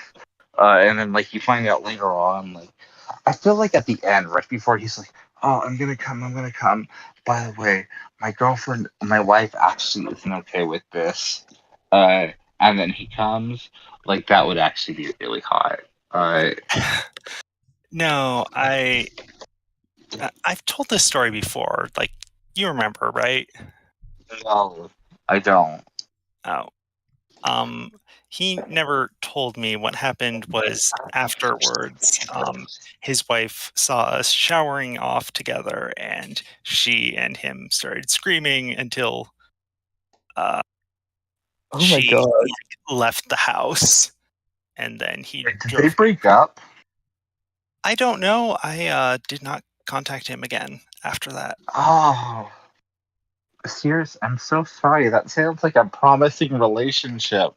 and then like you find out later on. Like I feel like at the end, right before he's like, "Oh, I'm gonna come. I'm gonna come." By the way, my wife actually isn't okay with this. And then he comes. Like that would actually be really hot. No, I've told this story before. Like, you remember, right? No, I don't. Oh. He never told me what happened was afterwards, his wife saw us showering off together, and she and him started screaming until Oh my she god. left the house, and then he Did they drove. break up? I don't know. I did not contact him again after that. Oh, serious. I'm so sorry. That sounds like a promising relationship.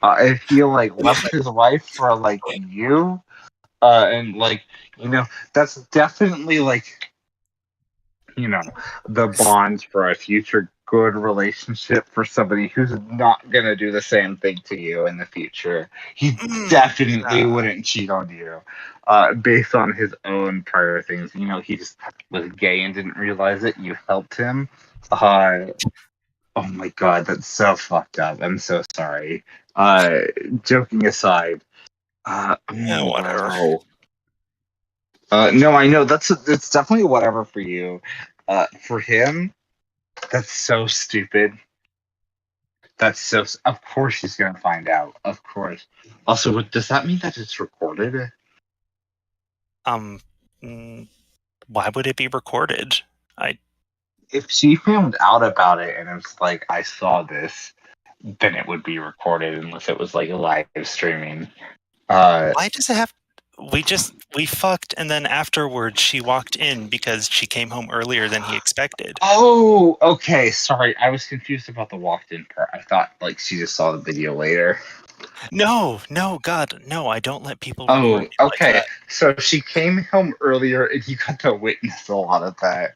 If he like left his wife for like you, and like that's definitely like the bond for a future good relationship for somebody who's not gonna do the same thing to you in the future. He definitely wouldn't cheat on you, based on his own prior things. He just was gay and didn't realize it. You helped him. Oh my god, that's so fucked up. I'm so sorry. Joking aside, Yeah, whatever. wow. No, I know it's definitely whatever for you. For him, that's so stupid. That's so. Of course, she's gonna find out. Of course. Also, does that mean that it's recorded? Why would it be recorded? If she found out about it and it's like I saw this, then it would be recorded unless it was like live streaming. Why does it have? We fucked, and then afterwards she walked in because she came home earlier than he expected. Oh, okay. Sorry, I was confused about the walked-in part. I thought like she just saw the video later. No, God, no! I don't let people. Oh, record me like okay. that. So she came home earlier, and you got to witness a lot of that.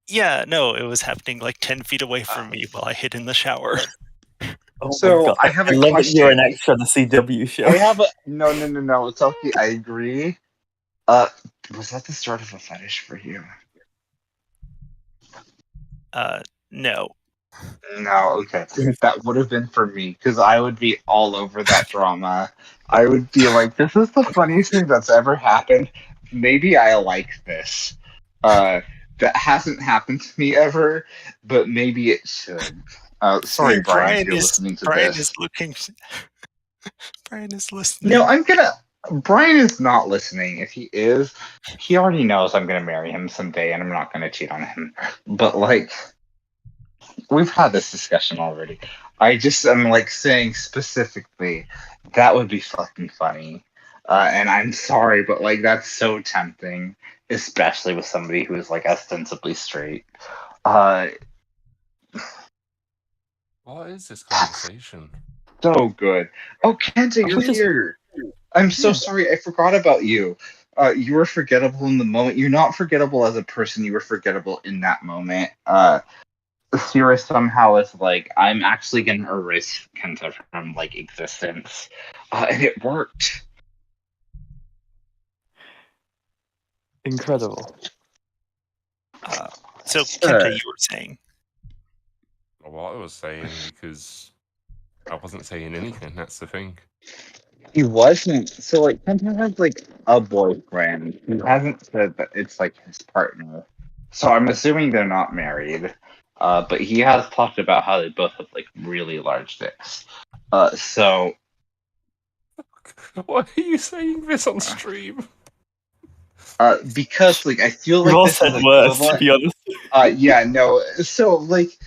Yeah, no, it was happening like 10 feet away from me while I hid in the shower. Oh So, my god. I have a love that you're an question. extra on the CW show. I have a no. It's okay. I agree. Was that the start of a fetish for you? No. No, okay. That would have been for me because I would be all over that drama. I would be like, "This is the funniest thing that's ever happened. Maybe I like this." That hasn't happened to me ever, but maybe it should. Sorry, Brian, if you're listening to Brian this. is looking. Brian is listening. No, Brian is not listening. If he is, he already knows I'm gonna marry him someday, and I'm not gonna cheat on him. But like, we've had this discussion already. I just am like saying specifically that would be fucking funny. And I'm sorry, but like that's so tempting, especially with somebody who is like ostensibly straight. What is this conversation? So good. Oh, Kenta, you're here. I'm so sorry. I forgot about you. You were forgettable in the moment. You're not forgettable as a person. You were forgettable in that moment. Sirius somehow is like, I'm actually gonna erase Kenta from like existence, and it worked. Incredible. So Sure. Kenta, you were saying. What I was saying, because I wasn't saying anything, that's the thing. He wasn't. So like Kenta has like a boyfriend. He hasn't said that it's like his partner. So I'm assuming they're not married. But he has talked about how they both have like really large dicks. So Why are you saying this on stream? because like I feel We've like all this said is worse, to equivalent. be honest. Yeah, no. So like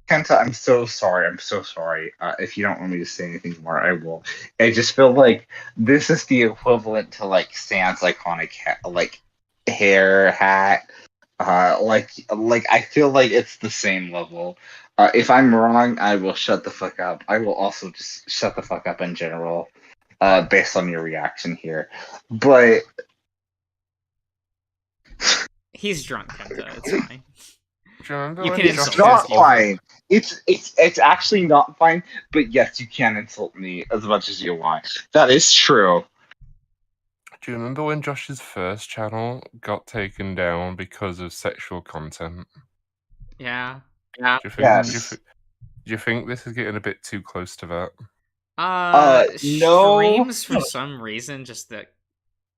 Kenta, I'm so sorry. I'm so sorry. If you don't want me to say anything more, I will. I just feel like this is the equivalent to like Stan's iconic like hair hat. Like I feel like it's the same level. If I'm wrong, I will shut the fuck up. I will also just shut the fuck up in general, based on your reaction here. But He's drunk, Kenta. It's fine. Do you remember You when can it's insult not people. fine. It's actually not fine. But yes, you can insult me as much as you want. That is true. Do you remember when Josh's first channel got taken down because of sexual content? Yeah. Do you think? Yes. Do you think this is getting a bit too close to that? No. Streams for some reason just that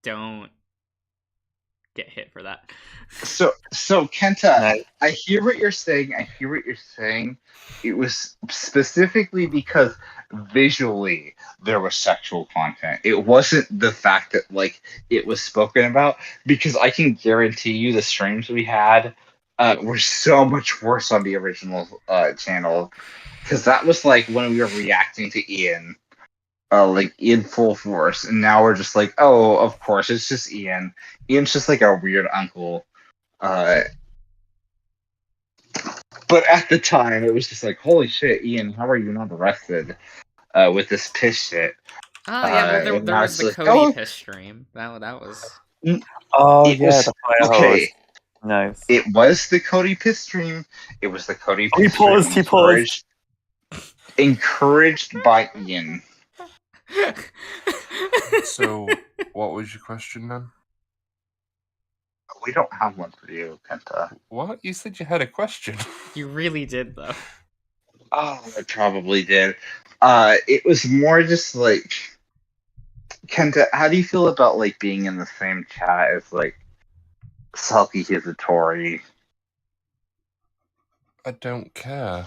don't get hit for that. So Kenta, No. I hear what you're saying. It was specifically because visually there was sexual content. It wasn't the fact that like it was spoken about, because I can guarantee you the streams we had were so much worse on the original channel, because that was like when we were reacting to Ian. Like in full force, and now we're just like, oh, of course, it's just Ian. Ian's just like a weird uncle. Uh, but at the time, it was just like, holy shit, Ian, how are you not arrested with this piss shit? Oh yeah, there And now was it's the like, Cody oh, piss stream. That was Oh it yeah, was the fire hose. okay. Nice. It was the Cody piss stream. It was the Cody Oh, he piss stream paused, he paused. encouraged by Ian. So, what was your question then? We don't have one for you, Kenta. What? You said you had a question. You really did though. Oh, I probably did. It was more just like, Kenta, how do you feel about like being in the same chat as like Selkie Hizatori? I don't care.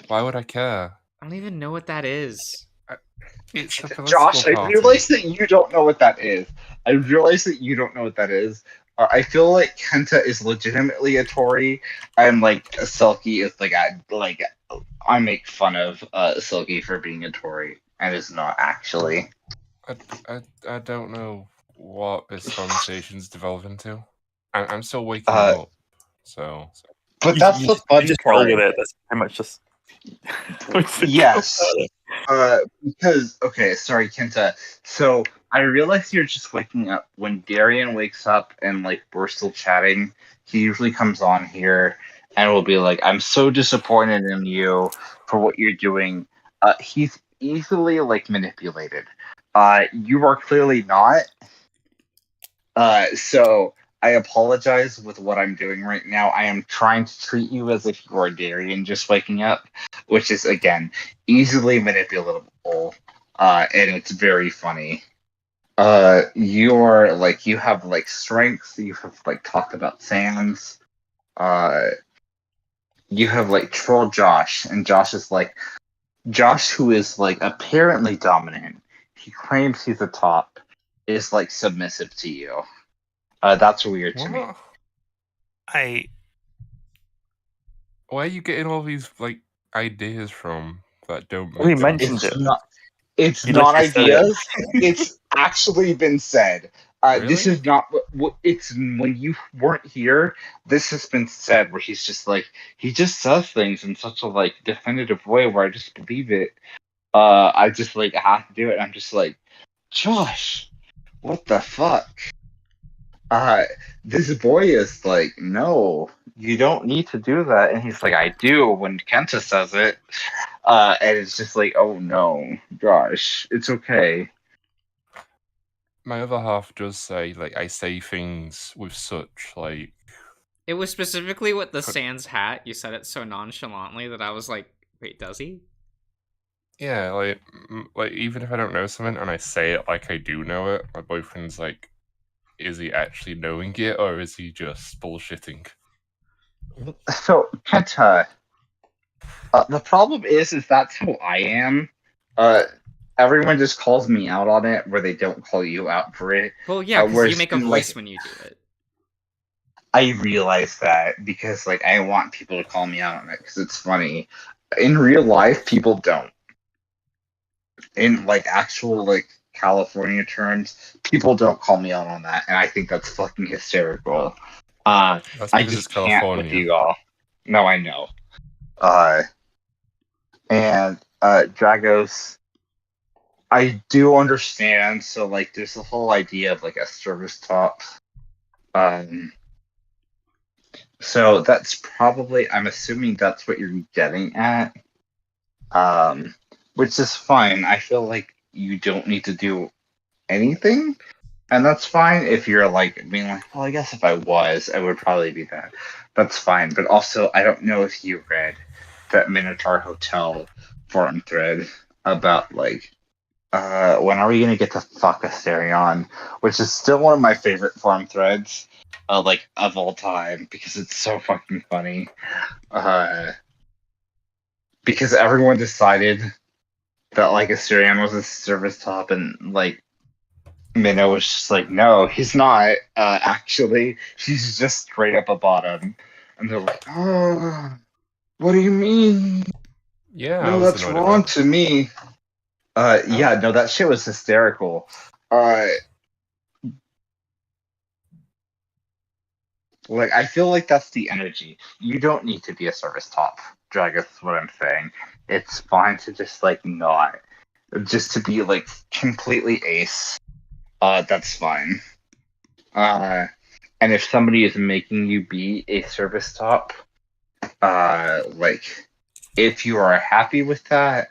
Why would I care? I don't even know what that is. It's a political Josh, I party. realize that you don't know what that is. I feel like Kenta is legitimately a Tory, and like Selkie is like I make fun of Selkie for being a Tory, and is not actually. I don't know what this conversation's devolved into. I'm still waking up, so. But that's the fun just roll part. with it. That's pretty much just. Yes. Because okay, sorry, Kenta. So I realize you're just waking up. When Darian wakes up and like we're still chatting, he usually comes on here and will be like, "I'm so disappointed in you for what you're doing." He's easily like manipulated. You are clearly not. So I apologize with what I'm doing right now. I am trying to treat you as if you are Darian just waking up, which is again easily manipulatable, and it's very funny. You're like you have like strengths. You have like talked about Sans. You have like troll Josh, and Josh is like Josh, who is like apparently dominant. He claims he's a top. Is like submissive to you. That's weird to me. What? I Where are you getting all these like ideas from that don't make We sense? mentioned it. It's You not literally said it. ideas. It's actually been said. This Really? is not what it's when you weren't here. This has been said where he's just like he just says things in such a like definitive way where I just believe it. I just like have to do it. I'm just like, Josh, what the fuck? this boy is like, no, you don't need to do that. And he's like, I do when Kenta says it. And it's just like, oh no, Josh, it's okay. My other half does say, like, I say things with such, like... It was specifically with the Sans hat. You said it so nonchalantly that I was like, wait, does he? Yeah, like even if I don't know something and I say it like I do know it, my boyfriend's like, is he actually knowing it or is he just bullshitting? So, Kenta, the problem is that's how I am. Everyone just calls me out on it, where they don't call you out for it. Well, yeah, because you whereas make a in, voice like, when you do it. I realize that because like I want people to call me out on it because it's funny. In real life, people don't. In like actual like California terms, people don't call me out on that, and I think that's fucking hysterical. That's I because just it's can't with California. you all. No, I know. And Dragos, I do understand. So like, there's the whole idea of like a service top. So that's probably, I'm assuming that's what you're getting at. Which is fine. I feel like you don't need to do anything, and that's fine if you're like being like, well, I guess if I was, I would probably be that. That's fine. But also, I don't know if you read that Minotaur Hotel forum thread about like, when are we gonna get to fuck Asterion, which is still one of my favorite forum threads, like of all time because it's so fucking funny. Because everyone decided that like Asterion was a service top, and like Minnow was just like, no, he's not. Actually, he's just straight up a bottom. And they're like, oh, what do you mean? Yeah, I No, was that's annoyed at wrong that. to me. Yeah, no, that shit was hysterical. Like, I feel like that's the energy. You don't need to be a service top, Drag is what I'm saying. It's fine to just like not, just to be like completely ace. That's fine. And if somebody is making you be a service top, like if you are happy with that,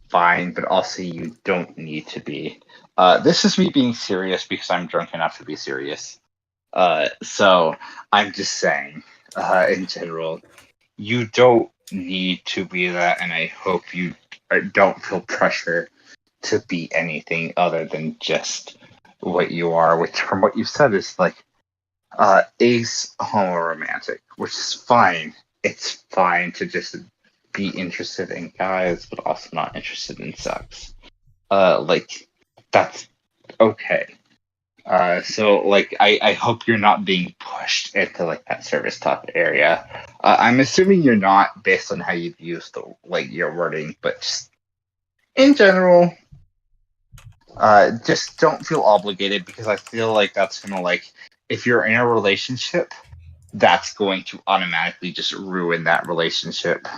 fine. But also, you don't need to be. This is me being serious because I'm drunk enough to be serious. So I'm just saying, in general, you don't need to be that, and I hope you don't feel pressure to be anything other than just what you are, which from what you said is like ace homoromantic, which is fine. It's fine to just be interested in guys, but also not interested in sex. Like that's okay. So like I hope you're not being pushed into like that service top area. I'm assuming you're not based on how you've used the like your wording, but just in general, just don't feel obligated because I feel like that's gonna like if you're in a relationship, that's going to automatically just ruin that relationship.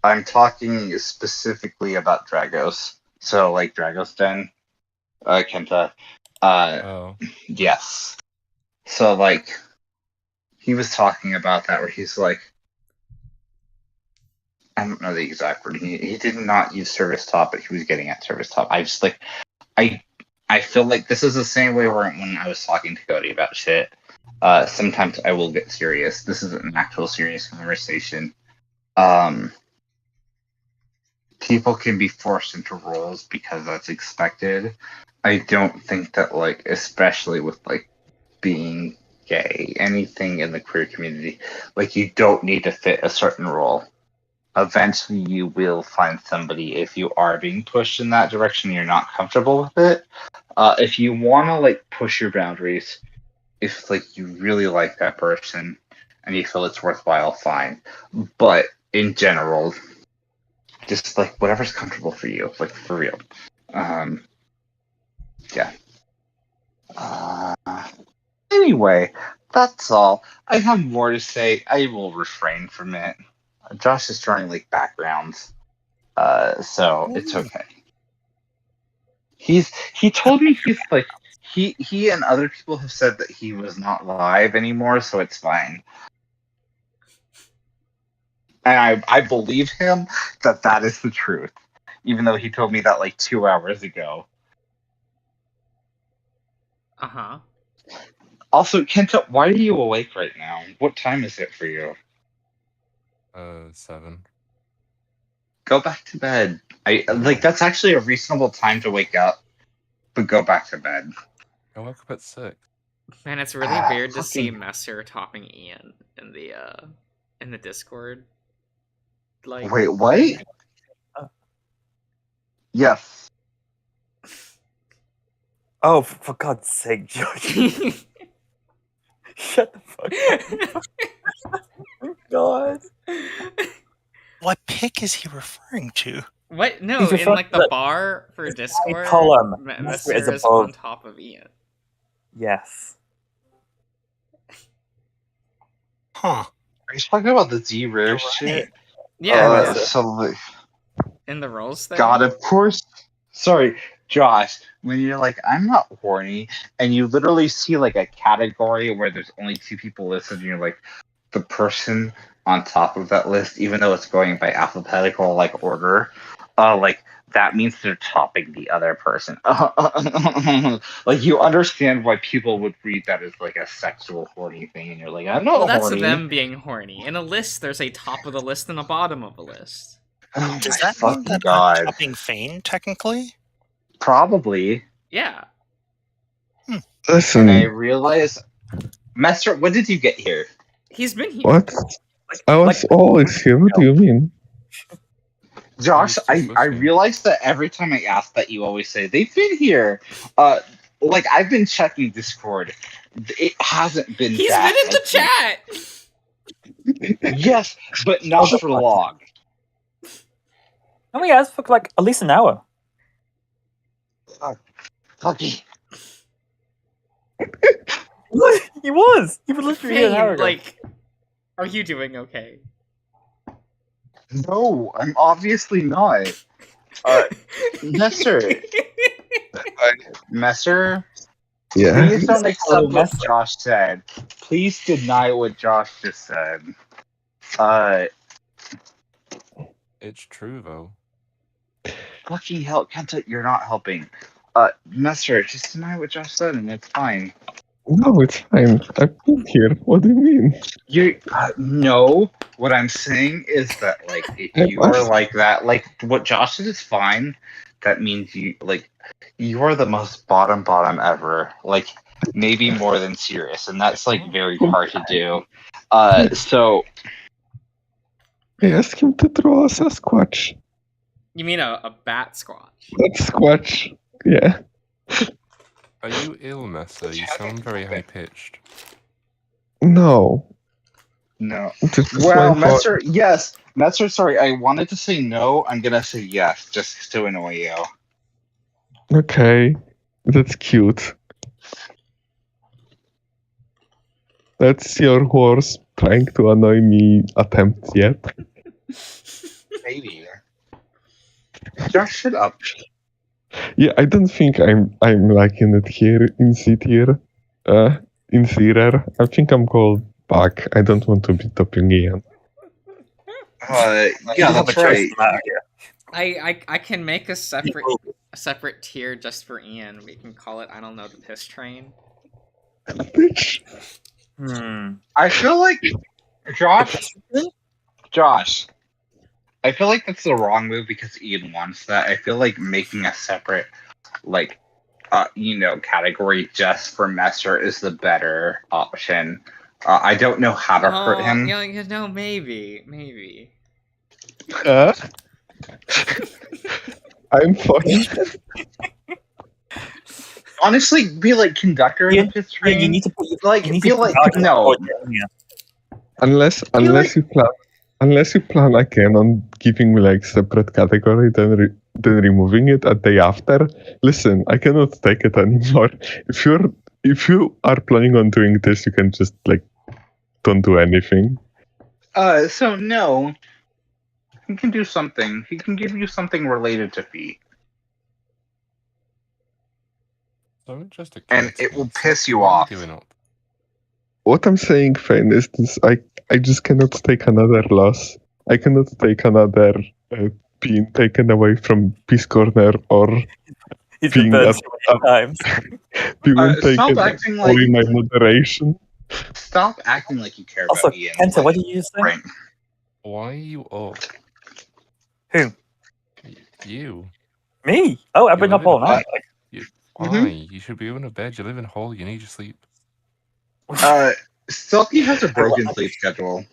I'm talking specifically about Dragos. So like Dragos Den, Kenta. Oh. Yes. So like he was talking about that where he's like I don't know the exact word. He did not use service top, but he was getting at service top. I just like I I feel like this is the same way where when I was talking to Cody about shit. Sometimes I will get serious. This isn't an actual serious conversation. Um, People can be forced into roles because that's expected. I don't think that like, especially with like being gay, anything in the queer community, like you don't need to fit a certain role. Eventually you will find somebody if you are being pushed in that direction and you're not comfortable with it. If you want to like push your boundaries, if like you really like that person and you feel it's worthwhile, fine. But in general, just like whatever's comfortable for you, like for real. Yeah. Uh, anyway, that's all. I have more to say. I will refrain from it. Josh is drawing like backgrounds, so it's okay. He told me he and other people have said that he was not live anymore, so it's fine. And I believe him that is the truth, even though he told me that like 2 hours ago. Uh-huh. Also, Kenta, why are you awake right now? What time is it for you? 7. Go back to bed. That's actually a reasonable time to wake up, but go back to bed. I woke up at 6. Man, it's really weird to see fucking- Messer topping Ian in the Discord. Like, Wait, what? Yes. Oh, for God's sake, Josh. Shut the fuck up. Oh, God. What pick is he referring to? What? No, He's in referring like to the the- bar for Discord, column. Messer Messer is is above. on top of Ian. Yes. Huh. Are you talking about the Z rare You're shit? Yeah, Messer. So like, in the roles thing. God, of course. Sorry, Josh. When you're like, I'm not horny, and you literally see like a category where there's only 2 people listed, and you're like, the person on top of that list, even though it's going by alphabetical like order, like that means they're topping the other person. Like you understand why people would read that as like a sexual horny thing, and you're like, I'm not Well, that's horny. them being horny. In a list, there's a top of the list and a bottom of a list. Oh Does my that mean fucking that God. I'm topping Fane, technically? Probably. Yeah. Listen, And I realize, Master, when did you get here? He's been here. what? I was always here. What do you mean? Josh, I was just I listening. realize that every time I ask that, you always say they've been here. Like I've been checking Discord, it hasn't been. He's that, been in the chat. Yes, but not for long. Oh my God, for like at least an hour. Fucky. What? He was literally here an hour Fane, ago. like, are you doing okay? No, I'm obviously not. Messer, Messer, Yeah. please don't accept what Messer. Josh said. Please deny what Josh just said. It's true, though. Fucking hell, Kenta, you're not helping. Messer, just deny what Josh said and it's fine. No, it's fine. I've been here. What do you mean? You no. What I'm saying is that like if you are like that, like what Josh did is fine. That means you are the most bottom ever. Like maybe more than serious, and that's like very hard to do. So I asked him to draw a Sasquatch. You mean a bat squatch? That's Squatch. Yeah. Are you ill, Messer? You sound very high-pitched. No. no. Just Well, my fault. Messer, yes, Messer. Sorry, I wanted to say no. I'm gonna say yes, just to annoy you. Okay. That's cute. That's your horse trying to annoy me attempt yet. Maybe. Josh, shut up. Yeah, I don't think I'm liking it here in C tier. In Zirer. I think I'm called back. I don't want to be topping Ian. Yeah, have that's a choice right. in the matter here. I can make a separate tier just for Ian. We can call it, I don't know, the piss train. Bitch. I feel like Josh. I feel like that's the wrong move because Ian wants that. I feel like making a separate, like, category just for Messer is the better option. I don't know how to hurt him. Yeah, no, maybe. I'm fucking. Honestly, be like conductor in Yeah, the piss Yeah, train. you need to put like you need be to put like Alex no. on board, yeah. Unless you plan again on giving me like separate category, then removing it a day after. Listen, I cannot take it anymore. If you are planning on doing this, you can just like don't do anything. So no, he can do something. He can give you something related to fee. So just a And kid. it will piss you What are off. doing up? What I'm saying, Fane, is this: I just cannot take another loss. I cannot take another being taken away from Peace Corner or He's been being burned so many times. being Stop taken acting like away my moderation. stop acting like you care Also, about Ian. Kenta, like, what did you just say? right. Why are you up? Who? You. Me? Oh, I've You been up live in all night. Why? You should be in a bed. You live in Hull. You need your sleep. Silky has a broken sleep schedule.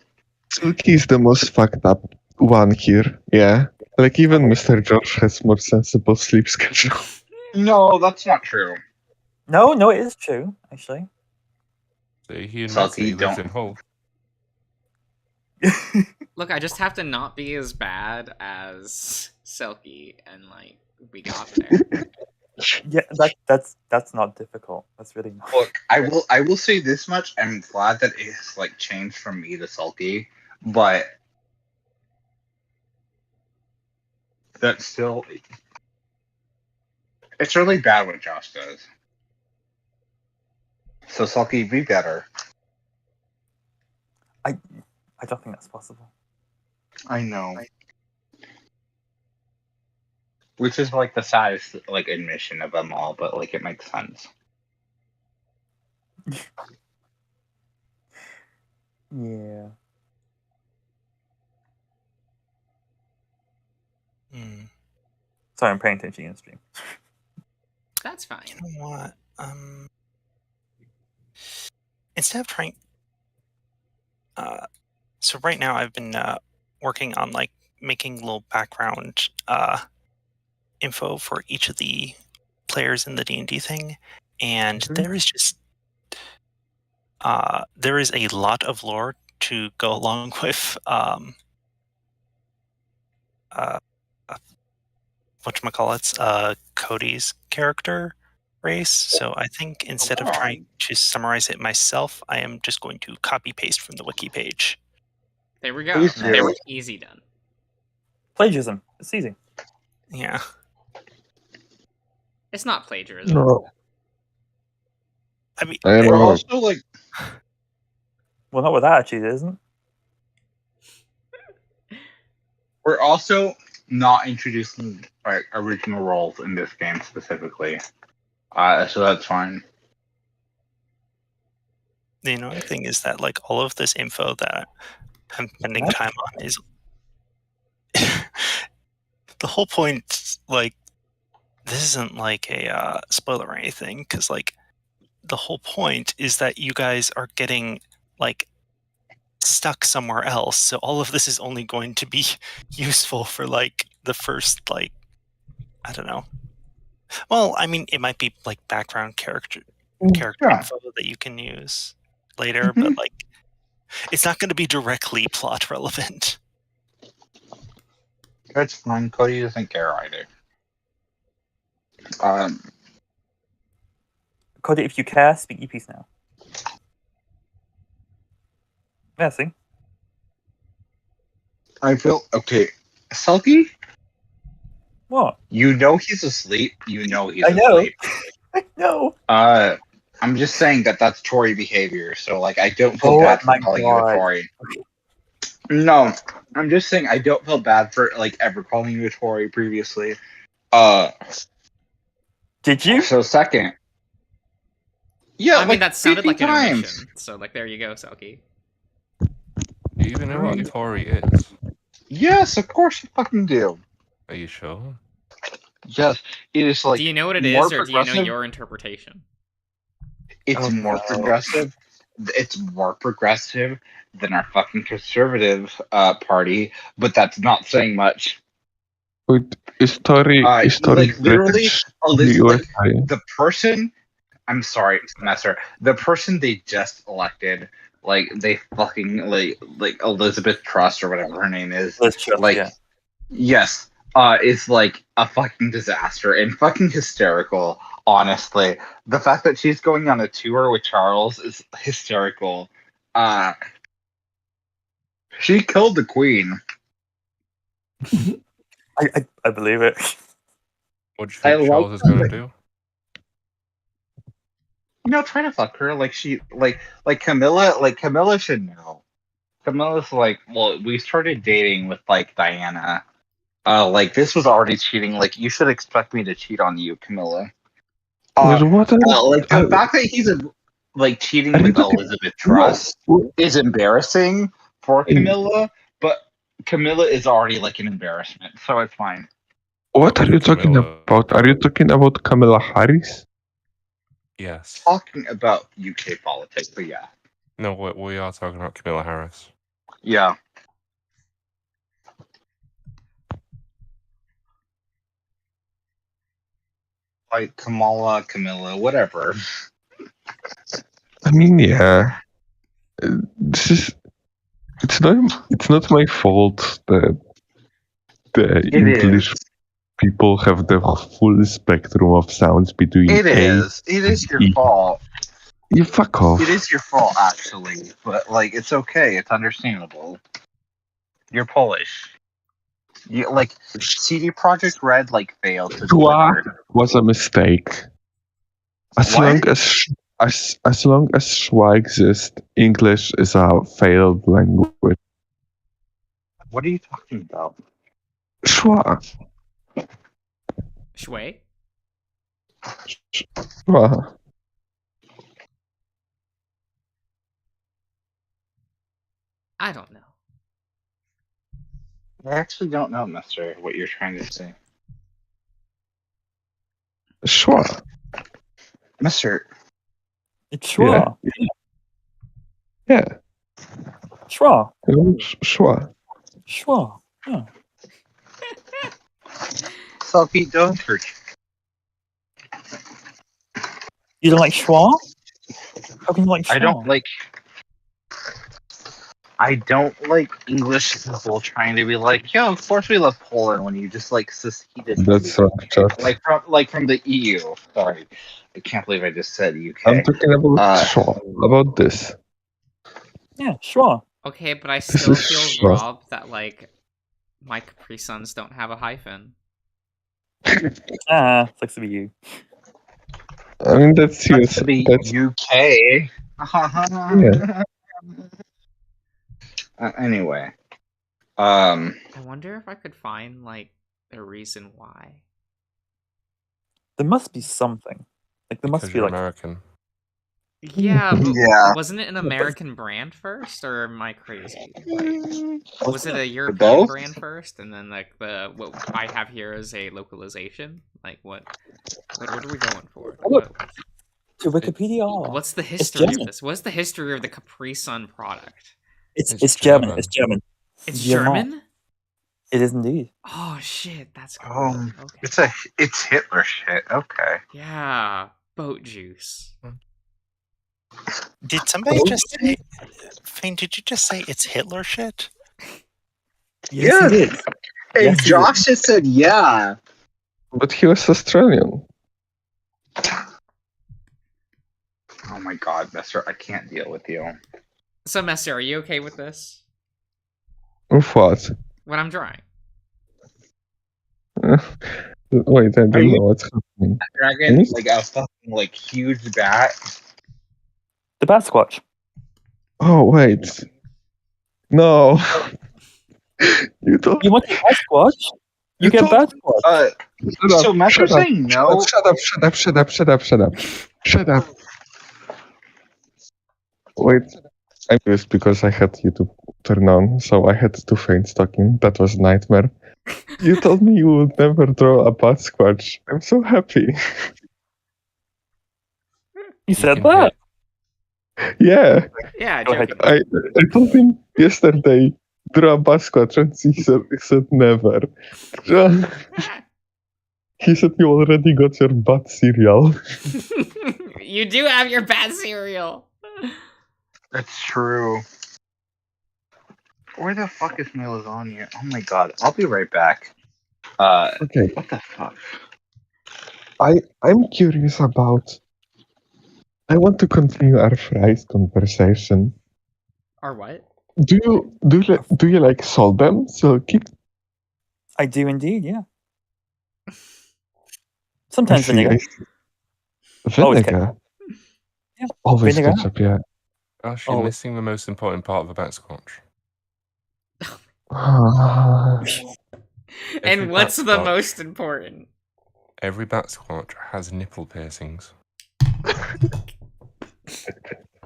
Silky is the most fucked up one here. Yeah, like even MrJosh has more sensible sleep schedule. No, that's not true. No, it is true, actually. See, he admits Silky, that he lives don't- in Hull. Look, I just have to not be as bad as Selkie, and like we got there. Yeah, that's not difficult. That's really not. Look, I will say this much. I'm glad that it's like changed from me to Sulky, but that's still it's really bad what Josh does. So Sulky, be better. I don't think that's possible. I know. Which is like the saddest like admission of them all, but like it makes sense. Yeah. Hmm. Sorry, I'm paying attention in stream. That's fine. You know what? Instead of trying, so right now I've been working on like making little background info for each of the players in the D&D thing, and there is just there is a lot of lore to go along with whatchamacallits, Cody's character race. So I think instead of trying to summarize it myself, I am just going to copy paste from the wiki page. There we go. Please do. Easy done. Plagiarism. It's easy. Yeah. It's not plagiarism. No, I mean, I am We're not. also like Well, not with attitude, it isn't. we're also not introducing like original roles in this game specifically. So that's fine. the annoying thing is that like all of this info that I'm spending time on is the whole point. Like, this isn't like a spoiler or anything, because like the whole point is that you guys are getting like stuck somewhere else. So all of this is only going to be useful for like the first like I don't know. Well, I mean, it might be like background character Yeah. info that you can use later, but like it's not going to be directly plot relevant. That's fine. Cody doesn't care either. Cody, if you care, speak your piece now. Yeah, see? I feel okay. Sulky, What? you know he's asleep. You know he's I know. asleep. I know. I'm just saying that that's Tory behavior. So like, I don't feel Oh bad for my calling you a God. Tory. No, I'm just saying I don't feel bad for like ever calling you a Tory previously. Did you? So second. Yeah, I mean, like that sounded 50 like an times. omission. So, like, there you go, Selkie. Do you even know what Tory is? Yes, of course you fucking do. Are you sure? Yes, it is like. Do you know what it more is, or do you know progressive. your interpretation? It's Oh, more no. progressive. It's more progressive than our fucking conservative party, but that's not saying much. Wait, is Tory Like literally, British? like, USA? the person. I'm sorry, Messer. The person they just elected, like they fucking like Elizabeth Truss or whatever her name is. Liz Truss, Like, yeah. yes, is like a fucking disaster and fucking hysterical. Honestly, the fact that she's going on a tour with Charles is hysterical. She killed the queen. I believe it. What do you I think love Charles is going to do? try to fuck her. Like Camilla should know. Camilla's like, well, we started dating with like Diana. Like this was already cheating. Like you should expect me to cheat on you, Camilla. But what Like the fact that he's like cheating are you with talking? Elizabeth Truss is embarrassing for Camilla, but Camilla is already like an embarrassment, so it's fine. What are you talking Camilla. about? Are you talking about Kamala Harris? Yes. Talking about UK politics, but yeah. No, we are talking about Camilla Harris. Yeah. Like Kamala, Camilla, whatever. I mean, yeah. This is. It's not my fault that the It English is. people have the full spectrum of sounds between It A. is. It is your E. fault. You fuck off. It is your fault, actually, but like it's okay. It's understandable. You're Polish. You like CD Projekt Red like failed to Schwa deliver. was a mistake. As What? long as Schwa exists, English is a failed language. What are you talking about? Schwa. Shui? Schwa. I don't know. I actually don't know, Mister, what you're trying to say. Schwa. Mister, It's Schwa. Yeah. Schwa. Schwa. Schwa. Yeah. Selfie Dover. You don't like schwa? How can you like schwa? I don't like English people trying to be like, yo, of course we love Poland when you just like seceded That's wrong, chat. from the EU. Sorry. I can't believe I just said UK. I'm talking about Schwa. About this. Yeah, schwa. Okay, but I This still is feel Schwa. robbed that, like, my Capri Suns don't have a hyphen. Sucks to be you. I mean, that's Sucks to be that's UK. Yeah. Anyway. I wonder if I could find, like, a reason why. There must be something. Like there must Because be you're like American. Yeah, but Yeah. wasn't it an American brand first, or am I crazy? Like, was it a European both? brand first, and then like what I have here is a localization? Like what are we going for? to Wikipedia. What's the history of German. this? What's the history of the Capri Sun product? It's German. It's German. It's German. German? It is indeed. Oh shit, that's cool. Okay. It's Hitler shit. Okay. Yeah, boat juice. Did somebody just say, Fane, did you just say it's Hitler shit? Yes, he did. Hey, Yes, he Josh just said yeah. But he was Australian. Oh my god, Mister, I can't deal with you. So, Messer, are you okay with this? Of what? What I'm drawing? Wait, I don't know what's happening. Dragon, like a fucking like huge bat. The Bat Squatch. Oh wait. No. You don't. You want the Bat Squatch? You get Bat Squatch. So Master saying no. Shut up. Wait. I missed because I had YouTube turned on, so I had to Fane stalking. That was a nightmare. You told me you would never draw a Bat Squatch. I'm so happy. You said that? Yeah. Yeah, Go ahead. joking. I told him yesterday, draw a Bat Squatch, and he said never. He said you already got your bat cereal. You do have your bat cereal. That's true. Where the fuck is my lasagna? Oh my god, I'll be right back. Okay. What the fuck? I'm curious about. I want to continue our fries conversation. Or what? Do you like salt them, Silky? I do indeed, yeah. Sometimes vinegar. Vinegar. Always Vinegar? ketchup, yeah. Gosh, you're Oh. missing the most important part of a backsquatch. Every And what's the backsquatch- most important? Every backsquatch has nipple piercings.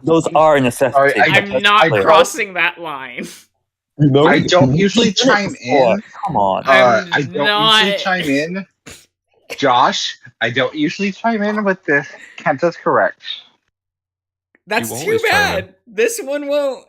Those are a necessity. Sorry, but I'm that's not clear. crossing that line. You know, I don't You've usually done it chime before. in. Come on. I'm I don't not- usually chime in. Josh, I don't usually chime in with this. Kenta's correct. That's You too always chime in. bad. This one won't.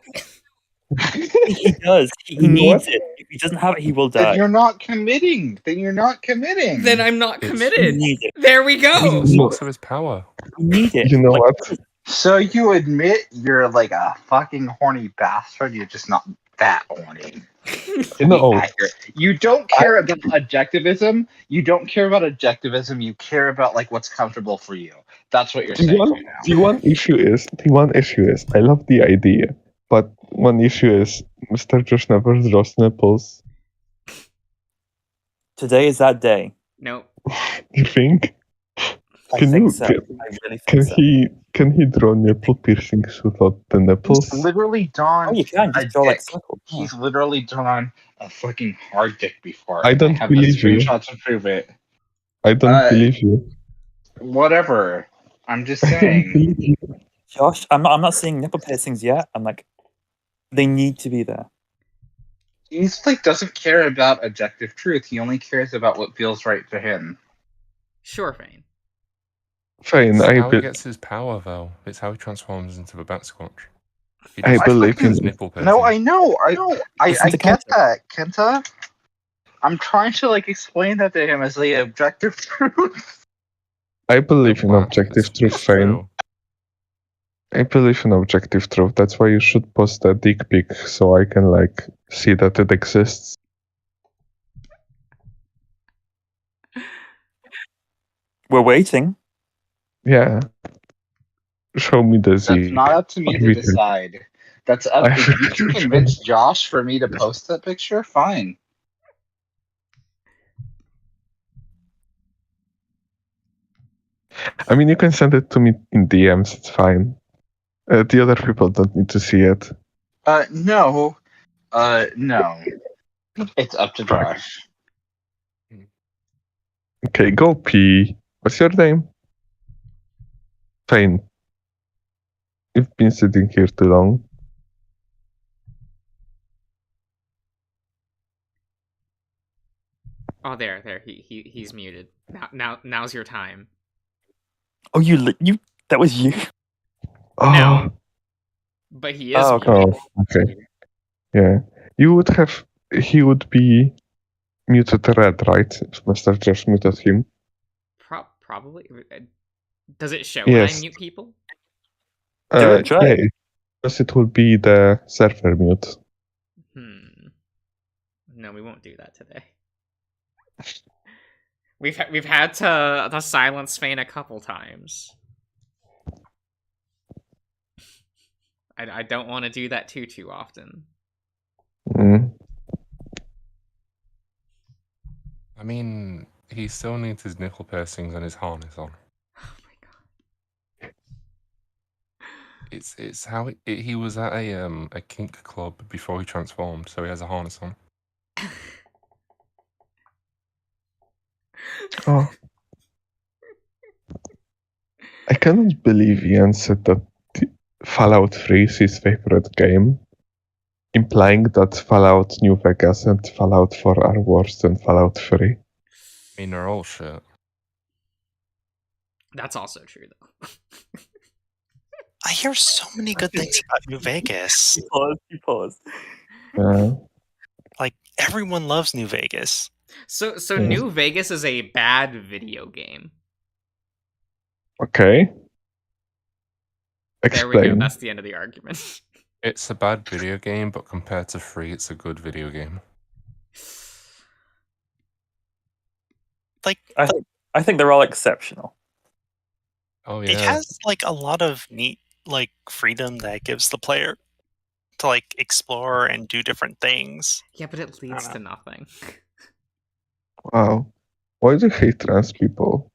He does. He You know needs what? it. If he doesn't have it, he will Then die. you're not committing. Then you're not committing. Then I'm not It's- He committed. needs it. There we go. It's the source of his power. You need it. You know Like, what? So you admit you're like a fucking horny bastard. You're just not that horny. To No. be accurate. You don't care about objectivism. You don't care about objectivism. You care about like what's comfortable for you. That's what you're saying right now. The one issue is, I love the idea, but one issue is, Mr. Josh never draws nipples. today is that day. Nope. You think? I Can think you- so. can- I really think Can so. he draw nipple piercings without the nipples? He's literally drawn Oh, you can a just draw like dick. circles. Yeah. He's literally drawn a fucking hard dick before. I and don't have the believe you. screenshots to prove it. I don't believe you. Whatever. I'm just I don't saying. believe you. Josh, I'm not seeing nipple piercings yet. I'm like, they need to be there. He's like doesn't care about objective truth. He only cares about what feels right to him. Sure, Fane. Fine, It's I, how he be- gets his power, though. It's how he transforms into a backsquatch. He I doesn't believe have his in- nipple No, I piercings. know. I Listen to get Kenta. that, Kenta. I'm trying to like explain that to him as the objective truth. I believe in Wow, objective it's truth, Fine. true. I believe in objective truth. That's why you should post a dick pic so I can like see that it exists. We're waiting. Yeah. Show me the That's Z. not up to me to Everything. decide. That's up. I- If you can convince Josh for me to post that picture, fine. I mean, you can send it to me in DMs. It's fine. The other people don't need to see it. No. No. It's up to Josh. Okay, go pee. What's your name? Fine. You've been sitting here too long. Oh, there. He's muted. Now's your time. Oh, you that was you. Oh, No. But he is Oh, muted. oh, okay. Yeah. You would have. He would be muted red, right? If Mr. Josh muted him. Probably. Does it show when I Yes. mute people? Do it, try it. Yeah, because it will be the server mute. No, we won't do that today. We've had to silence Fane a couple times. I don't want to do that too often. Mm. I mean, he still needs his nipple piercings and his harness on. Oh my god. It's how he was at a kink club before he transformed, so he has a harness on. Oh. I cannot believe Ian said that Fallout 3 is his favorite game, implying that Fallout New Vegas and Fallout 4 are worse than Fallout 3. I mean, they're all shit. That's also true though. I hear so many good things about New Vegas. You pause. Yeah. Like everyone loves New Vegas. So Yeah. New Vegas is a bad video game. Okay. There we go. Explain. That's the end of the argument. It's a bad video game, but compared to 3, it's a good video game. Like I think they're all exceptional. Oh it yeah, has like a lot of neat like freedom that gives the player to like explore and do different things. Yeah, but it leads know. to nothing. Wow. Why do you hate trans people?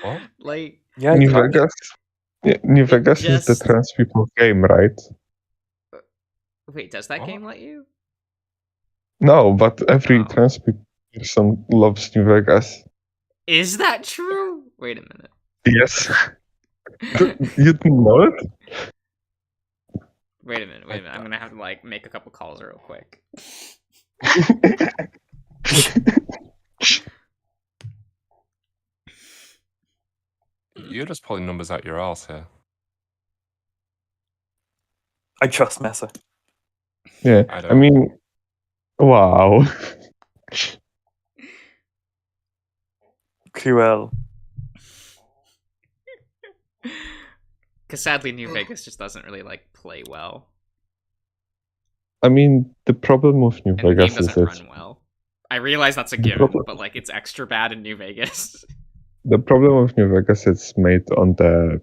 What? Like, Yeah, New Josh. Vegas. Yeah, New Vegas is the just- trans people game, right? wait, does that What? game let you? No, but every Oh. trans person loves New Vegas. Is that true? Wait a minute. Yes. You didn't know it? Wait a minute. I'm gonna have to like make a couple calls real quick. You're just pulling numbers out your arse here. I trust Messer. Yeah. I I don't. mean, wow. Cruel. Because sadly, New Vegas just doesn't really like play well, I mean, the problem with New and the game Vegas is doesn't it's run well. I realize that's a The given, problem- but like it's extra bad in New Vegas. the problem with New Vegas. It's made on the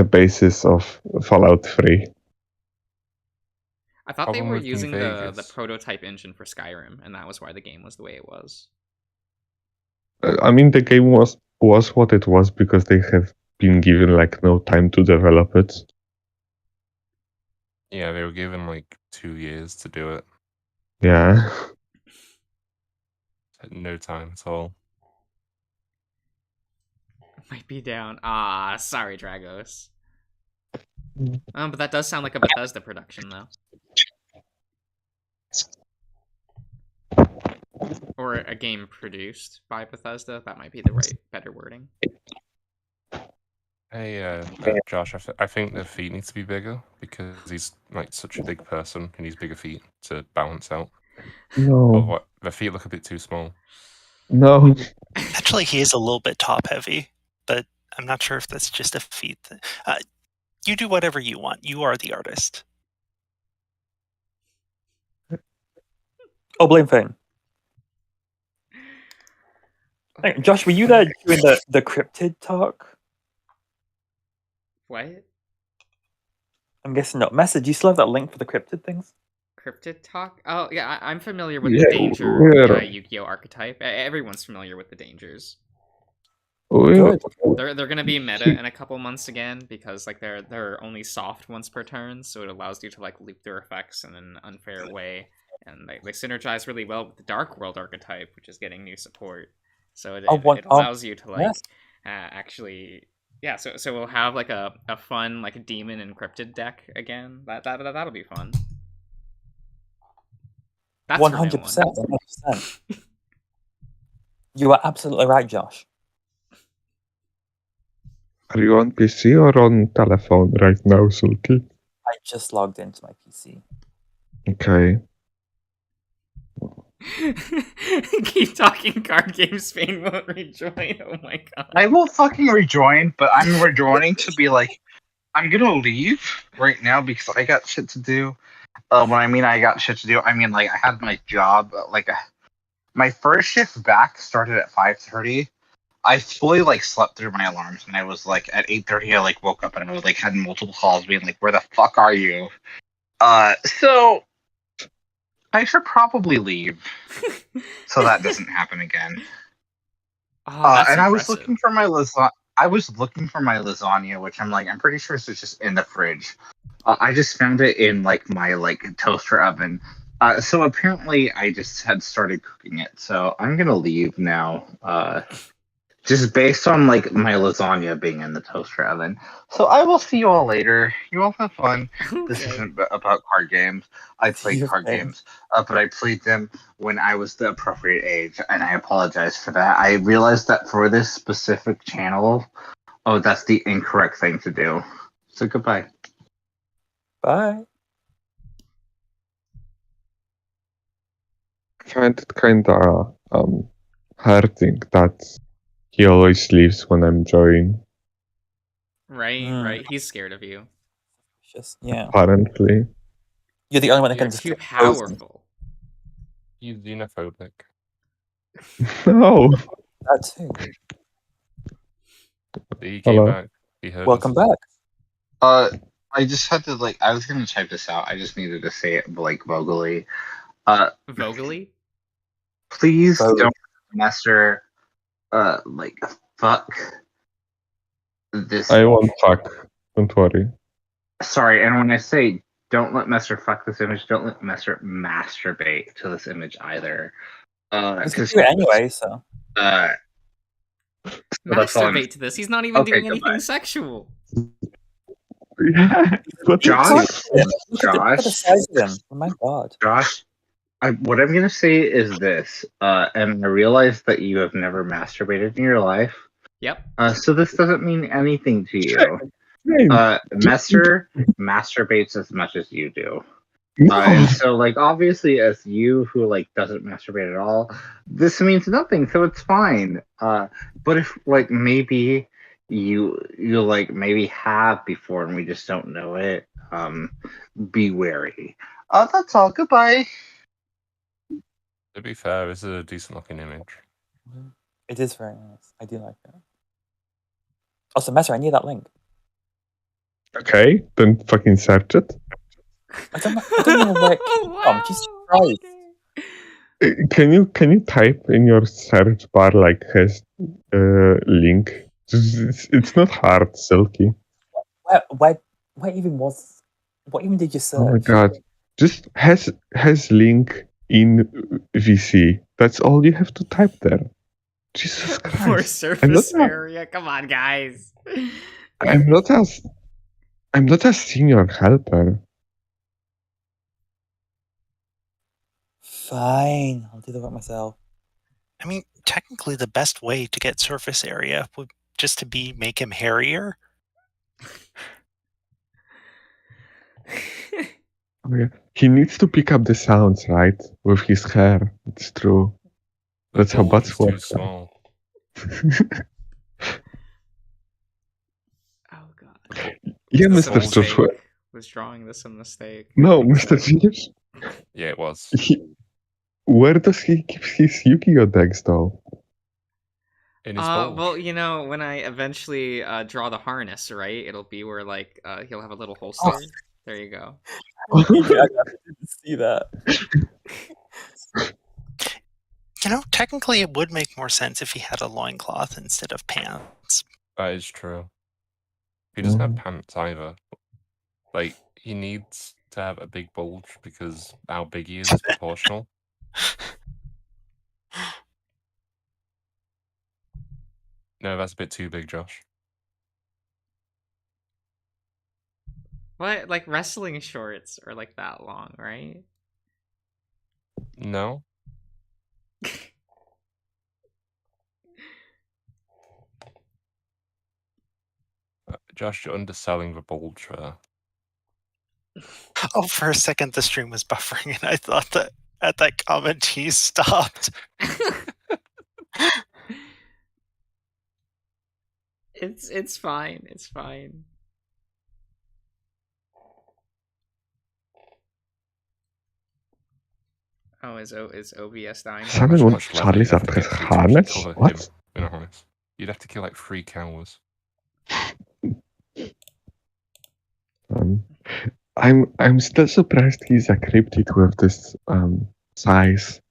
basis of Fallout 3. I thought they Problem were with New using the Vegas. prototype engine for Skyrim, and that was why the game was the way it was. I mean, the game was what it was because they have been given like no time to develop it. Yeah, they were given like 2 years to do it. Yeah. Had no time at all. Might be down. Ah, sorry, Dragos. But that does sound like a Bethesda production, though. Or a game produced by Bethesda. That might be the better wording. Hey, Josh, I think the feet needs to be bigger because he's like such a big person. He needs bigger feet to balance out. No. Otherwise, the feet look a bit too small. No. Actually, he is a little bit top heavy, but I'm not sure if that's just a feat. You do whatever you want. You are the artist. Oh, blame Fane. Hey, Josh, were you there during the cryptid talk? What? I'm guessing not. Messer, do you still have that link for the cryptid things? Cryptid talk? Oh, yeah, I'm familiar with Yeah, the danger we're- Yu-Gi-Oh archetype. Everyone's familiar with the dangers. Well, They're gonna be meta in a couple months again because like they're only soft once per turn, so it allows you to like loop their effects in an unfair way, and they synergize really well with the Dark World archetype, which is getting new support. So it allows you to like yes. actually, yeah. So we'll have like a fun like demon encrypted deck again. That'll be fun. That's 100%. 100%. You are absolutely right, Josh. are you on PC or on telephone right now, Sulky? I just logged into my PC. Okay. Keep talking card games. Spain won't rejoin. Oh my god. I will fucking rejoin, but I'm rejoining to be like, I'm gonna leave right now because I got shit to do. When I mean I got shit to do, I mean like I had my job, my first shift back started at 5:30. I fully like slept through my alarms, and I was like at 8:30. I like woke up and I was like had multiple calls being like, "Where the fuck are you?" So I should probably leave so that doesn't happen again. Oh, And I was looking for my lasagna. I was looking for my lasagna, which I'm pretty sure it's just in the fridge. I just found it in like my like toaster oven. So apparently I just had started cooking it. So I'm gonna leave now. Just based on like my lasagna being in the toaster oven. So I will see you all later. You all have fun. This isn't about card games. I played You're card fine. games, but I played them when I was the appropriate age, and I apologize for that. I realized that for this specific channel, that's the incorrect thing to do. So goodbye. Bye. I find it kinda hurting that he always leaves when I'm joining, Right. He's scared of you. Just yeah. apparently. You're the only one that You're can just too get frozen. powerful. He's xenophobic. No. That too. He came Hello. back. He heard Welcome us. back. I just had to I was gonna type this out. I just needed to say it like vocally. Vogely? Please Vogel. don't master fuck this. I won't fuck. Don't worry. Sorry, and when I say don't let Messer fuck this image, don't let Messer masturbate to this image either. He's gonna Because do it anyway, so. that's all I'm- Masturbate to this. He's not even Okay, doing anything goodbye. sexual. Yeah. What the Josh? fuck? Look at the size of him. Oh my god. Josh, what I'm gonna say is this, and I realize that you have never masturbated in your life. Yep. So this doesn't mean anything to you. Shame. Messer masturbates as much as you do. No. And so, like, obviously, as you who like doesn't masturbate at all, this means nothing. So it's fine. But if like maybe you like maybe have before and we just don't know it, be wary. That's all. Goodbye. To be fair, this is a decent looking image. It is very nice. I do like that. Also, Messer, I need that link. Okay, then fucking search it. I don't know where it came from. Jesus Christ. Can you type in your search bar like has link? It's not hard, Silky. What even did you search? Oh my god. Just has link in VC. That's all you have to type there. Jesus For Christ. surface area. Come on, guys. I'm not a senior helper. Fine, I'll do the work myself. I mean, technically, the best way to get surface area would just to make him hairier. Oh, yeah. He needs to pick up the sounds, right? With his hair. It's true. That's how butts Too work. small. Oh god. Yeah, Was this a Mr. Josh. mistake? Was drawing this a mistake? No, Mr. Josh. Yeah, it was. Where does he keep his Yu-Gi-Oh decks, though? In his bulge. Well, you know, when I eventually draw the harness, right? It'll be where like he'll have a little holster. Oh. There you go. I didn't see that. You know, technically, it would make more sense if he had a loincloth instead of pants. That is true. He doesn't have pants either. Like, he needs to have a big bulge because how big he is proportional. No, that's a bit too big, Josh. What? Like wrestling shorts are like that long, right? No? Josh, you're underselling the bulge there. Oh, for a second, the stream was buffering, and I thought that at that comment he stopped. It's fine. It's fine. Oh, is OBS dying? Simon How wants much leather Charlie's you'd have to after get through to harness? actually cover What? him in a harness. You'd have to kill like 3 cows. I'm still surprised he's a cryptid with this size.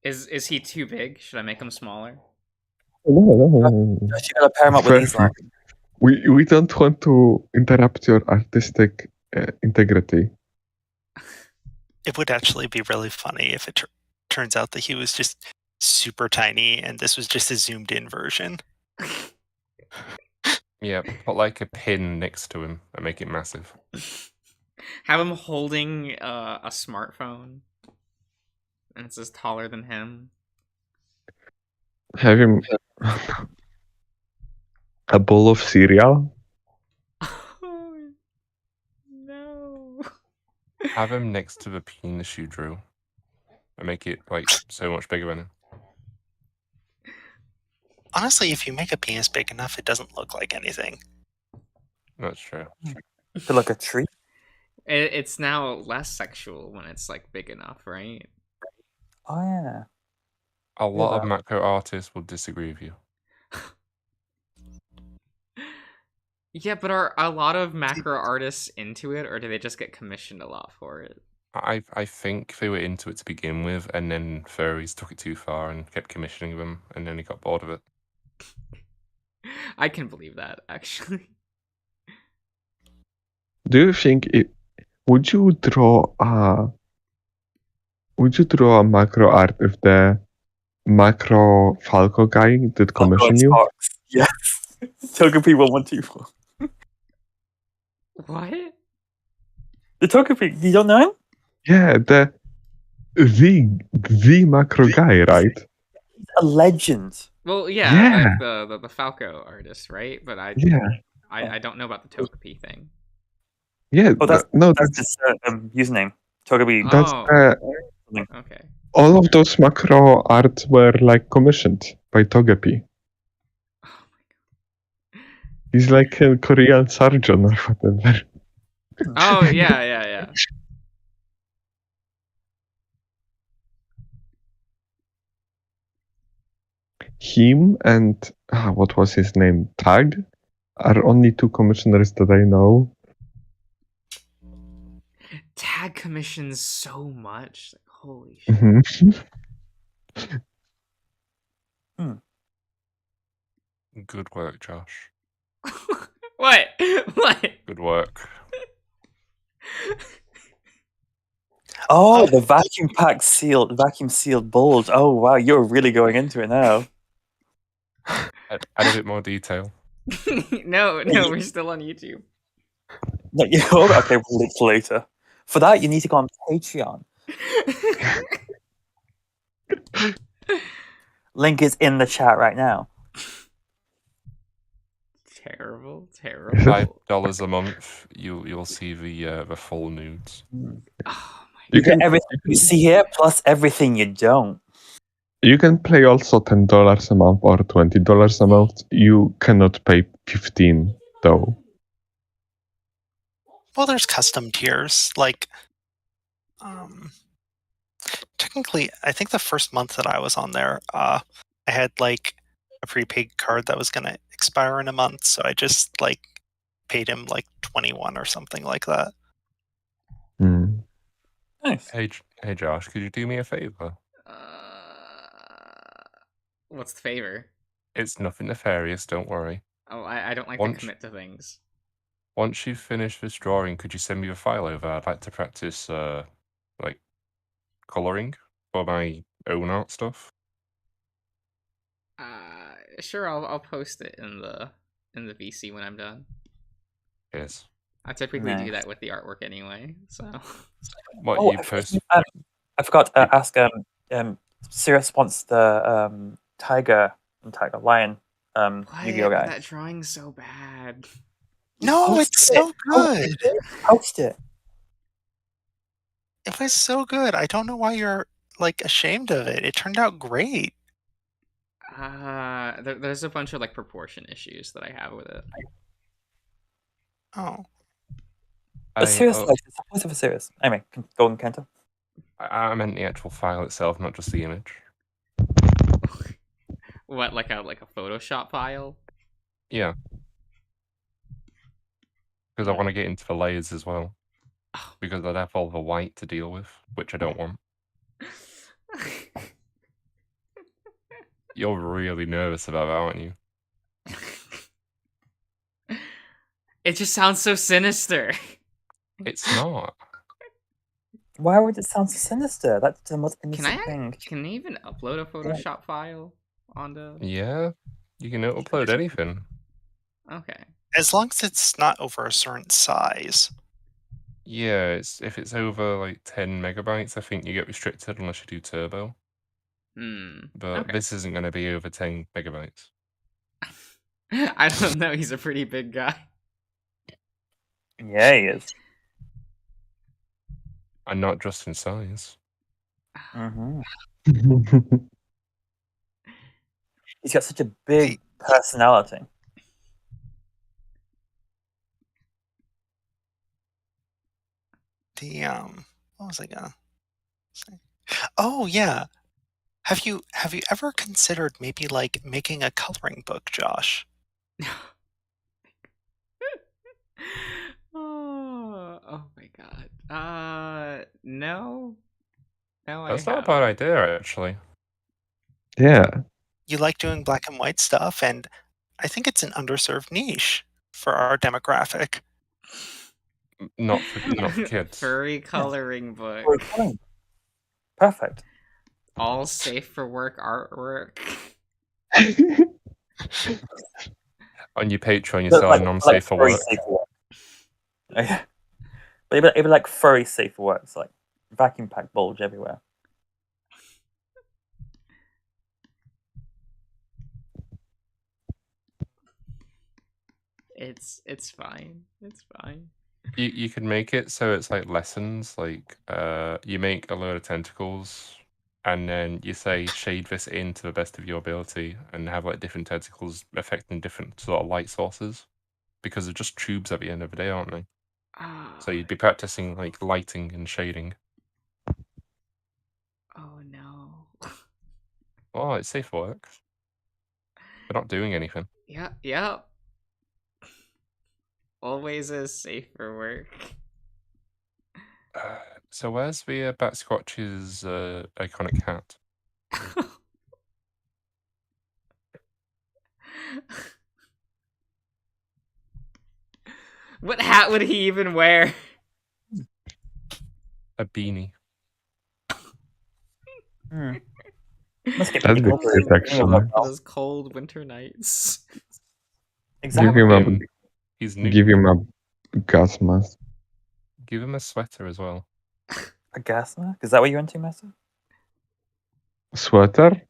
Is he too big? Should I make him smaller? No. Josh, you gotta pair him up with these, like. We don't want to interrupt your artistic integrity. It would actually be really funny if it turns out that he was just super tiny and this was just a zoomed in version. Yeah, put like a pin next to him and make it massive. Have him holding a smartphone, and it's just taller than him. Have him a bowl of cereal. Oh, no. Have him next to the penis you drew. And make it like so much bigger than him. Honestly, if you make a penis big enough, it doesn't look like anything. That's true. Feel like a tree. It's now less sexual when it's like big enough, right? Oh yeah. A lot of macro artists will disagree with you. Yeah, but are a lot of macro artists into it, or do they just get commissioned a lot for it? I think they were into it to begin with, and then furries took it too far and kept commissioning them, and then he got bored of it. I can believe that, actually. Do you think it? Would you draw a macro art if the macro Falco guy did commission you? Sparks. Yes. Togepi 1124. What? The Togepi, you don't know him? Yeah, the macro guy, right? He's a legend. Well, yeah, Yeah. the Falco artist, right? But I don't know about the Togepi thing. Yeah, Oh, that's that's his username. Togepi. that's Okay. all of those macro arts were like commissioned by Togepi. Oh my god. He's like a Korean surgeon or whatever. Oh yeah. Him and what was his name? Tag are only two commissioners that I know. Tag commissions so much. Like, holy shit. Mhm. Good work, Josh. What? What? Good work. Oh, the vacuum sealed bulge. Oh wow, you're really going into it now. Add a bit more detail. No, we're still on YouTube. No, okay, we'll link later. For that, you need to go on Patreon. Link is in the chat right now. Terrible. $5 a month, you'll see the full nudes. Oh my You get everything you see here, plus everything you don't. You can pay also $10 a month or $20 a month. You cannot pay 15 though. Well, there's custom tiers. Like, technically, I think the first month that I was on there, I had like a prepaid card that was going to expire in a month, so I just like paid him like 21 or something like that. Nice. Hey Josh, could you do me a favor? What's the favor? It's nothing nefarious, don't worry. Oh, I don't like to commit to things. Once you've finished this drawing, could you send me the file over? I'd like to practice like coloring for my own art stuff. Sure, I'll post it in the VC when I'm done. Yes. I typically do that with the artwork anyway, so. What you post? I forgot to ask. Sirius wants the tiger and tiger lion. Yu-Gi-Oh guy. That drawing's so bad. No, it's so good. Post it. It was so good. I don't know why you're like ashamed of it. It turned out great. There's a bunch of like proportion issues that I have with it. Oh. But Sirius likes it. Suppose for Sirius. Anyway, go on, Kento. I meant the actual file itself, not just the image. What, like a Photoshop file? Yeah. Because I want to get into the layers as well. Because I'd have all the white to deal with, which I don't want. You're really nervous about that, aren't you? It just sounds so sinister. It's not. Why would it sound so sinister? That's the most innocent thing. Can I even upload a Photoshop file onto? Yeah, you can upload anything. Okay. As long as it's not over a certain size. Yeah, if it's over like 10 megabytes, I think you get restricted unless you do turbo. But this isn't going to be over 10 megabytes. I don't know. He's a pretty big guy. Yeah, he is. And not just in size. He's got such a big personality. What was I gonna say? Oh yeah. Have you ever considered maybe like making a coloring book, Josh? Oh my god. No, no. No, That's I not a bad idea, actually. Yeah. You like doing black and white stuff, and I think it's an underserved niche for our demographic. Not for kids. Furry coloring book. Furry coloring. Perfect. All safe for work artwork. On your Patreon, you're Look selling like non-safe for furry work. safe for work. Yeah. But it'd be like furry safe for work. It's like vacuum pack bulge everywhere. It's fine. It's fine. You could make it so it's like lessons, like you make a load of tentacles, and then you say shade this in to the best of your ability, and have like different tentacles affecting different sort of light sources, because they're just tubes at the end of the day, aren't they? So you'd be practicing like lighting and shading. Oh no. Oh, it's safe work. They're not doing anything. Yeah. Always is safe for work. So where's the Bat Squatch's iconic hat? What hat would he even wear? A beanie. Must get That'd be people great, to- actually. For those cold winter nights. Exactly. He's new. Give him a gas mask. Give him a sweater as well. A gas mask? Is that what you're into, Master? Sweater?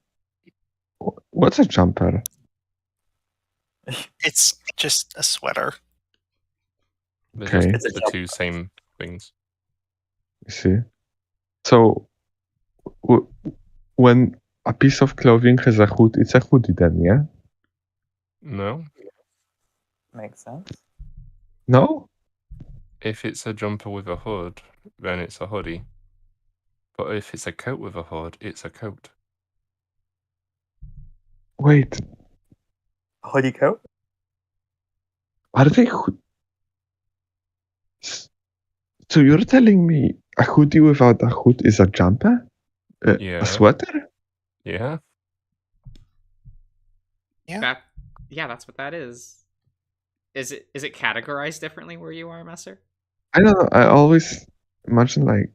What's a jumper? It's just a sweater. They're Okay. just the two same things. You see? So, when a piece of clothing has a hood, it's a hoodie then, yeah? No. Makes sense. No? If it's a jumper with a hood, then it's a hoodie. But if it's a coat with a hood, it's a coat. Wait, A hoodie coat? are they So you're telling me a hoodie without a hood is a jumper? Yeah. A sweater? Yeah. Yeah. That's what that is. Is it categorized differently where you are, Messer? I don't know. I always imagine like.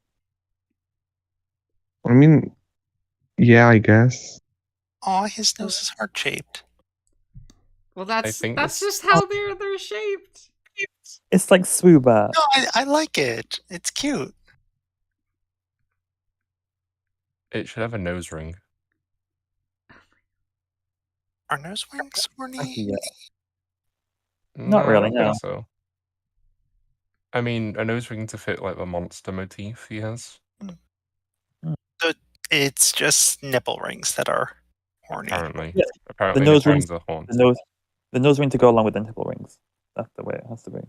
I mean, yeah, I guess. Oh, his nose is heart shaped. Well, that's think just how they're shaped. It's like Swoobat. No, I like it. It's cute. It should have a nose ring. Are nose rings horny? Yeah. No, really, I don't no. think so. I mean, a nose ring to fit like the monster motif he has. So it's just nipple rings that are horny. Apparently. Yeah. Apparently The nose nipple rings- rings are horny. The nose ring to go along with the nipple rings. That's the way it has to be.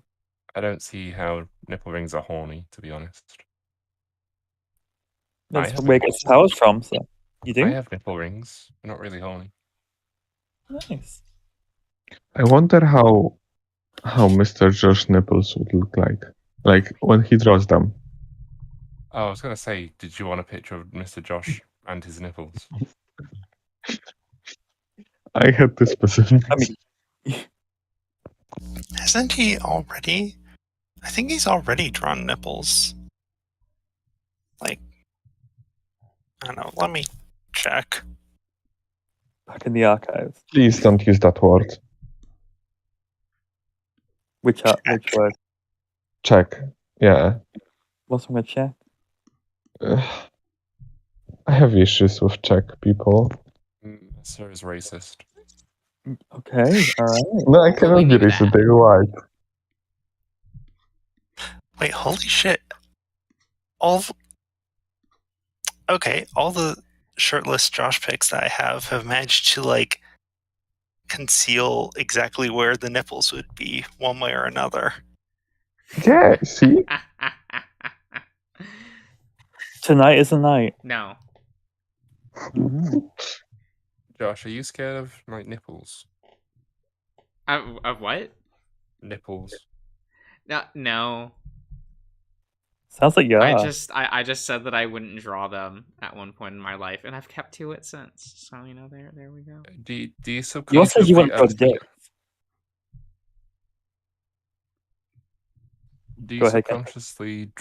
I don't see how nipple rings are horny, to be honest. That's have where it nipple- gets powers from, so. You do? I have nipple rings. They're not really horny. Nice. I wonder how MrJosh nipples would look like when he draws them. Oh, I was gonna say, did you want a picture of MrJosh and his nipples? I had this specific. I mean, Hasn't he already? I think he's already drawn nipples. Like, I don't know. Let me check. back in the archives. Please don't use that word. Which word? Check. Yeah. What's wrong with check? I have issues with Czech people. Sir is racist. Okay, alright. No, I cannot be knew racist. that. They're white. Wait, holy shit. Okay, all the shirtless Josh pics that I have managed to, like, conceal exactly where the nipples would be, one way or another. Yeah, see? Tonight is the night. No. Mhm. Josh, are you scared of like nipples? Of what? Nipples. No. Sounds like you are. I just said that I wouldn't draw them at one point in my life, and I've kept to it since. So there we go. Do you You also said subconsciously you wouldn't draw ask- dicks. Do you Go ahead, Ken. subconsciously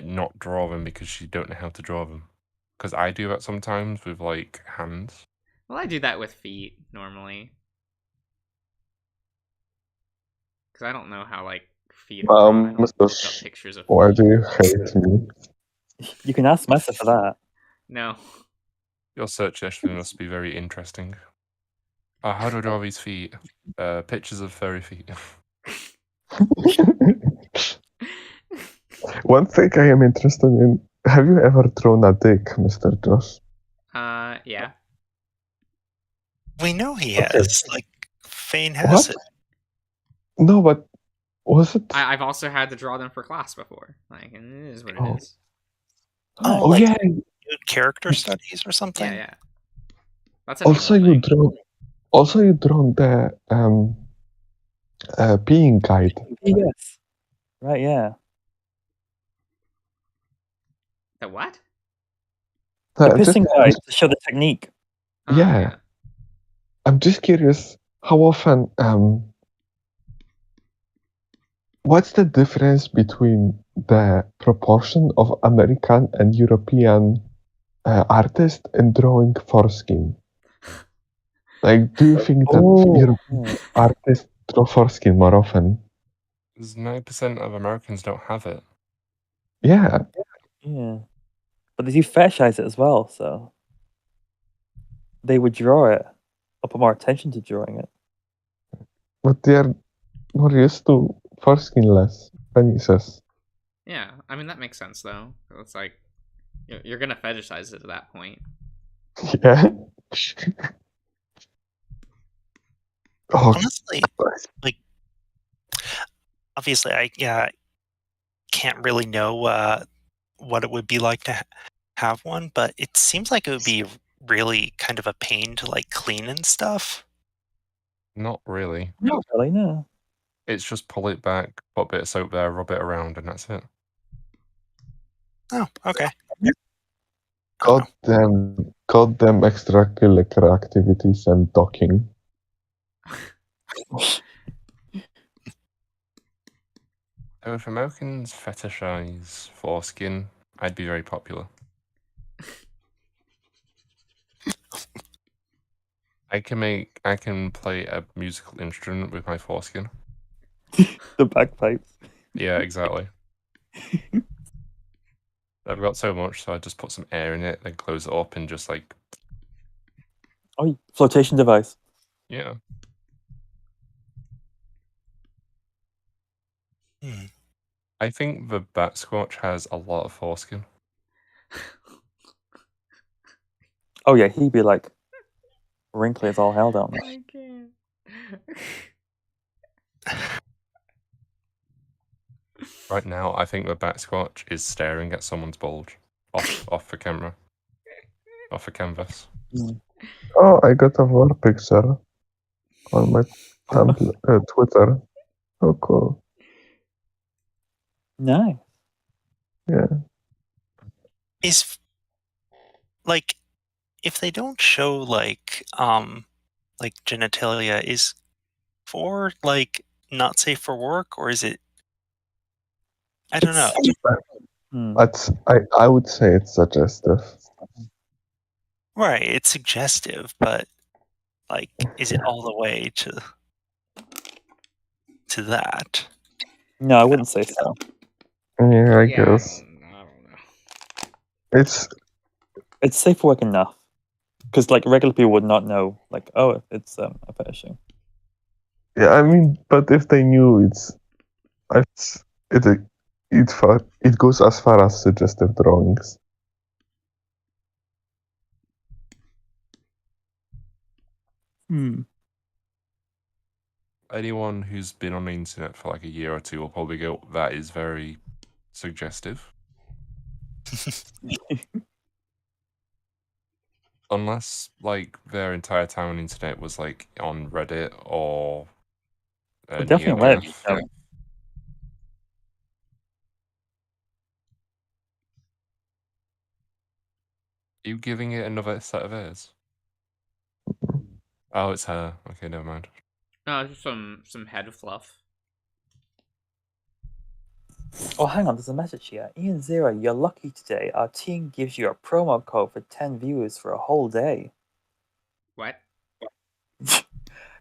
not draw them because you don't know how to draw them? Because I do that sometimes with like hands. Well, I do that with feet normally, because I don't know how like feet are drawn. I don't Mr. look up pictures of Why feet. do you hate me? You can ask Mesa for that. No. Your search history must be very interesting. How do I draw these feet? Pictures of furry feet. One thing I am interested in: have you ever drawn a dick, Mr. Josh? Yeah. We know he Okay. has. Like, Fane has What? it. No, but was it? I've also had to draw them for class before. Like, it is what it is. Oh, Oh like yeah. character studies or something? Yeah, yeah. That's a Also, normal you thing. draw. Also, you drawn the peeing guide. Yes. Right, yeah. The what? The Just- pissing guide to show the technique. Oh, Yeah. I'm just curious, how often what's the difference between the proportion of American and European artists in drawing foreskin? Like, do you think that European artists draw foreskin more often? 9% of Americans don't have it. Yeah. Yeah. But they do fetishize it as well, so they would draw it or put more attention to drawing it. But they're more used to foreskinless penises. Yeah, I mean that makes sense though. It's like you're gonna fetishize it at that point. Yeah. Oh, Honestly, like, obviously, I can't really know what it would be like to have one, but it seems like it would be really kind of a pain to like clean and stuff. Not really. Not really, no. It's just pull it back, put a bit of soap there, rub it around, and that's it. Oh, okay. God damn extracurricular activities and docking. So if Americans fetishize foreskin, I'd be very popular. I can play a musical instrument with my foreskin. The bagpipes. Yeah, exactly. I've got so much, so I just put some air in it, then close it up, and just like, Oh, flotation device. yeah. I think the bat squatch has a lot of foreskin. Oh yeah, he'd be like wrinkly as all hell down there. I can't. Right now, I think the bat squatch is staring at someone's bulge off the camera, off the canvas. Oh, I got a war picture on my Twitter. Oh, cool. Nice. Yeah. Is like if they don't show like genitalia, is for like not safe for work, or is it? I don't know. I would say it's suggestive. Right, it's suggestive, but like, is it all the way to that? No, I wouldn't say so. Yeah, I Yeah, guess. I don't know. It's safe for work enough. Because like regular people would not know, like, oh, it's a fetishing. Yeah, I mean, but if they knew it goes as far as suggestive drawings. Anyone who's been on the internet for like a year or two will probably go, that is very suggestive. Unless like their entire time on the internet was like on Reddit or Definitely Reddit. you giving it another set of ears? Oh, it's her. Okay, never mind. No, just some head fluff. Oh, hang on, there's a message here. Ian Zero, you're lucky today. Our team gives you a promo code for 10 viewers for a whole day. What?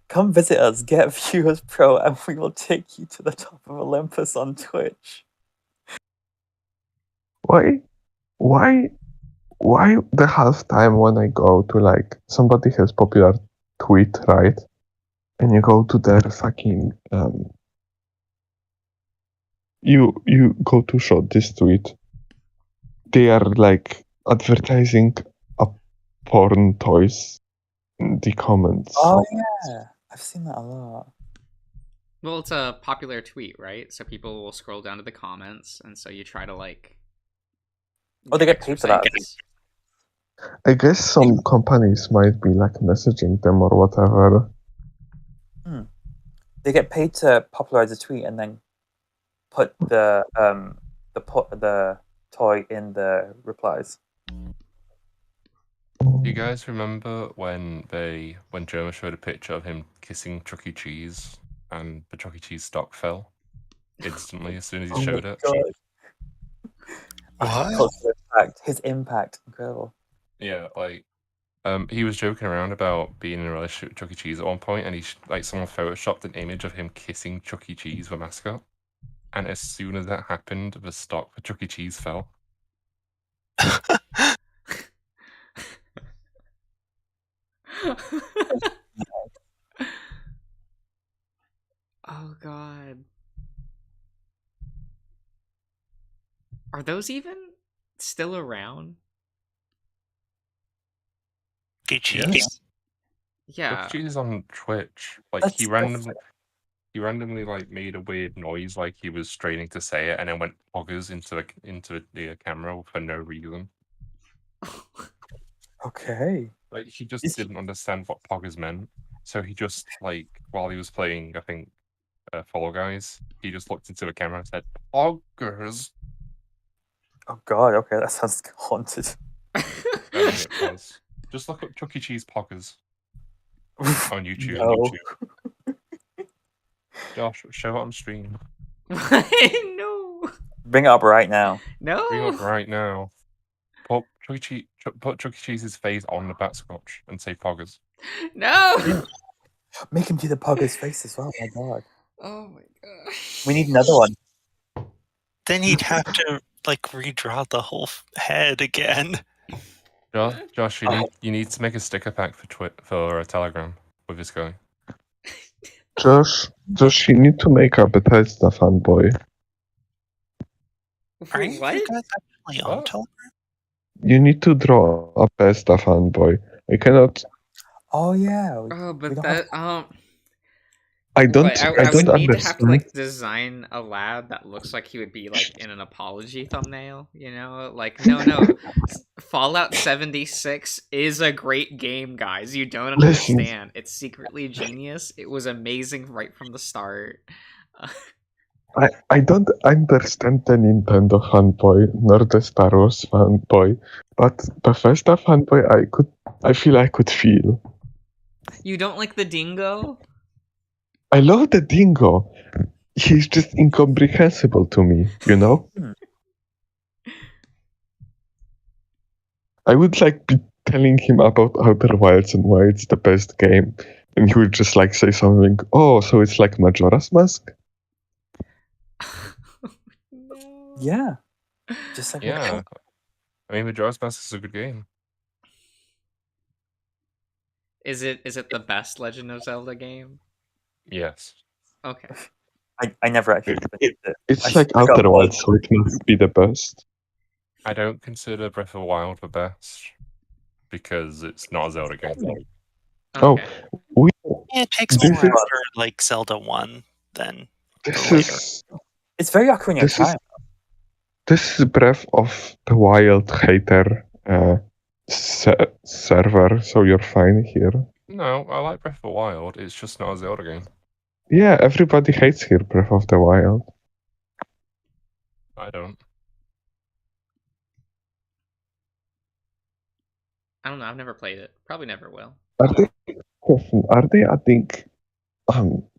Come visit us, get Viewers Pro, and we will take you to the top of Olympus on Twitch. Why the half time when I go to like somebody has popular tweet, right? And you go to their fucking you go to show this tweet. They are like advertising a porn toys in the comments. Oh yeah, I've seen that a lot. Well, it's a popular tweet, right? So people will scroll down to the comments, and so you try to like. Oh, they get paid for that. exercise. I guess some companies might be like messaging them or whatever. They get paid to popularize a tweet and then put the toy in the replies. Do you guys remember when Jerma showed a picture of him kissing Chuck E. Cheese and the Chuck E. Cheese stock fell instantly as soon as he showed it? What? His impact, incredible. Yeah, like he was joking around about being in a relationship with Chuck E. Cheese at one point, and someone photoshopped an image of him kissing Chuck E. Cheese, the mascot. And as soon as that happened, the stock for Chuck E. Cheese fell. Oh god. Are those even still around? Cheese? Yeah. Chuck E. Cheese is on Twitch. Like That's he randomly like made a weird noise, like he was straining to say it, and then went poggers into the camera for no reason. Okay. Like he just didn't understand what poggers meant, so he just like while he was playing, I think, Fall Guys, he just looked into the camera and said poggers. Oh god, okay, that sounds haunted. It was. Just look up Chuck E. Cheese poggers on YouTube. No. Josh, show it on stream. No. Bring it up right now. No. Bring it up right now. Put Chuck E. Cheese's face on the batscotch and say poggers. No. Make him do the pugger's face as well. My god. Oh my god. We need another one. Then he'd have to like redraw the whole head again. Josh, you need to make a sticker pack for Telegram with this guy. Josh, you need to make a Bethesda fanboy. Are you What? guys actually on Telegram? You need to draw a Bethesda fanboy. I cannot. Oh yeah. Oh, but that I don't. But I I don't would need to have to understand. like design a lad that looks like he would be like in an apology thumbnail, you know? Like no. Fallout 76 is a great game, guys. You don't Listen. understand. It's secretly genius. It was amazing right from the start. I don't understand the Nintendo fanboy nor the Star Wars fanboy, but Bethesda fanboy I feel I could feel. You don't like the dingo? I love the dingo. He's just incomprehensible to me, you know? I would like be telling him about Outer Wilds and why it's the best game, and he would just like say something, oh, so it's like Majora's Mask? No. Yeah. Just like Yeah. I mean, Majora's Mask is a good game. Is it the best Legend of Zelda game? Yes. Okay. I never actually finished it. It's like Outer Wilds, so it must be the best. I don't consider Breath of the Wild the best because it's not a Zelda game. Oh, Yeah, it takes more after like Zelda 1 than later. It's very Ocarina of Time. This is Breath of the Wild hater server, so you're fine here. No, I like Breath of the Wild. It's just not a Zelda game. Yeah, everybody hates here Breath of the Wild. I don't. I don't know. I've never played it. Probably never will. Are they adding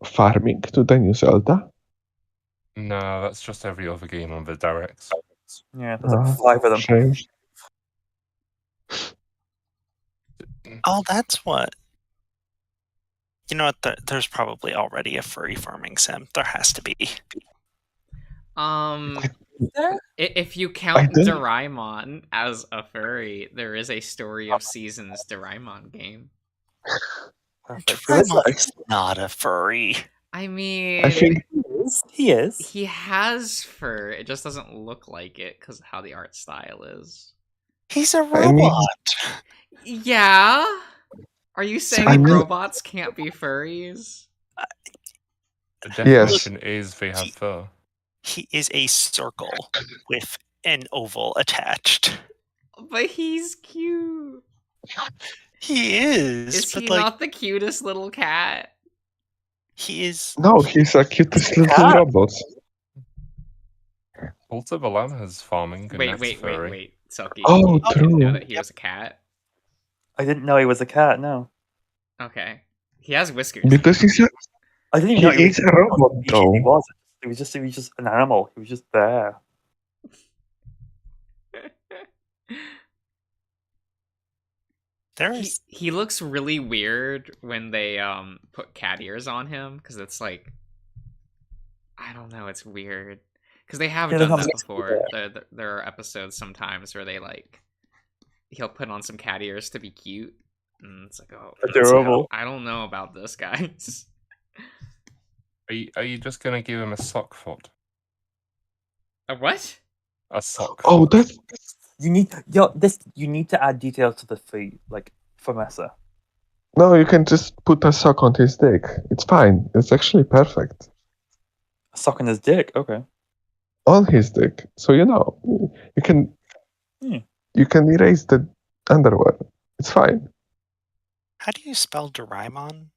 farming to the new Zelda? No, that's just every other game on the directs. Yeah, there's like 5 of them. Shame. Oh, that's what. You know what? There's probably already a furry farming sim. There has to be. If you count didn't- Doraemon as a furry, there is a Story of Seasons Doraemon game. Perfect. Doraemon is not a furry. I mean, I think He is. he has fur. It just doesn't look like it because of how the art style is. He's a I mean- robot. Yeah. Are you saying I mean- robots can't be furries? The Yes. definition is they have fur. He is a circle with an oval attached. But he's cute. He is. Is but he like, not the cutest little cat? he is. no, he's a cutest little cat. robot. Also, the lamb has farming and that's Wait, furry. Selkie. Oh, you didn't know true. that he was a cat? I didn't know he was a cat. No, Okay. He has whiskers. Because he's a, I didn't even he know he is a robot He though. was. He was just an animal. He was just there. He looks really weird when they put cat ears on him because it's like, I don't know, it's weird because they have Yeah, done they that have- before. There are episodes sometimes where they like he'll put on some cat ears to be cute, and it's like, oh, Adorable. I don't know about this, guys. Are you just gonna give him a sock foot? A what? A sock Oh, foot. that's You need to add details to the feet, like for Mesa. no. You can just put a sock on his dick. It's fine. It's actually perfect A sock on his dick. Okay. on his dick. So you can Hmm. you can erase the underwear. It's fine. How do you spell Doraemon?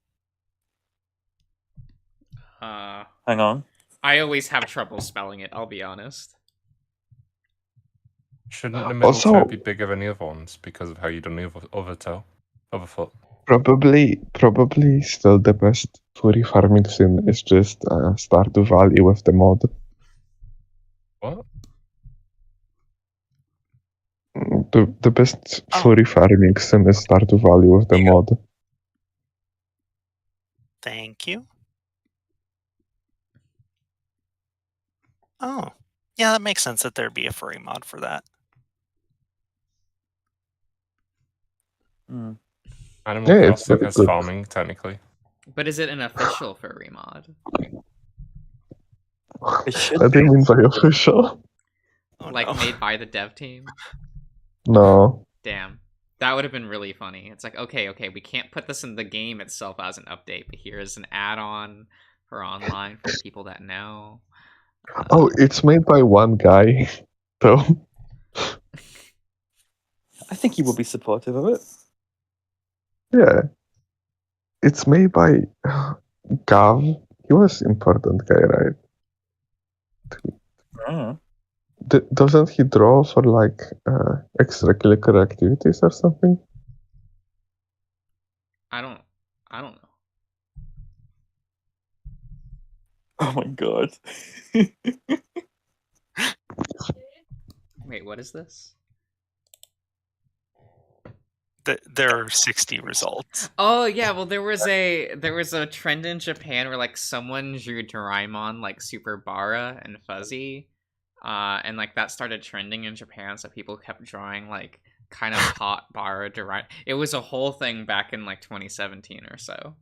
Hang on. I always have trouble spelling it. I'll be honest. Shouldn't the middle Also- toe be bigger than the other ones because of how you done the other toe? Other foot. Probably still the best furry farming sim is just Stardew Valley with the mod. What? The best Oh. furry farming sim is Stardew Valley with the mod. Thank you. Oh, yeah, that makes sense that there'd be a furry mod for that. Hmm. Animal Yeah, it's Crossing very has good. farming, technically. But is it an official furry mod? It should What do you be. mean by official? Oh, Like no. made by the dev team? No. Damn. That would have been really funny. It's like, okay, we can't put this in the game itself as an update, but here's an add-on for online for people that know. Oh, it's made by one guy, though. I think he would be supportive of it. Yeah. It's made by Gav. He was important guy, right? Mm. Doesn't he draw for like extracurricular activities or something? I don't know. Oh my god. Wait, what is this? There are 60 results. Oh yeah, well there was a trend in Japan where like someone drew Doraemon like super bara and fuzzy, and like that started trending in Japan, so people kept drawing like kind of hot bara Doraemon. It was a whole thing back in like 2017 or so.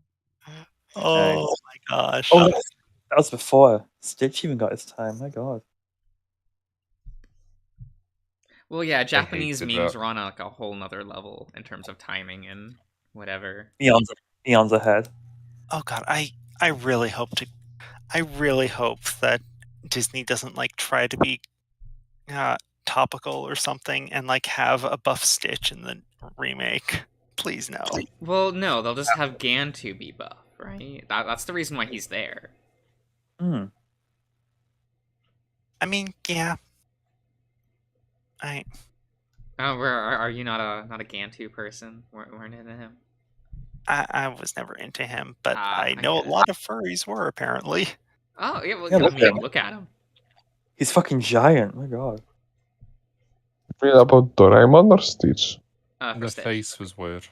Oh my gosh. Oh, that was before Stitch even got his time. My god. Well, yeah, Japanese hated memes that. were on like a whole nother level in terms of timing and whatever. Eons ahead. Oh god, I really hope that Disney doesn't like try to be topical or something and like have a buff Stitch in the remake. Please no. Well, no, they'll just have Gantu be buff, right? That's the reason why he's there. Hmm. I mean, yeah. Oh, are you not a Gantu person? Weren't into him? I was never into him, but I I know a get it. lot of furries were apparently. Oh yeah, well, Yeah, I look mean, at him. look at him. He's fucking giant. My god. Read about Doraemon or Stitch? For The Stitch. face was weird.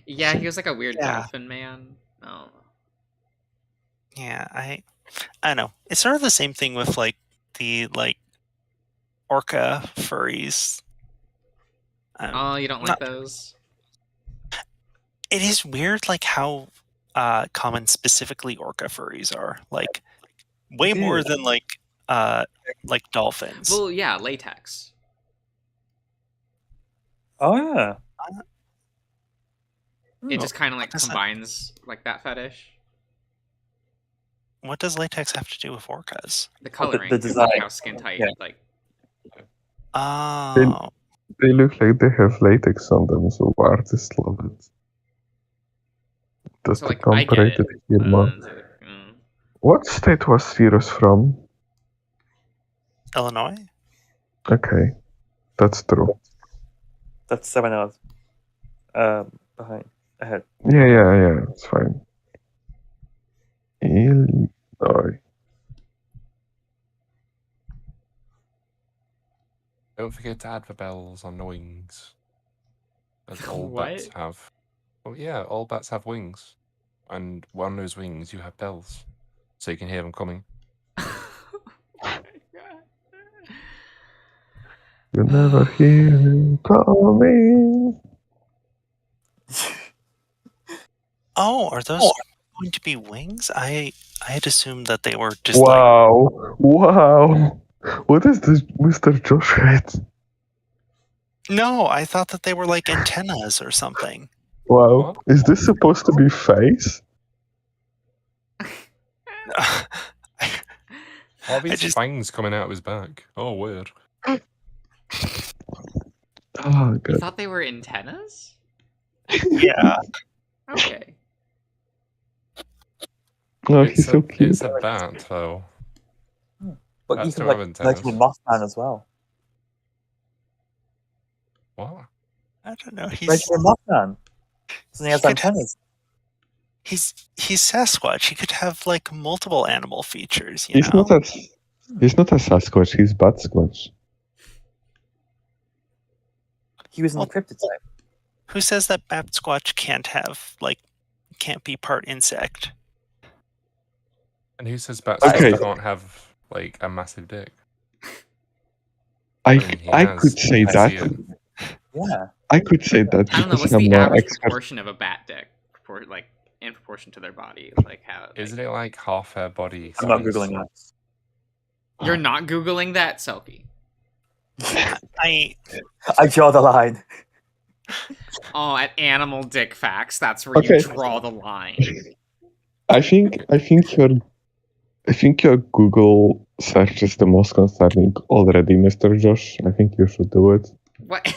Yeah, he was like a weird Yeah. dolphin man. Oh. Yeah, I don't know. It's sort of the same thing with like the orca furries. Oh, you don't like those? It is weird, like how common specifically orca furries are. Like way more than like dolphins. Well, yeah, latex. Oh yeah. It just kind of like does that- combines like that fetish. What does latex have to do with orcas? The coloring, the design. like how skin tight, Yeah. like. Oh, They look like they have latex on them, so artists love it. Just So to like I get compare it. to the humor. It's like, What state was Sirius from? Illinois? Okay, that's true. That's 7 hours. Ahead. Yeah, it's fine. Illinois. Don't forget to add the bells on the wings. As all What? bats have. Well, yeah, all bats have wings. And on those wings, you have bells. So you can hear them coming. You never hear him coming. Oh, are those going to be wings? I had assumed that they were just Wow. What is this Mr. Josh head? No, I thought that they were like antennas or something. Wow. Is this supposed to be face? All these just- fangs coming out of his back. Oh, weird. Oh, You God. thought they were antennas? Yeah. Okay. Oh, he's so cute. It's a bat, though. But Bats you can don't have like antennas. the Mothman as well. What? I don't know. Like He's the Mothman. So he has He could- antennas. he's Sasquatch. He could have like multiple animal features, you He's know. not a Sasquatch, he's Bat Squatch. He was in the cryptotype. Who says that Sasquatch can't be part insect? And who says bats Okay. can't have, like, a massive dick? I has. could say I that. see it. Yeah. I could say that I don't know. because What's I'm the not average expert. proportion of a bat dick? Like in proportion to their body, like how? Like... Isn't it like half their body? I'm not size? googling that. You're not googling that, Selkie. I draw the line. Oh, at animal dick facts, that's where you Okay. draw the line. I think your Google search is the most concerning already, Mr. Josh. I think you should do it. What?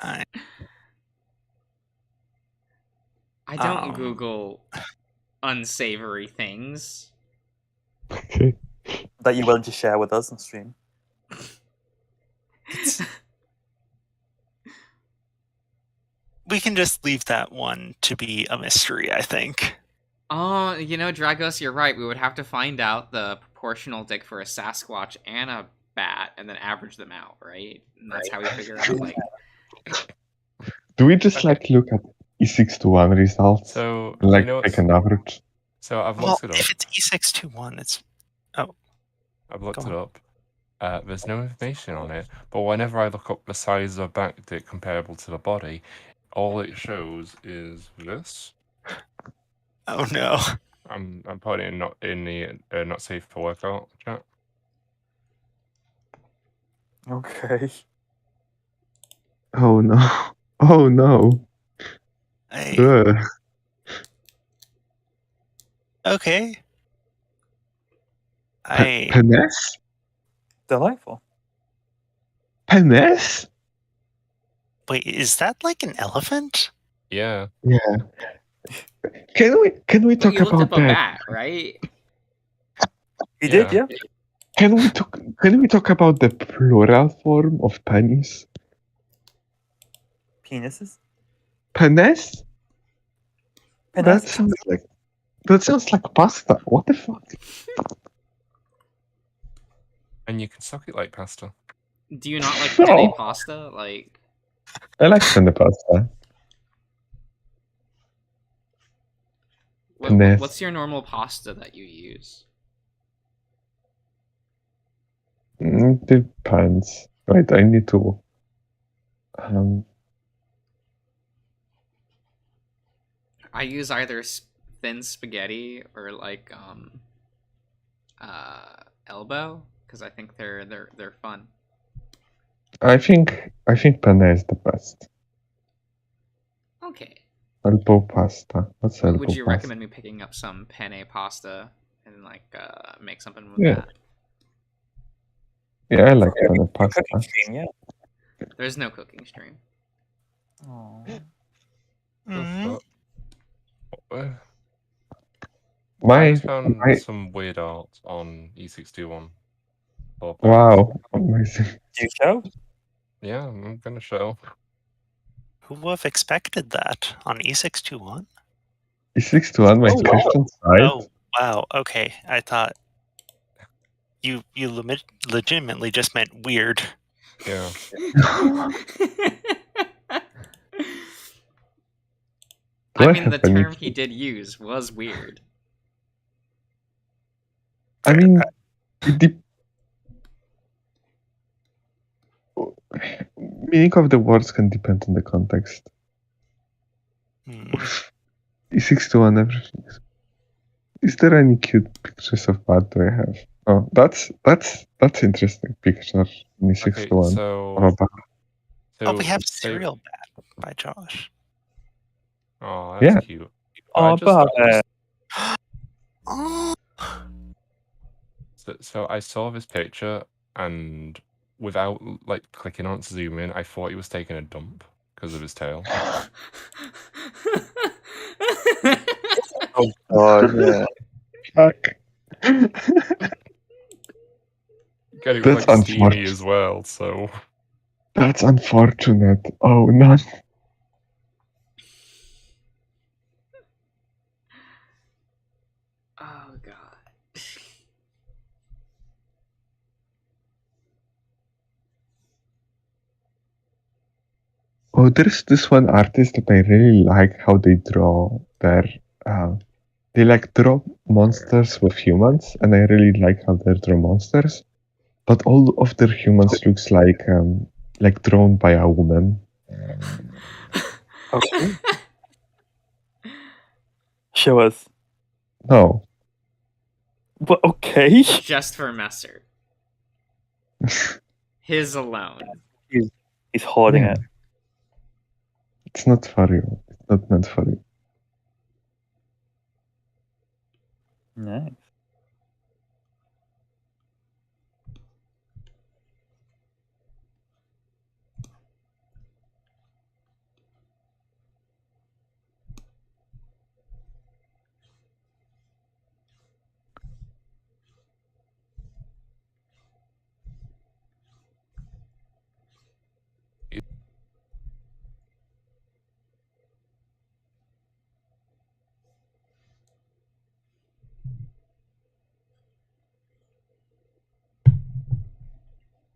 I I don't Um. Google unsavory things. Okay. That you're willing to share with us on stream. we can just leave that one to be a mystery, I think. Oh, Dragos, you're right. We would have to find out the proportional dick for a Sasquatch and a bat, and then average them out, right? And that's how we figure out, like... Do we just look at E621 results? So, Like you know take an average? So I've Well, looked it up. if it's E621, it's I've looked Go it on. up. There's no information on it, but whenever I look up the size of a back dick comparable to the body, all it shows is this. oh no. I'm putting it in the not safe for workout chat. Okay. Oh no. Oh no. Hey, Ugh. okay. Penis? Delightful. Penis? Wait, is that like an elephant? Yeah. Yeah. Can we But talk you looked about up a that? bat, right? He did, yeah. Can we talk about the plural form of penis? Penises? Penis? That Penises. sounds like pasta. What the fuck? And you can suck it like pasta. Do you not like No. penne pasta? Like, I like penne pasta. Penis. what's your normal pasta that you use? Depends. Wait, I need to. I use either thin spaghetti or like elbow because I think they're fun. I think penne is the best. Okay. Elbow pasta. What's elbow Would you pasta? recommend me picking up some penne pasta and like make something with Yeah. that? Yeah, I like penne pasta. Cooking stream, yeah. There's no cooking stream. Aw. Mhm. I My just found some weird art on E621. wow, amazing. Do you show? Yeah, I'm gonna show. Who would have expected that on E621? E621, my Oh, wow. Christian side. Oh, wow. Okay. I thought you legitimately just meant weird. Yeah. Do I I mean, the have any- term he did use was weird. I mean, meaning of the words can depend on the context. Hmm. E621, everything. Is there any cute pictures of Bad do I have? Oh, that's interesting picture in E621. Okay, so Oh, Bad. Oh, we have say- Serial Bat by Josh. Oh, that's Yeah. cute. Oh, but Oh. So I saw this picture, and without like clicking on it to zoom in, I thought he was taking a dump because of his tail. Oh god, yeah. Fuck. Again, it was That's like steamy unfortunate. as well. So That's unfortunate. Oh, no. Oh god. Oh, there's this one artist that I really like how they draw their. They like draw monsters with humans, and I really like how they draw monsters. But all of their humans looks like drawn by a woman. okay. Show us. No. But okay. Just for Messer. His alone. He's hoarding Yeah. it. It's not for you. It's not meant for you. Nice.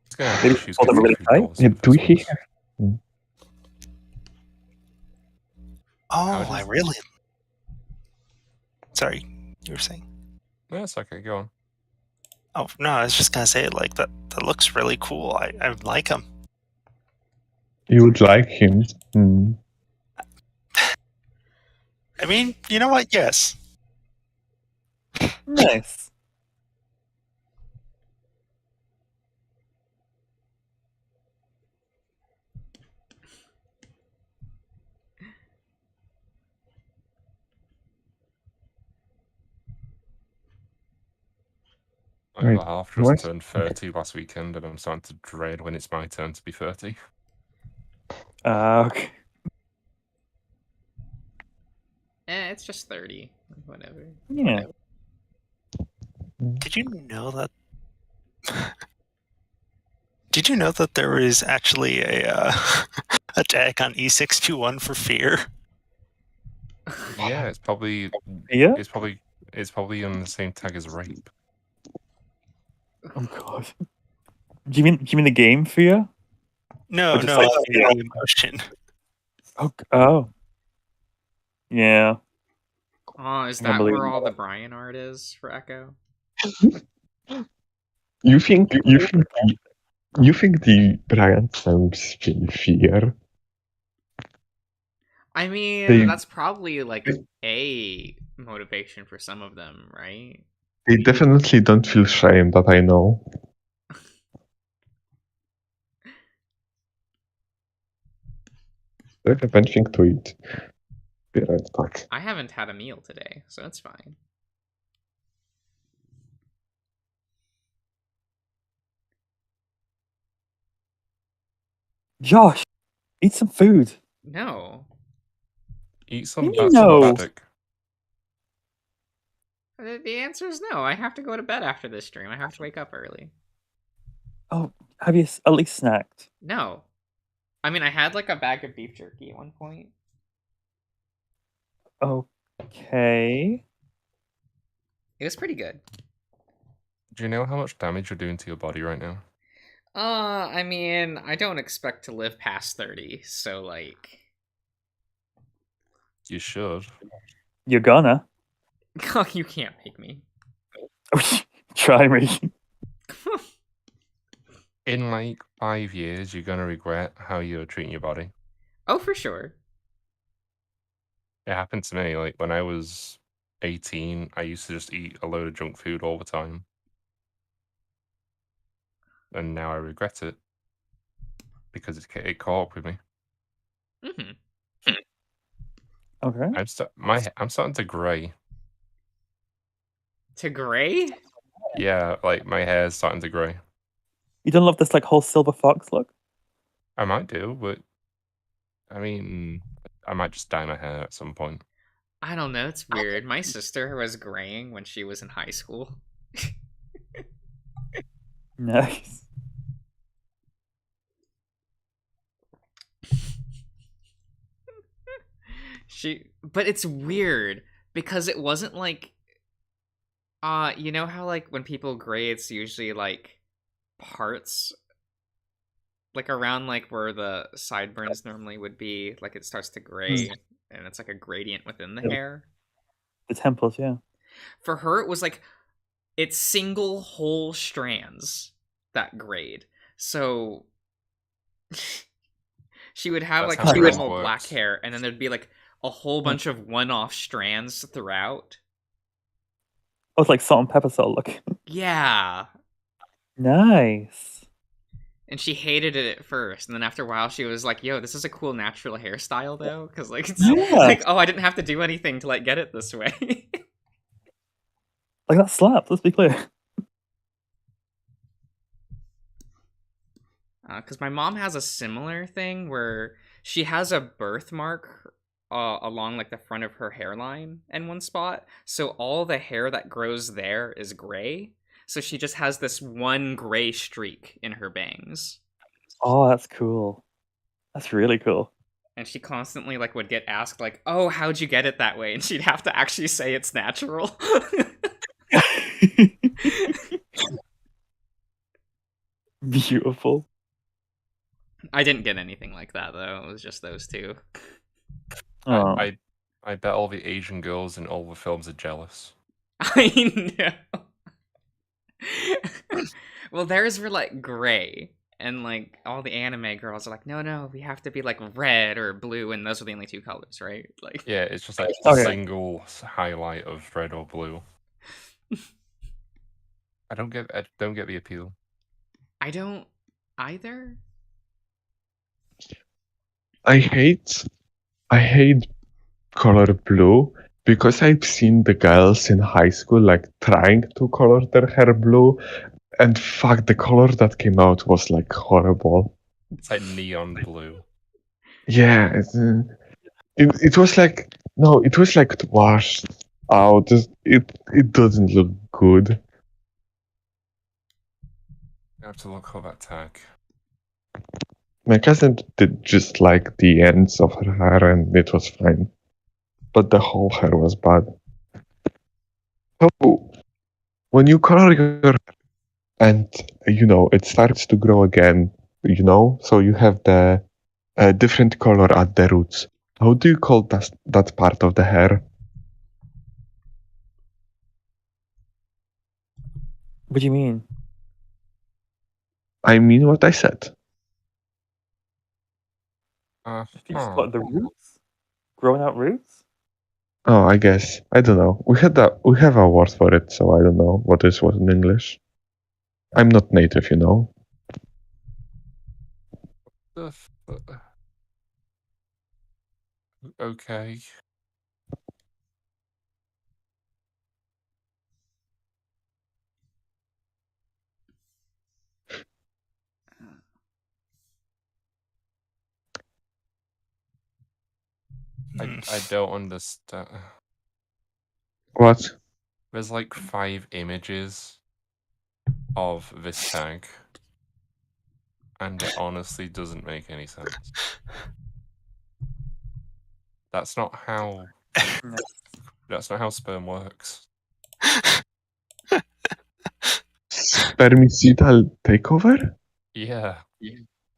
it's gonna have Maybe issues hold getting everybody through tight? doors Yeah, with do we this one. hear? Oh, I does- really. Sorry, you were saying. No, it's okay. Go on. Oh no, I was just gonna say like that. That looks really cool. I like him. You would like him. Hmm. I mean, you know what? Yes. Nice. I Right, got half what? just turned 30 last weekend, and I'm starting to dread when it's my turn to be 30. Okay. It's just 30. Whatever. Yeah. Did you know that Did you know that there is actually a a tag on E621 for fear? Yeah, it's probably Yeah? it's probably on the same tag as rape. Oh god. Do you mean the game fear? No, Or just no, like the emotion. Oh. Yeah. Oh, is I that believe where in all the that. Brian art is for Echo? You think the Brian songs feel fear? I mean, They that's probably like a motivation for some of them, right? they definitely don't feel shame, that I know. Do I have anything to eat? Be right back. I haven't had a meal today, so it's fine. Josh, eat some food. No. Eat some You bats and know. paddock. The answer is no. I have to go to bed after this stream. I have to wake up early. Oh, have you at least snacked? No. I mean, I had like a bag of beef jerky at one point. Okay. It was pretty good. Do you know how much damage you're doing to your body right now? I mean, I don't expect to live past 30, so like... You should. You're gonna. You can't make me. Try me. In like 5 years, you're gonna regret how you're treating your body. Oh, for sure. It happened to me. Like when I was 18, I used to just eat a load of junk food all the time. And now I regret it because it caught up with me. Mm-hmm. Okay. I'm starting to grey. To gray? Yeah, like my hair's starting to grey. You don't love this like whole silver fox look? I might do, but I mean, I might just dye my hair at some point. I don't know. It's weird. My sister was graying when she was in high school. Nice. But it's weird because it wasn't like, you know how like when people gray, it's usually like parts, like around like where the sideburns normally would be, like it starts to gray, and it's like a gradient within the hair. The temples, yeah. For her, it was like it's single whole strands that grayed. So she would have That's like how it normal works. black hair, and then there'd be like a whole bunch of one-off strands throughout. Oh, it's like salt and pepper salt look. Yeah. Nice. And she hated it at first, and then after a while she was like, yo, this is a cool natural hairstyle though, because like it's Yeah. like, oh, I didn't have to do anything to like get it this way. Like that slaps, let's be clear. Because my mom has a similar thing where she has a birthmark along like the front of her hairline in one spot, so all the hair that grows there is gray, so she just has this one gray streak in her bangs. Oh, that's cool. That's really cool. And she constantly like would get asked like, oh, how'd you get it that way? And she'd have to actually say it's natural. Beautiful. I didn't get anything like that though. It was just those two. Oh. I bet all the Asian girls in all the films are jealous. I know. Well, theirs were like gray, and like all the anime girls are like, no, we have to be like red or blue, and those are the only two colors, right? Like, Yeah, it's just like a Okay. single highlight of red or blue. I don't get the appeal. I don't either. I hate color blue because I've seen the girls in high school like trying to color their hair blue, and fuck, the color that came out was like horrible. It's like neon blue. Yeah, it was like no, it was like washed out. It doesn't look good. I have to look up that tag. My cousin did just like the ends of her hair and it was fine. But the whole hair was bad. So, when you color your hair and, it starts to grow again, so you have the different color at the roots. How do you call that part of the hair? What do you mean? I mean what I said. Just what, the roots? Growing out roots? Oh, I guess. I don't know. We have a word for it, so I don't know what this was in English. I'm not native, The okay. I don't understand. What? There's like 5 images of this tag, and it honestly doesn't make any sense. That's not how. That's not how sperm works. Spermicidal takeover? Yeah.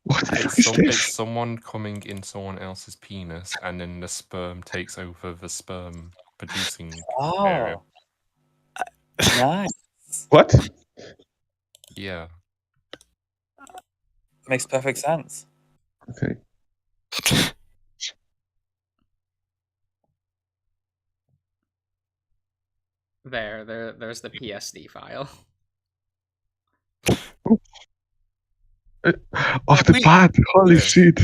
What the fuck It's is this? someone coming in someone else's penis, and then the sperm takes over the sperm producing area. Nice. What? Yeah. Makes perfect sense. Okay. There's the PSD file. Off the pad! Holy shit!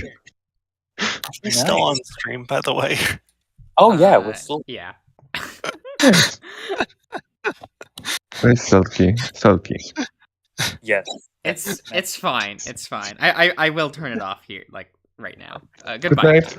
We're still on stream, by the way. Oh yeah, we're still. Yeah. Yes. It's sulky. Yes. It's fine. It's fine. I will turn it off here, like right now. Good Goodbye. night.